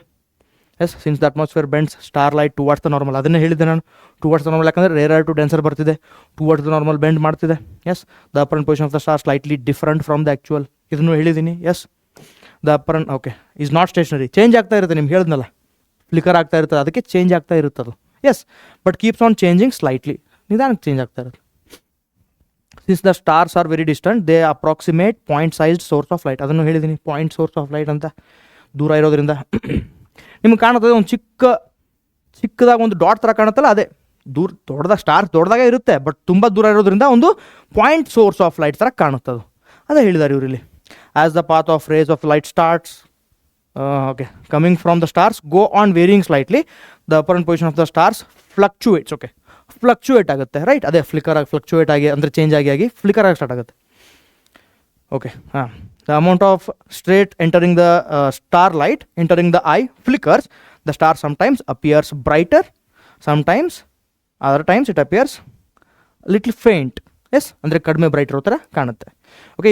Yes, since the atmosphere bends star light towards the normal, ಅದನ್ನೇ ಹೇಳಿದ್ದೆ ನಾನು. Towards the normal ಯಾಕಂದರೆ rare to denser ಬರ್ತಿದೆ, towards the normal bend ಮಾಡ್ತಿದೆ. Yes, the apparent position of the star slightly different from the actual, ಇದನ್ನು ಹೇಳಿದ್ದೀನಿ. Yes, the apparent is not stationary, change ಆಗ್ತಾ ಇರುತ್ತೆ. ನಿಮ್ಗೆ ಹೇಳಿದ್ನಲ್ಲ, ಫ್ಲಿಕರ್ ಆಗ್ತಾ ಇರ್ತದೆ, ಅದಕ್ಕೆ ಚೇಂಜ್ ಆಗ್ತಾ ಇರುತ್ತೆ ಅದು. Yes, but keeps on changing slightly, ನಿಧಾನಕ್ಕೆ ಚೇಂಜ್ ಆಗ್ತಾ ಇರುತ್ತೆ. Since the stars are very distant they approximate point sized source of light, ಅದನ್ನು ಹೇಳಿದ್ದೀನಿ. ಪಾಯಿಂಟ್ ಸೋರ್ಸ್ ಆಫ್ ಲೈಟ್ ಅಂತ, ದೂರ ಇರೋದ್ರಿಂದ ನಿಮ್ಗೆ ಕಾಣುತ್ತದೆ ಒಂದು ಚಿಕ್ಕದಾಗಿ ಒಂದು ಡಾಟ್ ಥರ ಕಾಣುತ್ತಲ್ಲ, ಅದೇ ದೊಡ್ಡದಾಗ ಸ್ಟಾರ್ಸ್ ದೊಡ್ಡದಾಗೆ ಇರುತ್ತೆ, ಬಟ್ ತುಂಬ ದೂರ ಇರೋದ್ರಿಂದ ಒಂದು ಪಾಯಿಂಟ್ ಸೋರ್ಸ್ ಆಫ್ ಲೈಟ್ ಥರ ಕಾಣುತ್ತದು. ಅದೇ ಹೇಳಿದ್ದಾರೆ ಇವರಲ್ಲಿ. As the path of rays of light starts coming from the stars go on varying slightly the apparent position of the stars fluctuates. Fluctuate ಆಗುತ್ತೆ, ರೈಟ್? ಅದೇ ಫ್ಲಿಕರ್ ಆಗಿ, ಫ್ಲಕ್ಚುಯೇಟ್ ಆಗಿ ಅಂದರೆ change ಆಗಿ ಫ್ಲಿಕರ್ ಆಗಿ ಸ್ಟಾರ್ಟ್ ಆಗುತ್ತೆ. The amount of straight entering the star light entering the eye flickers. The star sometimes appears brighter, sometimes other times it appears little faint. Yes, ಅಂದರೆ ಕಡಿಮೆ bright ಇರೋ ಥರ ಕಾಣುತ್ತೆ.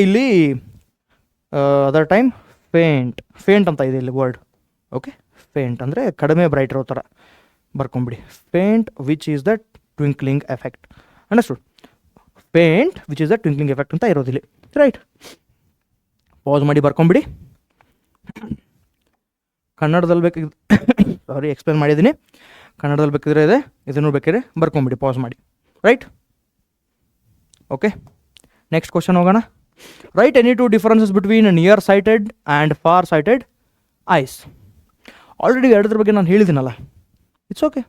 ಇಲ್ಲಿ ಅದರ್ ಟೈಮ್ ಫೇಂಟ್ ಅಂತ ಇದೆ ಇಲ್ಲಿ ವರ್ಡ್. ಫೇಂಟ್ ಅಂದರೆ ಕಡಿಮೆ ಬ್ರೈಟ್ ಇರೋ ಥರ ಬರ್ಕೊಂಬಿಡಿ. Faint which is the twinkling effect. Understood? Faint which is the twinkling effect ಅಂತ ಇರೋದಿಲ್ಲ, ರೈಟ್? ಪಾಸ್ ಮಾಡಿ ಬರ್ಕೊಂಬಿಡಿ. ಕನ್ನಡದಲ್ಲಿ ಬೇಕಿದ್ರೆ ಎಕ್ಸ್ಪ್ಲೇನ್ ಮಾಡಿದ್ದೀನಿ. ಕನ್ನಡದಲ್ಲಿ ಬೇಕಿದ್ರೆ ಇದೆ, ಇದನ್ನು ಬೇಕಾದ್ರೆ ಬರ್ಕೊಂಬಿಡಿ ಪಾಸ್ ಮಾಡಿ, ರೈಟ್? ನೆಕ್ಸ್ಟ್ ಕ್ವಶನ್ ಹೋಗೋಣ. Write any two differences between near sighted and far sighted eyes. Already ಎರಡದ್ರ ಬಗ್ಗೆ ನಾನು ಹೇಳಿದ್ದೀನಲ್ಲ, ಇಟ್ಸ್ ಓಕೆ.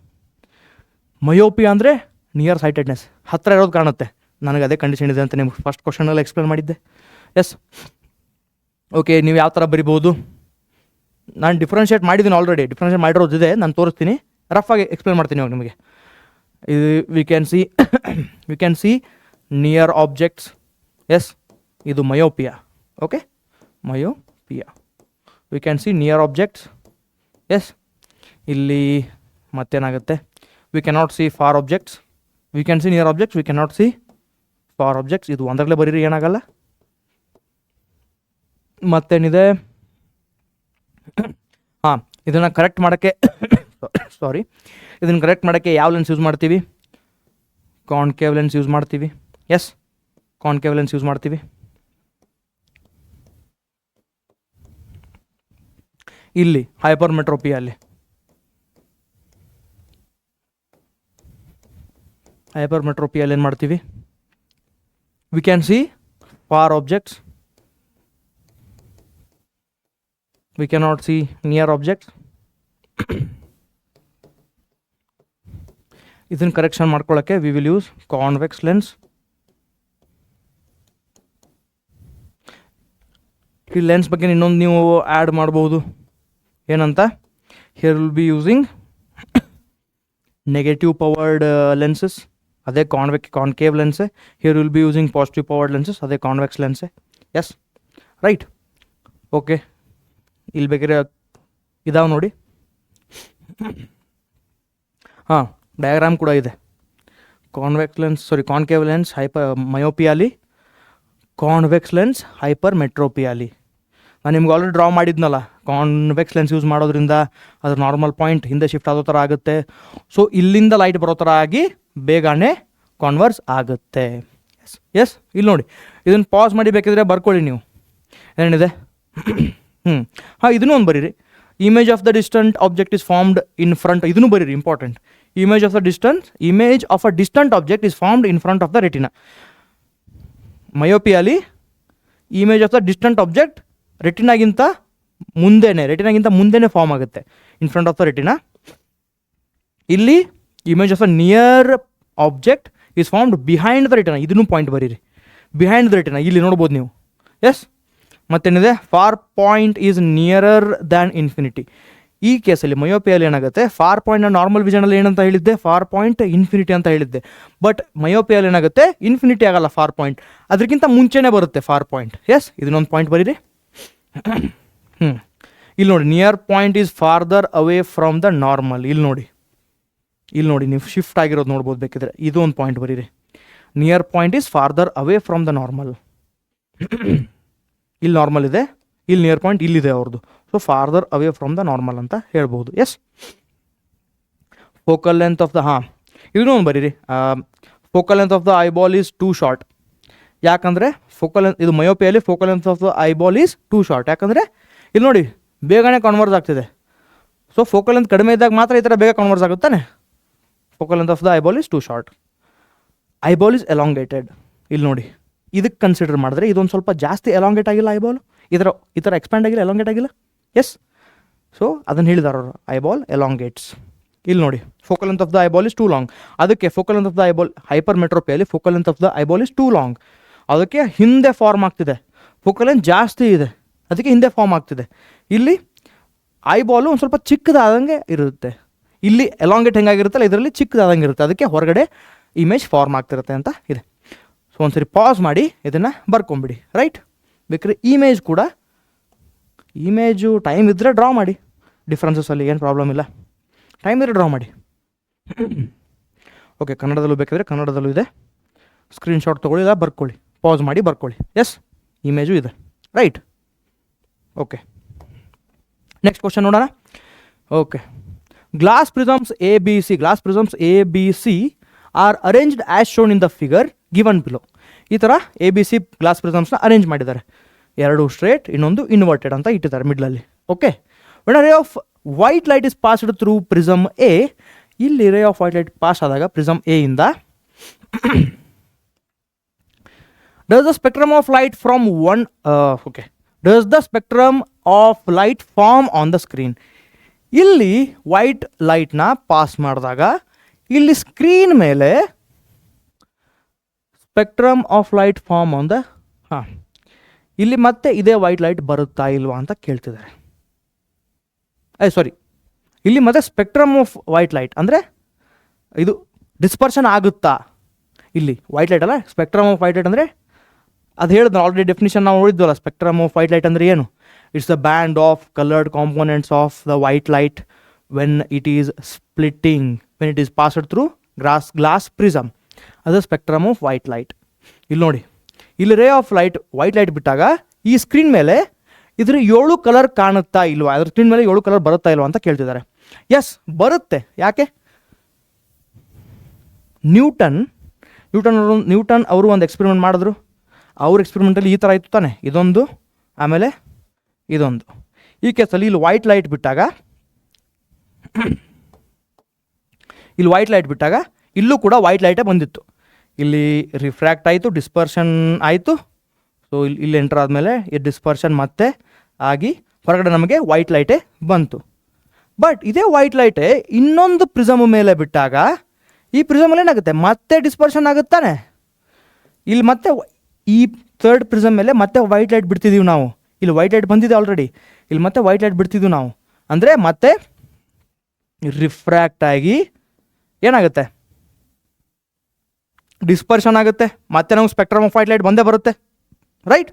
ಮಯೋಪಿ ಅಂದರೆ ನಿಯರ್ ಸೈಟೆಡ್ನೆಸ್, ಹತ್ತಿರ ಇರೋದು ಕಾಣುತ್ತೆ. ನನಗೆ ಅದೇ ಕಂಡೀಷನ್ ಇದೆ ಅಂತ ನಿಮ್ಗೆ ಫಸ್ಟ್ ಕ್ವಶನಲ್ಲಿ ಎಕ್ಸ್ಪ್ಲೇನ್ ಮಾಡಿದ್ದೆ. ಎಸ್, ನೀವು ಯಾವ ಥರ ಬರಿಬೋದು? ನಾನು ಡಿಫ್ರೆನ್ಷಿಯೇಟ್ ಮಾಡಿದ್ದೀನಿ ಆಲ್ರೆಡಿ. ಡಿಫ್ರೆನ್ಷಿಯೇಟ್ ಮಾಡಿರೋದಿದೆ, ನಾನು ತೋರಿಸ್ತೀನಿ, ರಫಾಗಿ ಎಕ್ಸ್ಪ್ಲೇನ್ ಮಾಡ್ತೀನಿ ಇವಾಗ ನಿಮಗೆ. ಇದು we can see near objects. Yes, ಇದು myopia. Myopia. We can see near objects. Yes, ಇಲ್ಲಿ ಮತ್ತೇನಾಗುತ್ತೆ? We cannot see far objects. We can see near objects, we cannot see far objects. ಇದು ಒಂದರಲ್ಲೇ ಬರೀರಿ, ಏನಾಗಲ್ಲ. ಮತ್ತೇನಿದೆ? ಇದನ್ನು ಕರೆಕ್ಟ್ ಮಾಡೋಕ್ಕೆ ಇದನ್ನು ಕರೆಕ್ಟ್ ಮಾಡೋಕ್ಕೆ ಯಾವ ಲೆನ್ಸ್ ಯೂಸ್ ಮಾಡ್ತೀವಿ? ಕಾನ್ಕೇವ್ ಲೆನ್ಸ್ ಯೂಸ್ ಮಾಡ್ತೀವಿ. ಎಸ್, ಕಾನ್ಕೇವ್ ಲೆನ್ಸ್ ಯೂಸ್ ಮಾಡ್ತೀವಿ. ಇಲ್ಲಿ ಹೈಪರ್ಮೆಟ್ರೋಪಿಯಲ್ಲಿ ಏನು ಮಾಡ್ತೀವಿ? We can see far objects, we cannot see near objects. ಇದನ್ನು ಕರೆಕ್ಷನ್ ಮಾಡ್ಕೊಳ್ಳೋಕ್ಕೆ we will use convex lens. ಈ ಲೆನ್ಸ್ ಬಗ್ಗೆ ಇನ್ನೊಂದು ನೀವು ಆ್ಯಡ್ ಮಾಡ್ಬೋದು. ಏನಂತ, here will be using negative powered lenses, ಅದೇ ಕಾನ್ಕೇವ್ ಲೆನ್ಸೆ. Here will be using positive powered lenses, ಅದೇ ಕಾನ್ವೆಕ್ಸ್ ಲೆನ್ಸೆ. Yes, right. ಓಕೆ, ಇಲ್ಲಿ ಬೇಕಾದ್ರೆ ಇದಾವೆ ನೋಡಿ. ಹಾಂ, ಡಯಾಗ್ರಾಮ್ ಕೂಡ ಇದೆ. ಕಾನ್ಕೇವ್ ಲೆನ್ಸ್ ಹೈಪರ್ ಮಯೋಪಿಯಾಲಿ, ಕಾನ್ವೆಕ್ಸ್ ಲೆನ್ಸ್ ಹೈಪರ್ ಮೆಟ್ರೋಪಿಯಾಲಿ. ನಾನು ನಿಮ್ಗೆ ಆಲ್ರೆಡಿ ಡ್ರಾ ಮಾಡಿದ್ನಲ್ಲ, ಕಾನ್ವೆಕ್ಸ್ ಲೆನ್ಸ್ ಯೂಸ್ ಮಾಡೋದ್ರಿಂದ ಅದ್ರ ನಾರ್ಮಲ್ ಪಾಯಿಂಟ್ ಹಿಂದೆ ಶಿಫ್ಟ್ ಆಗೋ ಥರ ಆಗುತ್ತೆ. ಸೊ ಇಲ್ಲಿಂದ ಲೈಟ್ ಬರೋ ಥರ ಆಗಿ ಬೇಗನೆ ಕಾನ್ವರ್ಸ್ ಆಗುತ್ತೆ. ಎಸ್, ಇಲ್ಲಿ ನೋಡಿ, ಇದನ್ನು ಪಾಸ್ ಮಾಡಿ ಬೇಕಿದ್ರೆ ಬರ್ಕೊಳ್ಳಿ ನೀವು. ಏನಿದೆ ಹಾಂ, ಇದನ್ನೂ ಒಂದು ಬರೀರಿ. Image of the distant object is formed in front, ಇದನ್ನು ಬರೀರಿ, important. Image of a distant object is formed in front of the retina. ಮಯೋಪಿಯಾಲಿ image of the distant object ರೆಟಿನಾಗಿಂತ ಮುಂದೆನೇ ಫಾರ್ಮ್ ಆಗುತ್ತೆ, in front of the retina. ಇಲ್ಲಿ image of a near object is formed behind the retina, ಇದನ್ನು point ಬರೀರಿ, behind the retina, ಇಲ್ಲಿ ನೋಡ್ಬೋದು ನೀವು. ಎಸ್, ಮತ್ತೇನಿದೆ, far point is nearer than infinity. ಈ ಕೇಸಲ್ಲಿ ಮಯೋಪಿಯಲ್ಲಿ ಏನಾಗುತ್ತೆ, ಫಾರ್ ಪಾಯಿಂಟ್ನ ನಾರ್ಮಲ್ ವಿಷನಲ್ಲಿ ಏನಂತ ಹೇಳಿದ್ದೆ, ಫಾರ್ ಪಾಯಿಂಟ್ ಇನ್ಫಿನಿಟಿ ಅಂತ ಹೇಳಿದ್ದೆ. ಬಟ್ ಮಯೋಪಿಯಲ್ಲಿ ಏನಾಗುತ್ತೆ, ಇನ್ಫಿನಿಟಿ ಆಗಲ್ಲ, ಫಾರ್ ಪಾಯಿಂಟ್ ಅದಕ್ಕಿಂತ ಮುಂಚೆನೇ ಬರುತ್ತೆ ಫಾರ್ ಪಾಯಿಂಟ್. ಎಸ್, ಇದನ್ನೊಂದು ಪಾಯಿಂಟ್ ಬರೀರಿ. ಇಲ್ಲಿ ನೋಡಿ, near point is farther away from the normal. ಇಲ್ಲಿ ನೋಡಿ ನೀವು ಶಿಫ್ಟ್ ಆಗಿರೋದು ನೋಡ್ಬೋದು ಬೇಕಿದ್ರೆ, ಇದು ಒಂದು ಪಾಯಿಂಟ್ ಬರೀರಿ. Near point is farther away from the normal. ಇಲ್ಲಿ ನಾರ್ಮಲ್ ಇದೆ, ಇಲ್ಲಿ ನಿಯರ್ ಪಾಯಿಂಟ್ ಇಲ್ಲಿದೆ ಅವ್ರದ್ದು. So farther away from the normal ಅಂತ ಹೇಳ್ಬೋದು. Yes, focal length of the ಇದನ್ನೂ ಒಂದು ಬರೀರಿ. Focal length of the eyeball is too short. ಯಾಕಂದರೆ ಇದು ಮಯೋಪಿಯಲ್ಲಿ focal length of the eyeball is too short. ಯಾಕಂದರೆ ಇಲ್ಲಿ ನೋಡಿ, ಬೇಗನೆ ಕನ್ವರ್ಸ್ ಆಗ್ತಿದೆ. ಸೊ ಫೋಕಲ್ ಲೆಂತ್ ಕಡಿಮೆ ಇದ್ದಾಗ ಮಾತ್ರ ಈ ಥರ ಬೇಗ ಕನ್ವರ್ಸ್ ಆಗುತ್ತಾನೆ. Focal length of the eyeball is too short. Eyeball is elongated. ಇಲ್ಲಿ ನೋಡಿ, ಇದಕ್ಕೆ ಕನ್ಸಿಡರ್ ಮಾಡಿದ್ರೆ ಇದೊಂದು ಸ್ವಲ್ಪ ಜಾಸ್ತಿ ಎಲಾಂಗೇಟ್ ಆಗಿಲ್ಲ ಐಬಾಲ್, ಈ ಥರ ಎಕ್ಸ್ಪ್ಯಾಂಡ್ ಆಗಿಲ್ಲ, ಎಲಾಂಗೇಟ್ ಆಗಿಲ್ಲ. ಎಸ್, ಸೊ ಅದನ್ನು ಹೇಳಿದಾರ ಅವರು, ಐಬಾಲ್ ಎಲಾಂಗೇಟ್ಸ್. ಇಲ್ಲಿ ನೋಡಿ, focal length of the eyeball is too long. ಅದಕ್ಕೆ focal length of the eyeball hyper ಮೆಟ್ರೋಪಿಯಲ್ಲಿ focal length of the eyeball is too long. ಅದಕ್ಕೆ ಹಿಂದೆ ಫಾರ್ಮ್ ಆಗ್ತಿದೆ. ಫೋಕಲ್ ಲೆಂತ್ ಜಾಸ್ತಿ ಇದೆ, ಅದಕ್ಕೆ ಹಿಂದೆ ಫಾರ್ಮ್ ಆಗ್ತಿದೆ. ಇಲ್ಲಿ ಐಬಾಲು ಒಂದು ಸ್ವಲ್ಪ ಚಿಕ್ಕದಾದಂಗೆ ಇರುತ್ತೆ. ಇಲ್ಲಿ ಎಲಾಂಗೇಟ್ ಹೆಂಗಾಗಿರುತ್ತಲ್ಲ, ಇದರಲ್ಲಿ ಚಿಕ್ಕದಾದಂಗೆ ಇರುತ್ತೆ. ಅದಕ್ಕೆ ಹೊರಗಡೆ ಇಮೇಜ್ ಫಾರ್ಮ್ ಆಗ್ತಿರುತ್ತೆ ಅಂತ ಇದೆ. ಸೊ ಒಂದ್ಸರಿ ಪಾಸ್ ಮಾಡಿ ಇದನ್ನು ಬರ್ಕೊಂಬಿಡಿ. ರೈಟ್, ಬೇಕಾದ್ರೆ ಇಮೇಜು ಟೈಮ್ ಇದ್ದರೆ ಡ್ರಾ ಮಾಡಿ, ಡಿಫ್ರೆನ್ಸಸ್ಸಲ್ಲಿ ಏನು ಪ್ರಾಬ್ಲಮ್ ಇಲ್ಲ, ಟೈಮ್ ಇದ್ದರೆ ಡ್ರಾ ಮಾಡಿ. ಓಕೆ, ಕನ್ನಡದಲ್ಲೂ ಬೇಕಾದರೆ ಕನ್ನಡದಲ್ಲೂ ಇದೆ. ಸ್ಕ್ರೀನ್ಶಾಟ್ ತೊಗೊಳ್ಳಿ, ಇಲ್ಲ ಬರ್ಕೊಳ್ಳಿ, ಪಾಸ್ ಮಾಡಿ ಬರ್ಕೊಳ್ಳಿ. ಎಸ್, ಇಮೇಜು ಇದೆ. ರೈಟ್, ಓಕೆ, ನೆಕ್ಸ್ಟ್ ಕ್ವಶನ್ ನೋಡೋಣ. Okay, glass prisms A B C are arranged as shown in the figure given below. ಈ ಥರ ABC ಗ್ಲಾಸ್ ಪ್ರಿಸಮ್ಸ್ನ ಅರೇಂಜ್ ಮಾಡಿದ್ದಾರೆ. 2 ಸ್ಟ್ರೇಟ್, ಇನ್ನೊಂದು ಇನ್ವರ್ಟೆಡ್ ಅಂತ ಇಟ್ಟಿದ್ದಾರೆ ಮಿಡ್ಲಲ್ಲಿ. Okay, when a ray of white light is passed through prism A. ಇಲ್ಲಿ ray of white light pass ಆದಾಗ prism A ಇಂದ does the spectrum of light form on the screen. ಇಲ್ಲಿ white ಲೈಟ್ನ pass ಮಾಡಿದಾಗ ಇಲ್ಲಿ screen ಮೇಲೆ spectrum of light form on the ಇಲ್ಲಿ ಮತ್ತೆ ಇದೇ ವೈಟ್ ಲೈಟ್ ಬರುತ್ತಾ ಇಲ್ವಾ ಅಂತ ಕೇಳ್ತಿದ್ದಾರೆ. ಇಲ್ಲಿ ಮತ್ತೆ ಸ್ಪೆಕ್ಟ್ರಮ್ ಆಫ್ ವೈಟ್ ಲೈಟ್ ಅಂದರೆ ಇದು ಡಿಸ್ಪರ್ಷನ್ ಆಗುತ್ತಾ. ಇಲ್ಲಿ ವೈಟ್ ಲೈಟ್ ಅಲ್ಲ, ಸ್ಪೆಕ್ಟ್ರಮ್ ಆಫ್ ವೈಟ್ ಲೈಟ್ ಅಂದರೆ ಅದು ಹೇಳಿದ್ರು ಆಲ್ರೆಡಿ ಡೆಫಿನಿಷನ್ ನಾವು ನೋಡಿದ್ವಲ್ಲ. ಸ್ಪೆಕ್ಟ್ರಮ್ ಆಫ್ ವೈಟ್ ಲೈಟ್ ಅಂದರೆ ಏನು? It's the band of coloured components of the white light when it is passed through glass prism. ಅದು ಸ್ಪೆಕ್ಟ್ರಮ್ ಆಫ್ ವೈಟ್ ಲೈಟ್. ಇಲ್ಲಿ ನೋಡಿ, ಇಲ್ಲಿ ray of light white light ಬಿಟ್ಟಾಗ ಈ screen ಮೇಲೆ ಇದ್ರ 7 ಕಲರ್ ಕಾಣುತ್ತಾ ಇಲ್ವಾ, ಅದ್ರ ಸ್ಕ್ರೀನ್ ಮೇಲೆ 7 ಕಲರ್ ಬರುತ್ತಾ ಇಲ್ವಾ ಅಂತ ಕೇಳ್ತಿದ್ದಾರೆ. ಎಸ್, ಬರುತ್ತೆ. ಯಾಕೆ? ನ್ಯೂಟನ್ ಅವರು ಒಂದು ಎಕ್ಸ್ಪೆರಿಮೆಂಟ್ ಮಾಡಿದ್ರು. ಅವ್ರ ಎಕ್ಸ್ಪೆರಿಮೆಂಟಲ್ಲಿ ಈ ಥರ ಇತ್ತು ತಾನೆ, ಇದೊಂದು ಆಮೇಲೆ ಇದೊಂದು. ಈ ಕೇಸಲ್ಲಿ ಇಲ್ಲಿ ವೈಟ್ ಲೈಟ್ ಬಿಟ್ಟಾಗ ಇಲ್ಲೂ ಕೂಡ ವೈಟ್ ಲೈಟೇ ಬಂದಿತ್ತು. ಇಲ್ಲಿ ರಿಫ್ರ್ಯಾಕ್ಟ್ ಆಯಿತು, ಡಿಸ್ಪರ್ಷನ್ ಆಯಿತು. ಸೊ ಇಲ್ಲಿ ಎಂಟರ್ ಆದಮೇಲೆ ಈ ಡಿಸ್ಪರ್ಷನ್ ಮತ್ತೆ ಆಗಿ ಹೊರಗಡೆ ನಮಗೆ ವೈಟ್ ಲೈಟೇ ಬಂತು. ಬಟ್ ಇದೇ ವೈಟ್ ಲೈಟೇ ಇನ್ನೊಂದು ಪ್ರಿಸಮ್ ಮೇಲೆ ಬಿಟ್ಟಾಗ ಈ ಪ್ರಿಸಮಲ್ಲಿ ಏನಾಗುತ್ತೆ, ಮತ್ತೆ ಡಿಸ್ಪರ್ಷನ್ ಆಗುತ್ತಾನೆ. ಇಲ್ಲಿ ಮತ್ತೆ ಈ ಥರ್ಡ್ ಪ್ರಿಸಮ್ ಮೇಲೆ ಮತ್ತೆ ವೈಟ್ ಲೈಟ್ ಬಿಡ್ತಿದ್ದೀವಿ ನಾವು. ಇಲ್ಲಿ ವೈಟ್ ಲೈಟ್ ಬಂದಿದೆ ಆಲ್ರೆಡಿ, ಇಲ್ಲಿ ಮತ್ತೆ ವೈಟ್ ಲೈಟ್ ಬಿಡ್ತಿದ್ವಿ ನಾವು, ಅಂದರೆ ಮತ್ತೆ ರಿಫ್ರ್ಯಾಕ್ಟ್ ಆಗಿ ಏನಾಗುತ್ತೆ, ಡಿಸ್ಪರ್ಷನ್ ಆಗುತ್ತೆ, ಮತ್ತೆ ನಮ್ಗೆ ಸ್ಪೆಕ್ಟ್ರಮ್ ಆಫ್ ವೈಟ್ ಲೈಟ್ ಬಂದೇ ಬರುತ್ತೆ, ರೈಟ್?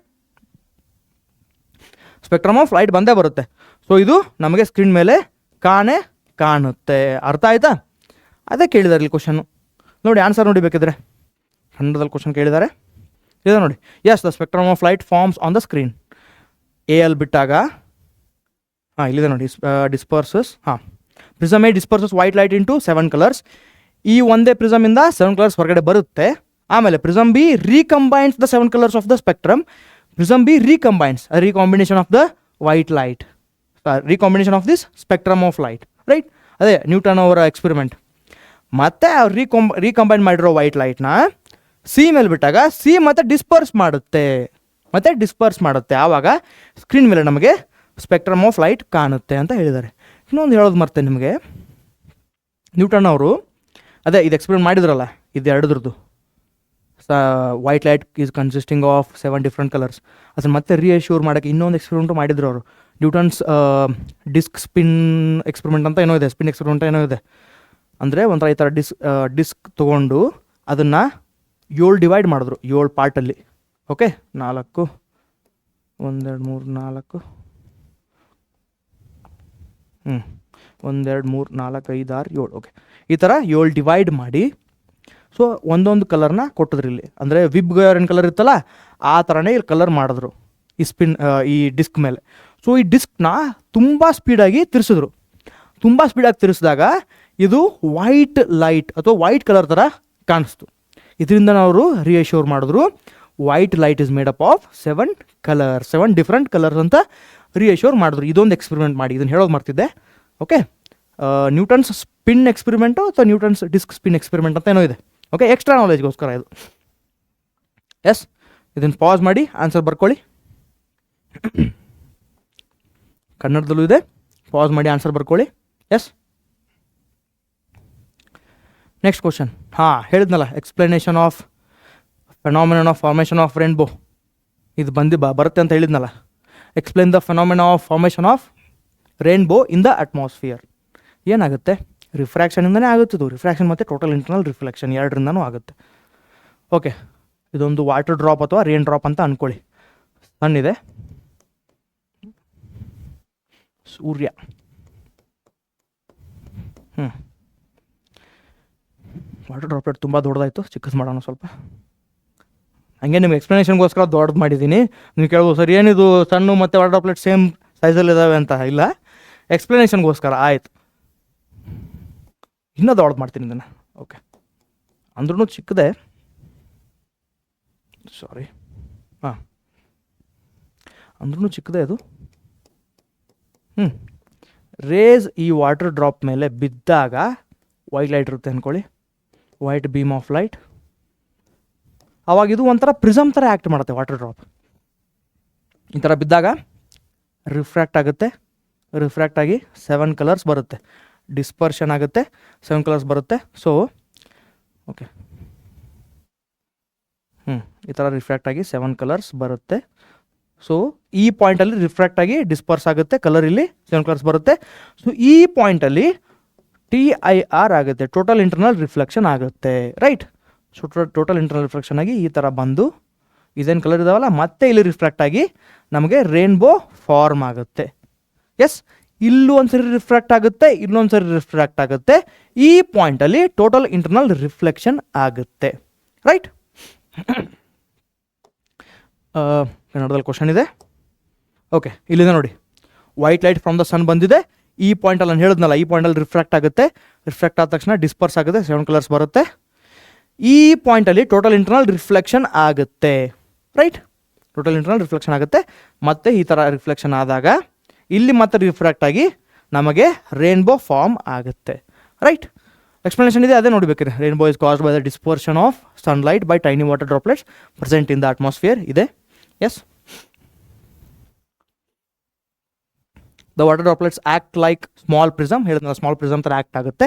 ಸ್ಪೆಕ್ಟ್ರಮ್ ಆಫ್ ಲೈಟ್ ಬಂದೇ ಬರುತ್ತೆ. ಸೊ ಇದು ನಮಗೆ ಸ್ಕ್ರೀನ್ ಮೇಲೆ ಕಾಣುತ್ತೆ. ಅರ್ಥ ಆಯ್ತಾ? ಅದೇ ಕೇಳಿದಾರೆ ಇಲ್ಲಿ ಕ್ವಶನ್ನು. ನೋಡಿ ಆನ್ಸರ್ ನೋಡಿ ಬೇಕಿದ್ರೆ, ಕನ್ನಡದಲ್ಲಿ ಕ್ವಶನ್ ಕೇಳಿದ್ದಾರೆ, ಇದೆ ನೋಡಿ. Yes, the spectrum of light forms on the screen. A ಅಲ್ಲಿ ಬಿಟ್ಟಾಗ ಇಲ್ಲಿದೆ ನೋಡಿ, disperses. Prism A disperses white light into 7 colours. ಈ ಒಂದೇ ಪ್ರಿಸಮಿಂದ 7 ಕಲರ್ಸ್ ಹೊರಗಡೆ ಬರುತ್ತೆ. ಆಮೇಲೆ prism B recombines the 7 colours of the spectrum. Prism B recombines recombination of the white light, recombination of this spectrum of light, right? ಅದೇ ನ್ಯೂಟನ್ ಅವರ experiment. ಮತ್ತೆ recombine ಮಾಡಿರೋ ವೈಟ್ ಲೈಟ್ನ ಸಿ ಮೇಲೆ ಬಿಟ್ಟಾಗ ಸಿ ಮತ್ತೆ ಡಿಸ್ಪರ್ಸ್ ಮಾಡುತ್ತೆ, ಆವಾಗ ಸ್ಕ್ರೀನ್ ಮೇಲೆ ನಮಗೆ ಸ್ಪೆಕ್ಟ್ರಮ್ ಆಫ್ ಲೈಟ್ ಕಾಣುತ್ತೆ ಅಂತ ಹೇಳಿದ್ದಾರೆ. ಇನ್ನೊಂದು ಹೇಳೋದು ಮರ್ತೆ ನಿಮಗೆ, ನ್ಯೂಟನ್ ಅವರು ಅದೇ ಇದು ಎಕ್ಸ್ಪೆರಿಮೆಂಟ್ ಮಾಡಿದ್ರಲ್ಲ, ಇದು ಎರಡರದ್ದು, white light is consisting of 7 different colours. ಅದನ್ನು ಮತ್ತೆ ರಿಯಶ್ಯೂರ್ ಮಾಡೋಕ್ಕೆ ಇನ್ನೊಂದು ಎಕ್ಸ್ಪೆರಿಮೆಂಟು ಮಾಡಿದ್ರು ಅವರು, ನ್ಯೂಟನ್ಸ್ ಡಿಸ್ಕ್ ಸ್ಪಿನ್ ಎಕ್ಸ್ಪೆರಿಮೆಂಟ್ ಅಂತ ಏನೋ ಇದೆ, ಸ್ಪಿನ್ ಎಕ್ಸ್ಪೆರಿಮೆಂಟ್ ಏನೋ ಇದೆ. ಅಂದರೆ ಒಂಥರ ಈ ಥರ ಡಿಸ್ಕ್ ತೊಗೊಂಡು ಅದನ್ನು 7 ಡಿವೈಡ್ ಮಾಡಿದ್ರು, 7 ಪಾರ್ಟಲ್ಲಿ. ಓಕೆ, 4 1 2 3 4 1 2 3 4 5 6 7. ಓಕೆ, ಈ ಥರ 7 ಡಿವೈಡ್ ಮಾಡಿ ಸೊ ಒಂದೊಂದು ಕಲರ್ನ ಕೊಟ್ಟಿದ್ರು ಇಲ್ಲಿ. ಅಂದರೆ ವಿಬ್ ಗಯರ್ ಏನು ಕಲರ್ ಇತ್ತಲ್ಲ ಆ ಥರನೇ ಇಲ್ಲಿ ಕಲರ್ ಮಾಡಿದ್ರು ಈ ಈ ಡಿಸ್ಕ್ ಮೇಲೆ. ಸೊ ಈ ಡಿಸ್ಕ್ನ ತುಂಬ ಸ್ಪೀಡಾಗಿ ತಿರ್ಸಿದ್ರು. ತುಂಬ ಸ್ಪೀಡಾಗಿ ತಿರ್ಸಿದಾಗ ಇದು ವೈಟ್ ಲೈಟ್ ಅಥವಾ ವೈಟ್ ಕಲರ್ ಥರ ಕಾಣಿಸ್ತು. ಇದರಿಂದ ಅವರು ರಿಯಶ್ಯೂರ್ ಮಾಡಿದ್ರು, white light is made up of 7 colours, 7 different colours ಅಂತ ರಿಯಶ್ಯೂರ್ ಮಾಡಿದ್ರು. ಇದೊಂದು ಎಕ್ಸ್ಪೆರಿಮೆಂಟ್ ಮಾಡಿ, ಇದನ್ನು ಹೇಳೋದು ಮಾಡ್ತಿದ್ದೆ. ಓಕೆ, ನ್ಯೂಟನ್ಸ್ ಸ್ಪಿನ್ ಎಕ್ಸ್ಪೆರಿಮೆಂಟು ಅಥವಾ ನ್ಯೂಟನ್ಸ್ ಡಿಸ್ಕ್ ಸ್ಪಿನ್ ಎಕ್ಸ್ಪೆರಿಮೆಂಟ್ ಅಂತ ಏನೋ ಇದೆ. ಓಕೆ, ಎಕ್ಸ್ಟ್ರಾ ನಾಲೆಜ್ಗೋಸ್ಕರ ಇದು. ಎಸ್, ಇದನ್ನು ಪಾಸ್ ಮಾಡಿ ಆನ್ಸರ್ ಬರ್ಕೊಳ್ಳಿ. ಕನ್ನಡದಲ್ಲೂ ಇದೆ, ಪಾಸ್ ಮಾಡಿ ಆನ್ಸರ್ ಬರ್ಕೊಳ್ಳಿ. Yes, next question. ಹೇಳಿದ್ನಲ್ಲ, explanation of phenomenon of formation of rainbow. ಇದು ಬರುತ್ತೆ ಅಂತ ಹೇಳಿದ್ನಲ್ಲ. Explain the phenomena of formation of rainbow in the atmosphere. ಏನಾಗುತ್ತೆ? ರಿಫ್ರಾಕ್ಷನಿಂದನೇ ಆಗುತ್ತಿದ್ದು. ರಿಫ್ರಾಕ್ಷನ್ ಮತ್ತು ಟೋಟಲ್ ಇಂಟರ್ನಲ್ ರಿಫ್ಲೆಕ್ಷನ್ ಎರಡರಿಂದನೂ ಆಗುತ್ತೆ. ಓಕೆ, ಇದೊಂದು ವಾಟರ್ ಡ್ರಾಪ್ ಅಥವಾ ರೇನ್ ಡ್ರಾಪ್ ಅಂತ ಅಂದ್ಕೊಳ್ಳಿ. ಸಣ್ಣಿದೆ, ಸೂರ್ಯ. ವಾಟರ್ ಡ್ರಾಪ್ಲೆಟ್ ತುಂಬ ದೊಡ್ಡದಾಯಿತು, ಚಿಕ್ಕದು ಮಾಡೋಣ ಸ್ವಲ್ಪ. ಹಂಗೆ ನಿಮ್ಗೆ ಎಕ್ಸ್ಪ್ಲನೇಷನ್ಗೋಸ್ಕರ ದೊಡ್ಡದು ಮಾಡಿದ್ದೀನಿ. ನೀವು ಕೇಳ್ಬೋದು, ಸರ್ ಏನಿದು ಸಣ್ಣ ಮತ್ತು ವಾಟರ್ ಡ್ರಾಪ್ಲೆಟ್ ಸೇಮ್ ಸೈಜಲ್ಲಿದ್ದಾವೆ ಅಂತ. ಇಲ್ಲ, ಎಕ್ಸ್ಪ್ಲನೇಷನ್ಗೋಸ್ಕರ. ಆಯಿತು, ಇನ್ನೂ ದೊಡ್ಡದು ಮಾಡ್ತೀನಿ ಇದನ್ನು. ಓಕೆ, ಅಂದ್ರೂ ಚಿಕ್ಕದೆ, ಸಾರಿ, ಅಂದ್ರೂ ಚಿಕ್ಕದೆ ಅದು. ರೇಸ್ ಈ ವಾಟರ್ ಡ್ರಾಪ್ ಮೇಲೆ ಬಿದ್ದಾಗ ವೈಟ್ ಲೈಟ್ ಇರುತ್ತೆ ಅಂದ್ಕೊಳ್ಳಿ, ವೈಟ್ ಬೀಮ್ ಆಫ್ ಲೈಟ್. ಆವಾಗ ಇದು ಒಂಥರ ಪ್ರಿಸಮ್ ಥರ ಆ್ಯಕ್ಟ್ ಮಾಡುತ್ತೆ. ವಾಟರ್ ಡ್ರಾಪ್ ಈ ಥರ ಬಿದ್ದಾಗ ರಿಫ್ರ್ಯಾಕ್ಟ್ ಆಗುತ್ತೆ. ರಿಫ್ರ್ಯಾಕ್ಟ್ ಆಗಿ 7 ಕಲರ್ಸ್ ಬರುತ್ತೆ. ಡಿಸ್ಪರ್ಷನ್ ಆಗುತ್ತೆ, 7 ಕಲರ್ಸ್ ಬರುತ್ತೆ. ಸೊ ಓಕೆ, ಈ ಥರ ರಿಫ್ರ್ಯಾಕ್ಟ್ ಆಗಿ 7 ಕಲರ್ಸ್ ಬರುತ್ತೆ. ಸೊ ಈ ಪಾಯಿಂಟಲ್ಲಿ ರಿಫ್ರ್ಯಾಕ್ಟ್ ಆಗಿ ಡಿಸ್ಪರ್ಸ್ ಆಗುತ್ತೆ, ಕಲರ್ ಇಲ್ಲಿ 7 ಕಲರ್ಸ್ ಬರುತ್ತೆ. ಸೊ ಈ ಪಾಯಿಂಟಲ್ಲಿ TIR ಆಗುತ್ತೆ, ಟೋಟಲ್ ಇಂಟರ್ನಲ್ ರಿಫ್ಲೆಕ್ಷನ್ ಆಗುತ್ತೆ, right? So total internal reflection ಆಗಿ ಈ ಥರ ಬಂದು ಇದೇನು ಕಲರ್ ಇದಾವಲ್ಲ ಮತ್ತೆ ಇಲ್ಲಿ ರಿಫ್ರಾಕ್ಟ್ ಆಗಿ ನಮಗೆ ರೇನ್ಬೋ ಫಾರ್ಮ್ ಆಗುತ್ತೆ. ಎಸ್, ಇಲ್ಲೂ ಒಂದ್ಸರಿ ರಿಫ್ರಾಕ್ಟ್ ಆಗುತ್ತೆ, ಇಲ್ಲೊಂದು ಸರಿ ರಿಫ್ರಾಕ್ಟ್ ಆಗುತ್ತೆ. ಈ ಪಾಯಿಂಟಲ್ಲಿ ಟೋಟಲ್ ಇಂಟರ್ನಲ್ ರಿಫ್ಲೆಕ್ಷನ್ ಆಗುತ್ತೆ, ರೈಟ್? ಕನ್ನಡದಲ್ಲಿ ಕ್ವಶನ್ ಇದೆ. ಓಕೆ, ಇಲ್ಲಿದೆ ನೋಡಿ, ವೈಟ್ ಲೈಟ್ ಫ್ರಮ್ ದ ಸನ್ ಬಂದಿದೆ. ಈ ಪಾಯಿಂಟಲ್ಲಿ ನಾನು ಹೇಳಿದ್ನಲ್ಲ, ಈ ಪಾಯಿಂಟಲ್ಲಿ ರಿಫ್ರಾಕ್ಟ್ ಆಗುತ್ತೆ. ರಿಫ್ರಾಕ್ಟ್ ಆದ ತಕ್ಷಣ ಡಿಸ್ಪರ್ಸ್ ಆಗುತ್ತೆ, 7 ಕಲರ್ಸ್ ಬರುತ್ತೆ. ಈ ಪಾಯಿಂಟಲ್ಲಿ ಟೋಟಲ್ ಇಂಟರ್ನಲ್ ರಿಫ್ಲೆಕ್ಷನ್ ಆಗುತ್ತೆ, ರೈಟ್? ಟೋಟಲ್ ಇಂಟರ್ನಲ್ ರಿಫ್ಲೆಕ್ಷನ್ ಆಗುತ್ತೆ. ಮತ್ತು ಈ ಥರ ರಿಫ್ಲೆಕ್ಷನ್ ಆದಾಗ ಇಲ್ಲಿ ಮತ್ತೆ ರಿಫ್ರಾಕ್ಟ್ ಆಗಿ ನಮಗೆ ರೇನ್ಬೋ ಫಾರ್ಮ್ ಆಗುತ್ತೆ, ರೈಟ್? ಎಕ್ಸ್ಪ್ಲನೇಷನ್ ಇದೆ, ಅದೇ ನೋಡಬೇಕ್ರಿ. Rainbow is caused by the dispersion of sunlight by tiny water droplets present in the atmosphere ಇದೆ. Yes, the water droplets act like small prism. ಹೇಳಿದ್ನಲ್ಲ, ಸ್ಮಾಲ್ ಪ್ರಿಸಮ್ ಥರ act ಆಗುತ್ತೆ.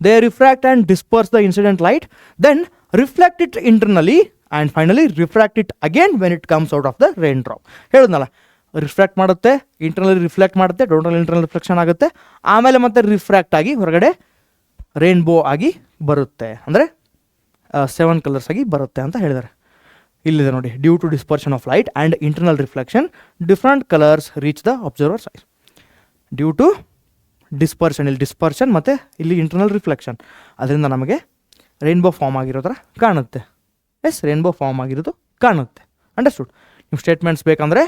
They refract and disperse the incident light, then reflect it internally and finally refract it again when it comes out of the rain drop. ಹೇಳಿದ್ನಲ್ಲ, refract ಮಾಡುತ್ತೆ, internal reflect ಮಾಡುತ್ತೆ, total internal reflection ಆಗುತ್ತೆ, ಆಮೇಲೆ ಮತ್ತೆ refract ಆಗಿ ಹೊರಗಡೆ rainbow ಆಗಿ ಬರುತ್ತೆ, ಅಂದರೆ 7 ಕಲರ್ಸ್ ಆಗಿ ಬರುತ್ತೆ ಅಂತ ಹೇಳಿದ್ದಾರೆ. ಇಲ್ಲಿದೆ ನೋಡಿ, due to dispersion of light and internal reflection different colours reach the observer's eyes. Due to dispersion, ಇಲ್ಲಿ ಡಿಸ್ಪರ್ಷನ್ ಮತ್ತು ಇಲ್ಲಿ ಇಂಟರ್ನಲ್ ರಿಫ್ಲೆಕ್ಷನ್, ಅದರಿಂದ ನಮಗೆ ರೇನ್ಬೋ ಫಾರ್ಮ್ ಆಗಿರೋ ಥರ ಕಾಣುತ್ತೆ. ಎಸ್, ರೇನ್ಬೋ ಫಾರ್ಮ್ ಆಗಿರೋದು ಕಾಣುತ್ತೆ. ಅಂಡರ್ಸ್ಟುಡ್. ನೀವು ಸ್ಟೇಟ್ಮೆಂಟ್ಸ್ ಬೇಕಂದರೆ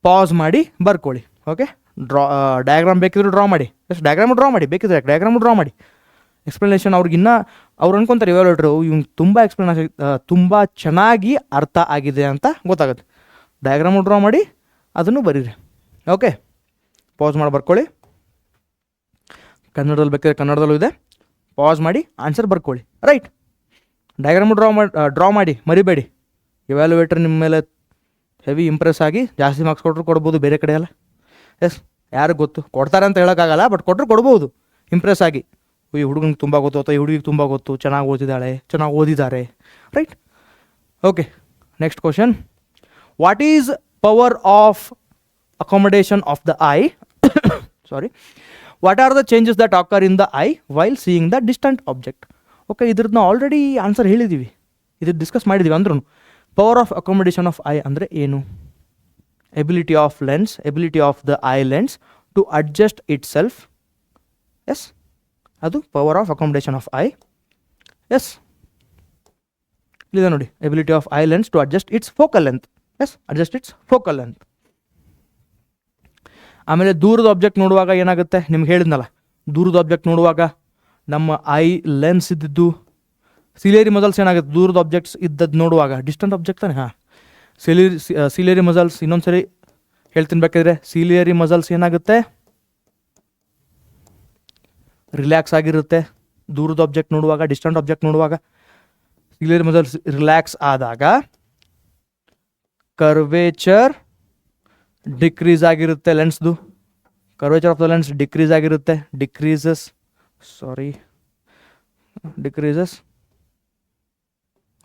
ಪಾಸ್ ಮಾಡಿ ಬರ್ಕೊಳ್ಳಿ. ಓಕೆ, ಡಯಾಗ್ರಾಮ್ ಬೇಕಿದ್ರು ಡ್ರಾ ಮಾಡಿ. ಡಯಾಗ್ರಾಮು ಡ್ರಾ ಮಾಡಿ, ಬೇಕಿದ್ರೆ ಡಯಾಗ್ರಾಮು ಡ್ರಾ ಮಾಡಿ. ಎಕ್ಸ್ಪ್ಲನೇಷನ್ ಅವ್ರು ಅನ್ಕೊಂತಾರೆ ಇವ್ಯಾಲ್ಯೂಟ್ರು ಇವ್ನು ತುಂಬ ಎಕ್ಸ್ಪ್ಲನೇಷನ್ ತುಂಬ ಚೆನ್ನಾಗಿ ಅರ್ಥ ಆಗಿದೆ ಅಂತ ಗೊತ್ತಾಗುತ್ತೆ. ಡಯಾಗ್ರಾಮು ಡ್ರಾ ಮಾಡಿ ಅದನ್ನು ಬರೀರಿ. ಓಕೆ, ಪಾಸ್ ಮಾಡಿ ಬರ್ಕೊಳ್ಳಿ. ಕನ್ನಡದಲ್ಲಿ ಬೇಕಿದ್ರೆ ಕನ್ನಡದಲ್ಲೂ ಇದೆ, ಪಾಸ್ ಮಾಡಿ ಆನ್ಸರ್ ಬರ್ಕೊಳ್ಳಿ. ರೈಟ್, ಡಯಾಗ್ರಾಮು ಡ್ರಾ ಮಾಡಿ ಮರಿಬೇಡಿ. ಇವ್ಯಾಲ್ಯೂಯೇಟರ್ ನಿಮ್ಮ ಮೇಲೆ ಹೆವಿ ಇಂಪ್ರೆಸ್ ಆಗಿ ಜಾಸ್ತಿ ಮಾರ್ಕ್ಸ್ ಕೊಟ್ಟರು ಕೊಡ್ಬೋದು, ಬೇರೆ ಕಡೆ ಎಲ್ಲ. ಎಸ್, ಯಾರಿಗೆ ಗೊತ್ತು, ಕೊಡ್ತಾರೆ ಅಂತ ಹೇಳೋಕ್ಕಾಗಲ್ಲ, ಬಟ್ ಕೊಟ್ಟರು ಕೊಡ್ಬೋದು ಇಂಪ್ರೆಸ್ ಆಗಿ. ಈ ಹುಡುಗನಿಗೆ ತುಂಬ ಗೊತ್ತು ಅಥವಾ ಈ ಹುಡುಗಿಗೆ ತುಂಬ ಗೊತ್ತು, ಚೆನ್ನಾಗಿ ಓದಿದ್ದಾರೆ. Right. Okay, next question. What is power of accommodation of the eye sorry what are the changes that occur in the eye while seeing the distant object? Okay, ಇದ್ರದ್ದು ನಾವು ಆಲ್ರೆಡಿ ಆನ್ಸರ್ ಹೇಳಿದ್ದೀವಿ, ಇದು ಡಿಸ್ಕಸ್ ಮಾಡಿದ್ದೀವಿ. ಅಂದ್ರೂ power of accommodation of eye ಅಂದರೆ ಏನು? Ability of the eye lens to adjust itself. Yes, ಅದು power of accommodation of eye. Yes, ಇಲ್ಲಿದೆ ನೋಡಿ, ability of I lens to adjust its focal length. Yes, adjust its focal length. ಆಮೇಲೆ ದೂರದ object ನೋಡುವಾಗ ಏನಾಗುತ್ತೆ, ನಿಮ್ಗೆ ಹೇಳಿದ್ನಲ್ಲ, ದೂರದ ಆಬ್ಜೆಕ್ಟ್ ನೋಡುವಾಗ ನಮ್ಮ ಐ ಲೆನ್ಸ್ ಇದ್ದಿದ್ದು ಸಿಲಿಯರಿ ಮಸಲ್ಸ್ ಏನಾಗುತ್ತೆ, ದೂರದ ಆಬ್ಜೆಕ್ಟ್ಸ್ ಇದ್ದದ್ದು ನೋಡುವಾಗ, ಡಿಸ್ಟೆಂಟ್ ಆಬ್ಜೆಕ್ಟ್ ತಾನೆ. ಹಾಂ, ಸಿಲಿಯರಿ ಮಸಲ್ಸ್, ಇನ್ನೊಂದು ಸರಿ ಹೇಳ್ತೀನಿ ಬೇಕಾದ್ರೆ, ಸಿಲಿಯರಿ ಮಸಲ್ಸ್ ಏನಾಗುತ್ತೆ, ರಿಲ್ಯಾಕ್ಸ್ ಆಗಿರುತ್ತೆ ದೂರದ ಆಬ್ಜೆಕ್ಟ್ ನೋಡುವಾಗ. ಡಿಸ್ಟೆಂಟ್ ಆಬ್ಜೆಕ್ಟ್ ನೋಡುವಾಗ ಸಿಲಿಯರಿ ಮಸಲ್ಸ್ ರಿಲ್ಯಾಕ್ಸ್ ಆದಾಗ ಕರ್ವೇಚರ್ ಡಿಕ್ರೀಸ್ ಆಗಿರುತ್ತೆ, ಲೆನ್ಸ್ದು curvature of the lens decrease ಆಗಿರುತ್ತೆ, ಡಿಕ್ರೀಸಸ್.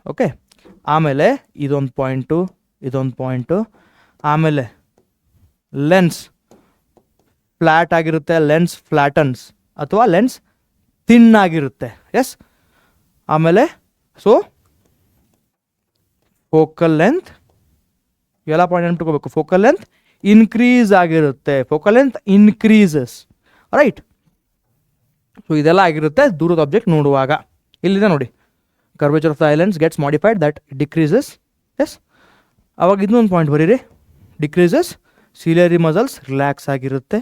ಓಕೆ, ಆಮೇಲೆ ಇದೊಂದು ಪಾಯಿಂಟು. ಆಮೇಲೆ ಲೆನ್ಸ್ ಫ್ಲ್ಯಾಟ್ ಆಗಿರುತ್ತೆ, ಲೆನ್ಸ್ ಫ್ಲ್ಯಾಟನ್ಸ್ ಅಥವಾ ಲೆನ್ಸ್ ಥಿನ್ ಆಗಿರುತ್ತೆ. ಎಸ್, ಆಮೇಲೆ ಸೊ ಫೋಕಲ್ ಲೆಂತ್, ಎಲ್ಲ ಪಾಯಿಂಟ್ ನೆನ್ಪಿಟ್ಕೋಬೇಕು. ಫೋಕಲ್ ಲೆಂತ್ ಇನ್ಕ್ರೀಸ್ ಆಗಿರುತ್ತೆ, focal length increases. Right. So ಇದೆಲ್ಲ ಆಗಿರುತ್ತೆ ದೂರದ ಆಬ್ಜೆಕ್ಟ್ ನೋಡುವಾಗ. ಇಲ್ಲಿದೆ ನೋಡಿ, curvature of the eye lens gets modified that decreases. S, ಅವಾಗ ಇನ್ನೊಂದು ಪಾಯಿಂಟ್ ಬರೀರಿ, ಡಿಕ್ರೀಸಸ್, ಸಿಲಿಯರಿ ಮಸಲ್ಸ್ ರಿಲ್ಯಾಕ್ಸ್ ಆಗಿರುತ್ತೆ,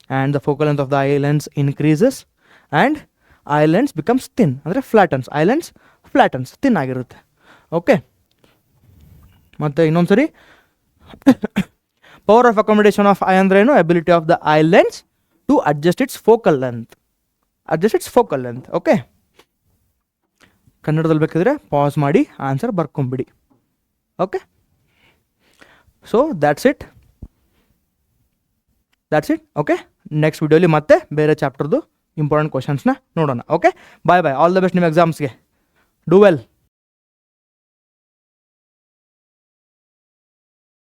and the focal length of the eye lens increases and eye lens becomes thin, ಅಂದರೆ flattens. Eye lens flattens, thin ಆಗಿರುತ್ತೆ. Okay, ಮತ್ತು ಇನ್ನೊಂದು ಸರಿ, power of accommodation of eye ಅಂದ್ರೆ ಏನು? Ability of the eye lens to adjust its focal length. Okay, ಕನ್ನಡದಲ್ಲಿ ಬೇಕಿದ್ರೆ pass ಮಾಡಿ ಆನ್ಸರ್ ಬರ್ಕೊಂಬಿಡಿ. Okay, so that's it. Okay, next ವಿಡಿಯೋಲಿ ಮತ್ತೆ ಬೇರೆ ಚಾಪ್ಟರ್ದು ಇಂಪಾರ್ಟೆಂಟ್ ಕ್ವಶನ್ಸ್ನ ನೋಡೋಣ. Okay, bye. All the best ನಿಮ್ಮ ಎಕ್ಸಾಮ್ಸ್ಗೆ. Do well.